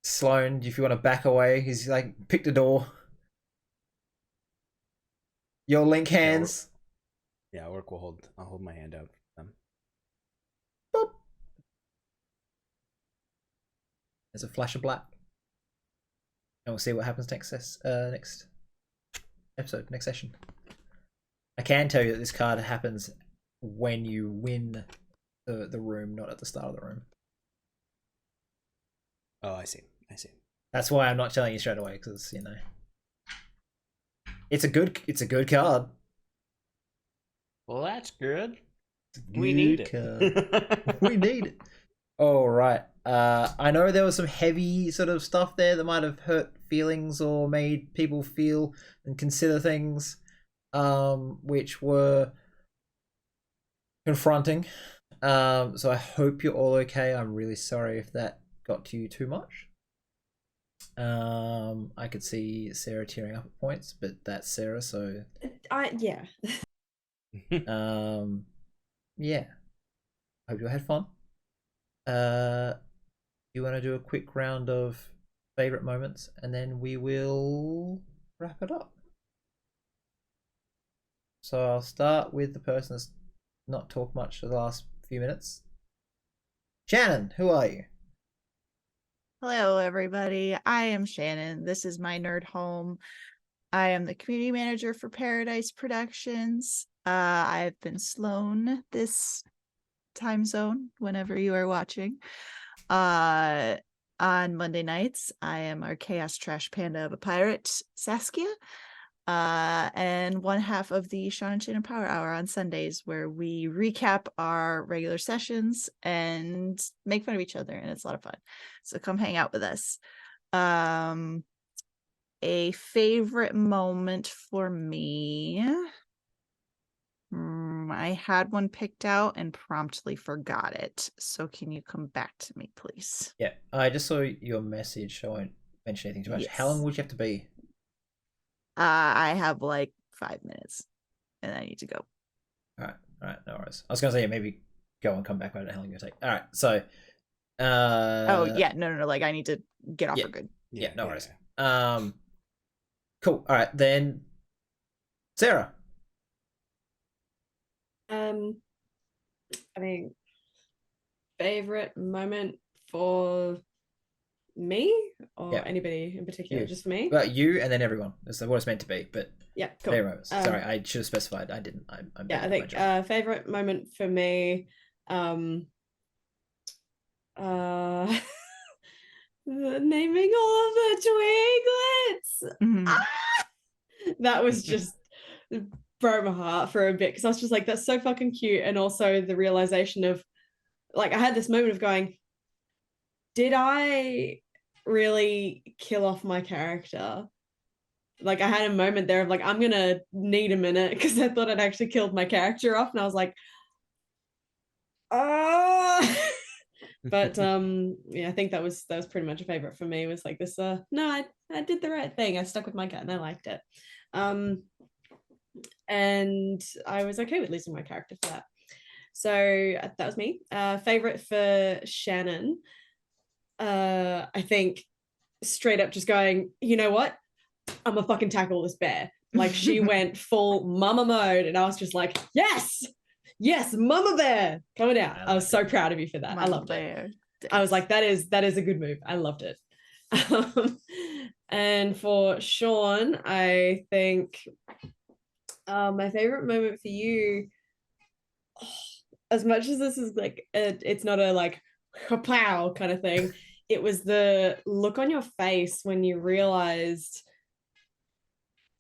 Sloan, if you want to back away, he's like, pick the door. Your link hands. Yeah, Orc will I'll hold my hand out for them. Boop. There's a flash of black. And we'll see what happens next episode, next session. I can tell you that this card happens when you win the room, not at the start of the room. Oh, I see. That's why I'm not telling you straight away, because it's a good card. Well, that's good. We need it. We need it. All right. I know there was some heavy sort of stuff there that might have hurt feelings or made people feel and consider things, which were confronting. So I hope you're all okay. I'm really sorry if that got to you too much. I could see Sarah tearing up at points, but that's Sarah, so Yeah. yeah. Hope you had fun. You want to do a quick round of favorite moments, and then we will wrap it up. So I'll start with the person that's not talked much for the last few minutes. Shannon, who are you? Hello, everybody. I am Shannon. This is my nerd home. I am the community manager for Paradise Productions. I've been Sloan this time zone whenever you are watching. On Monday nights, I am our chaos trash panda of a pirate, Saskia. And one half of the Shannon Power Hour on Sundays, where we recap our regular sessions and make fun of each other, and it's a lot of fun. So come hang out with us. A favorite moment for me. I had one picked out and promptly forgot it. So can you come back to me, please? Yeah, I just saw your message, so I won't mention anything too much. Yes. How long would you have to be? I have like 5 minutes and I need to go. All right, no worries. I was gonna say maybe go and come back. I don't know how long you're gonna take. All right, so. Oh yeah, no. Like I need to get off yeah. for good. Yeah, no worries. Cool. All right, then Sarah. I mean, favorite moment for me or Yeah. anybody in particular? You. Just for me? Well, you and then everyone. That's what it's meant to be. But Yeah, cool. favorite moments. Sorry, I should have specified. I didn't. I'm Yeah, bad I at my think job. favorite moment for me, uh the naming all of the twiglets. Mhm. Ah! That was just broke my heart for a bit because I was just like, that's so fucking cute. And also the realization of like I had this moment of going, did I really kill off my character? Like I had a moment there of like, I'm gonna need a minute because I thought I'd actually killed my character off, and I was like, ah. But yeah, I think that was pretty much a favorite for me. Was like this no, I did the right thing. I stuck with my gut and I liked it. And I was okay with losing my character for that. So that was me. Favorite for Shannon. I think straight up just going, you know what? I'm gonna fucking tackle this bear. Like she went full mama mode, and I was just like, yes, mama bear coming out. I was so proud of you for that. I loved it. I was like, that is a good move. I loved it. And for Sean, I think my favorite moment for you, as much as this is like it's not a like pow kind of thing, it was the look on your face when you realized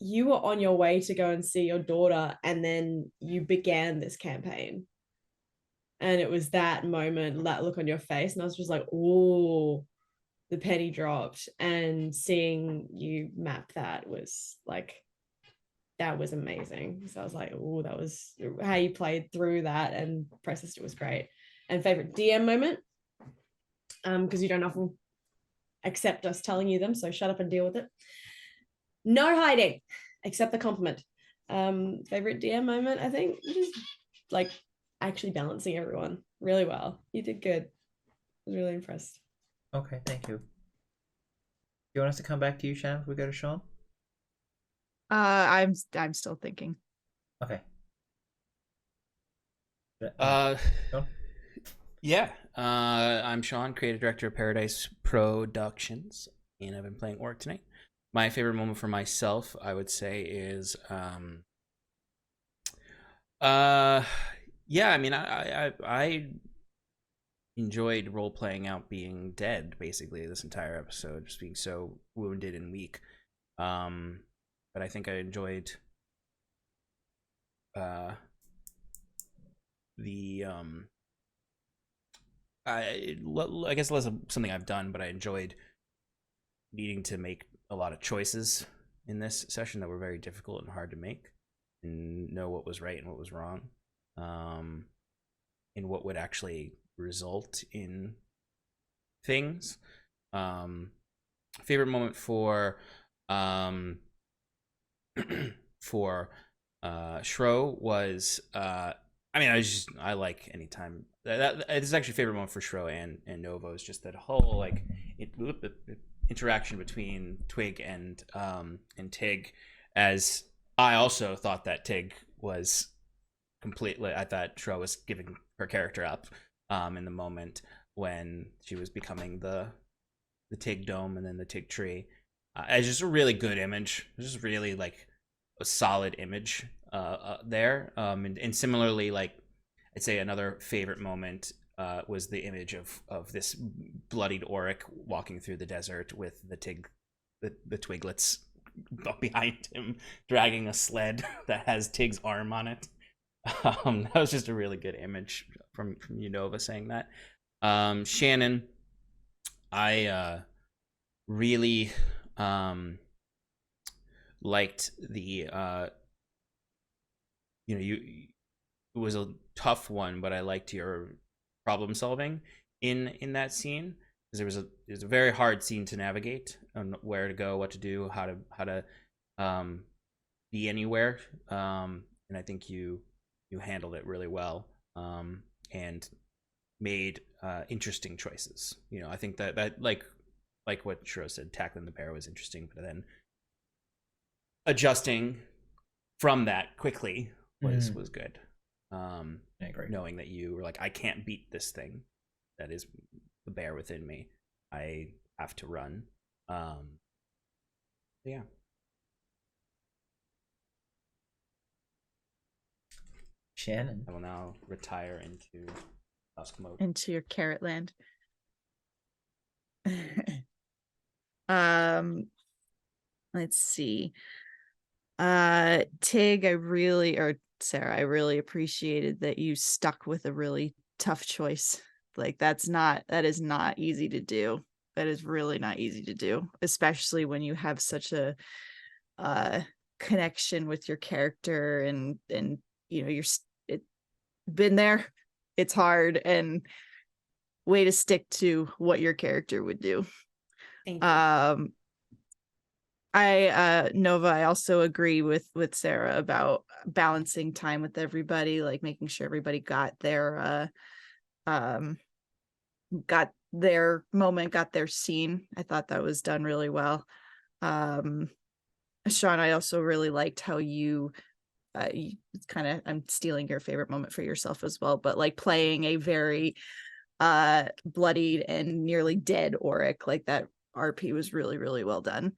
you were on your way to go and see your daughter and then you began this campaign. And it was that moment, that look on your face, and I was just like, oh, the penny dropped. And seeing you map that was like, that was amazing. So I was like, oh, that was how you played through that and processed it was great. And favorite DM moment, because you don't often accept us telling you them, so shut up and deal with it. No hiding, accept the compliment. Favorite DM moment, I think, just like actually balancing everyone really well. You did good. I was really impressed. Okay, thank you. You want us to come back to you, Shannon, if we go to Sean? I'm still thinking. Okay. Sean? Yeah. I'm Sean, creative director of Paradise Productions, and I've been playing Orc tonight. My favorite moment for myself, I would say, is yeah, I mean, I enjoyed role playing out being dead basically this entire episode, just being so wounded and weak. But I think I enjoyed the I guess less of something I've done, but I enjoyed needing to make a lot of choices in this session that were very difficult and hard to make, and know what was right and what was wrong, and what would actually result in things. Favorite moment for for Shro was I mean, I like anytime that this is actually favorite moment for Shro and Novo is just that whole like interaction between Twig and Tig, as I also thought that Tig was completely, I thought Shro was giving her character up in the moment when she was becoming the Tig dome and then the Tig tree. It's just a really good image. It's just really like a solid image there. And similarly, like I'd say another favorite moment was the image of this bloodied Auric walking through the desert with the twiglets behind him, dragging a sled that has Tig's arm on it. That was just a really good image from Unova saying that. Shannon, I really liked the it was a tough one, but I liked your problem solving in that scene, because it was a very hard scene to navigate on where to go, what to do, how to be anywhere, and I think you handled it really well, and made interesting choices. I think that like what Shiro said, tackling the bear was interesting, but then adjusting from that quickly was Mm. was good. I agree. Knowing that you were like, I can't beat this thing that is the bear within me. I have to run. Yeah. Shannon. I will now retire into dusk mode. Into your carrot land. Let's see. Tig, Sarah, I really appreciated that you stuck with a really tough choice. Like that is not easy to do. That is really not easy to do, especially when you have such a connection with your character and you know it been there. It's hard, and way to stick to what your character would do. Thank you. Nova, I also agree with Sarah about balancing time with everybody, like making sure everybody got their moment, got their scene. I thought that was done really well. Sean, I also really liked how it's kind of, I'm stealing your favorite moment for yourself as well, but like playing a very bloodied and nearly dead Auric, like that RP was really, really well done.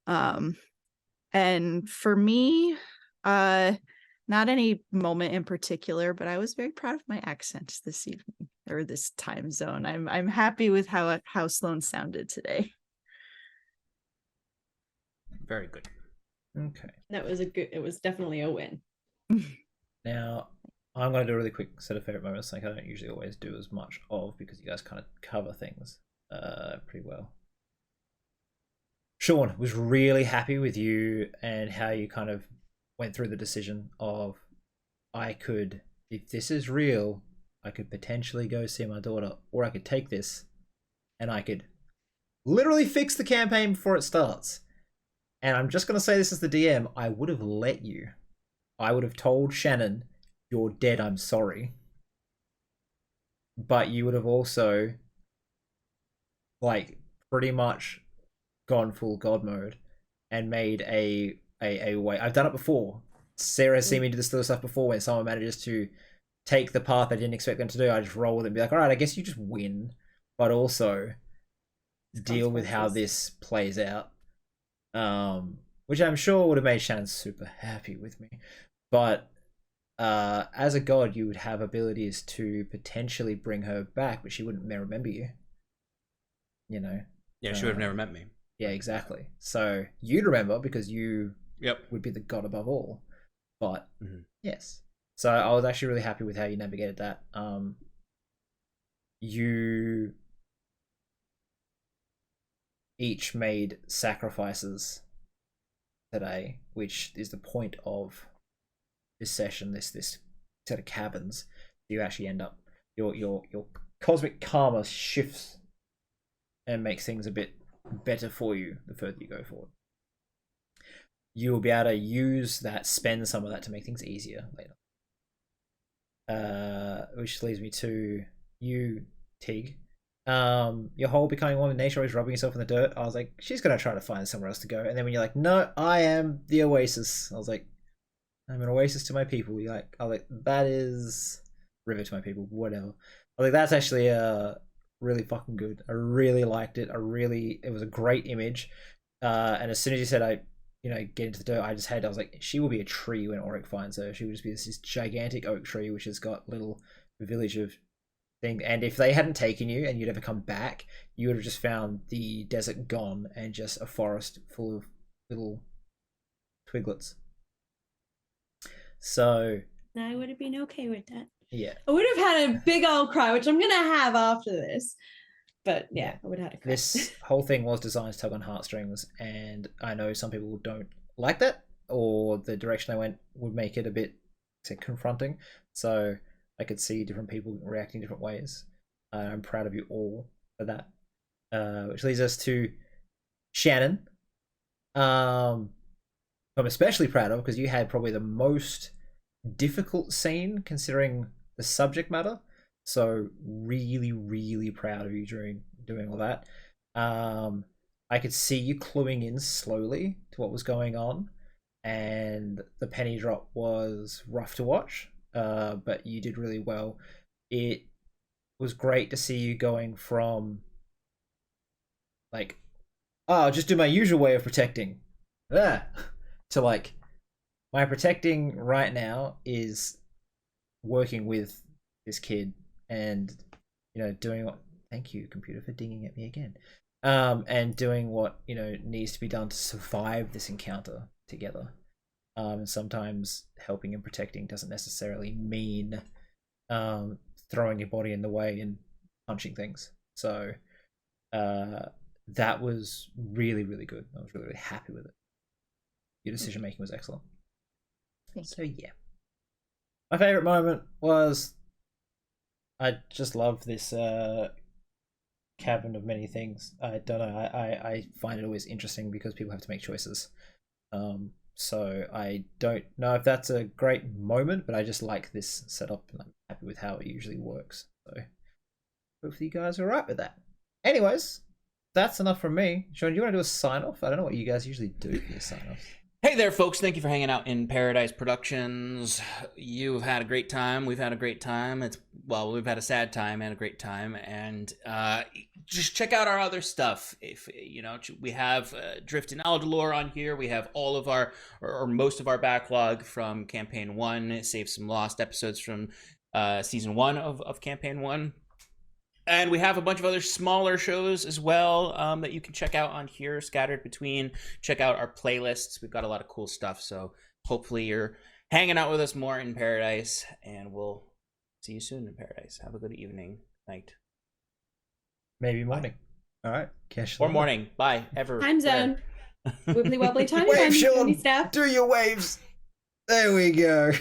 And for me, not any moment in particular, but I was very proud of my accent this evening or this time zone. I'm happy with how Sloan sounded today. Very good. Okay. It was definitely a win. Now, I'm going to do a really quick set of favorite moments, like I don't usually always do as much of, because you guys kind of cover things pretty well. Sean, was really happy with you and how you kind of went through the decision of, if this is real, I could potentially go see my daughter, or I could take this and I could literally fix the campaign before it starts. And I'm just going to say this as the DM, I would have let you. I would have told Shannon, you're dead, I'm sorry. But you would have also, like, pretty much gone full god mode and made a way. I've done it before. Sarah has seen me do this little stuff before when someone manages to take the path I didn't expect them to do. I just roll with it and be like, all right, I guess you just win. But also deal with how this plays out. Which I'm sure would have made Shannon super happy with me. But as a god, you would have abilities to potentially bring her back, but she wouldn't remember you. You know? Yeah, she would have never met me. Yeah, exactly. So you'd remember because you would be the god above all. But yes. So I was actually really happy with how you navigated that. You each made sacrifices today, which is the point of this session, this set of cabins. You actually end up your cosmic karma shifts and makes things a bit better for you the further you go forward. You will be able to use that, spend some of that to make things easier later. Which leads me to you, Tig. Your whole becoming one with nature, always rubbing yourself in the dirt. I was like, she's gonna try to find somewhere else to go. And then when you're like, no, I am the oasis. I was like, I'm an oasis to my people. You're like, I was like, that is river to my people. Whatever. I was like, that's actually really fucking good. I really liked it. It was a great image. And as soon as you said get into the dirt, I was like, she will be a tree when Auric finds her. She will just be this gigantic oak tree which has got little village of things. And if they hadn't taken you and you'd ever come back, you would have just found the desert gone and just a forest full of little twiglets. So I would have been okay with that. Yeah. I would have had a big old cry, which I'm gonna have after this. But yeah, I would have had a cry. This whole thing was designed to tug on heartstrings, and I know some people don't like that, or the direction I went would make it a bit confronting. So I could see different people reacting different ways. I'm proud of you all for that. Which leads us to Shannon. I'm especially proud of because you had probably the most difficult scene considering the subject matter. So really, really proud of you during doing all that. I could see you cluing in slowly to what was going on. and the penny drop was rough to watch, but you did really well. It was great to see you going from like, oh, I'll just do my usual way of protecting, to like, my protecting right now is working with this kid and, you know, doing what, thank you computer for dinging at me again, and doing what, you know, needs to be done to survive this encounter together. And sometimes helping and protecting doesn't necessarily mean throwing your body in the way and punching things. So that was really, really good. I was really, really happy with it. Your decision making was excellent. So yeah, my favorite moment was, I just love this cabin of many things. I don't know. I find it always interesting because people have to make choices. So I don't know if that's a great moment, but I just like this setup and I'm happy with how it usually works. So hopefully you guys are alright with that. Anyways, that's enough from me. Sean, do you want to do a sign off? I don't know what you guys usually do for your sign offs. Hey there, folks. Thank you for hanging out in Paradise Productions. You've had a great time. We've had a great time. We've had a sad time and a great time. And just check out our other stuff. If you know, we have Drift and Aldalore on here. We have all of our, or most of our backlog from Campaign 1. Save some lost episodes from Season 1 of Campaign 1. And we have a bunch of other smaller shows as well that you can check out on here, scattered between. Check out our playlists. We've got a lot of cool stuff. So hopefully you're hanging out with us more in Paradise. And we'll see you soon in Paradise. Have a good evening, night. Maybe morning. All right. Or morning. Bye. Time zone. Wibbly wobbly time Wave, zone. Sean. Stuff. Do your waves. There we go.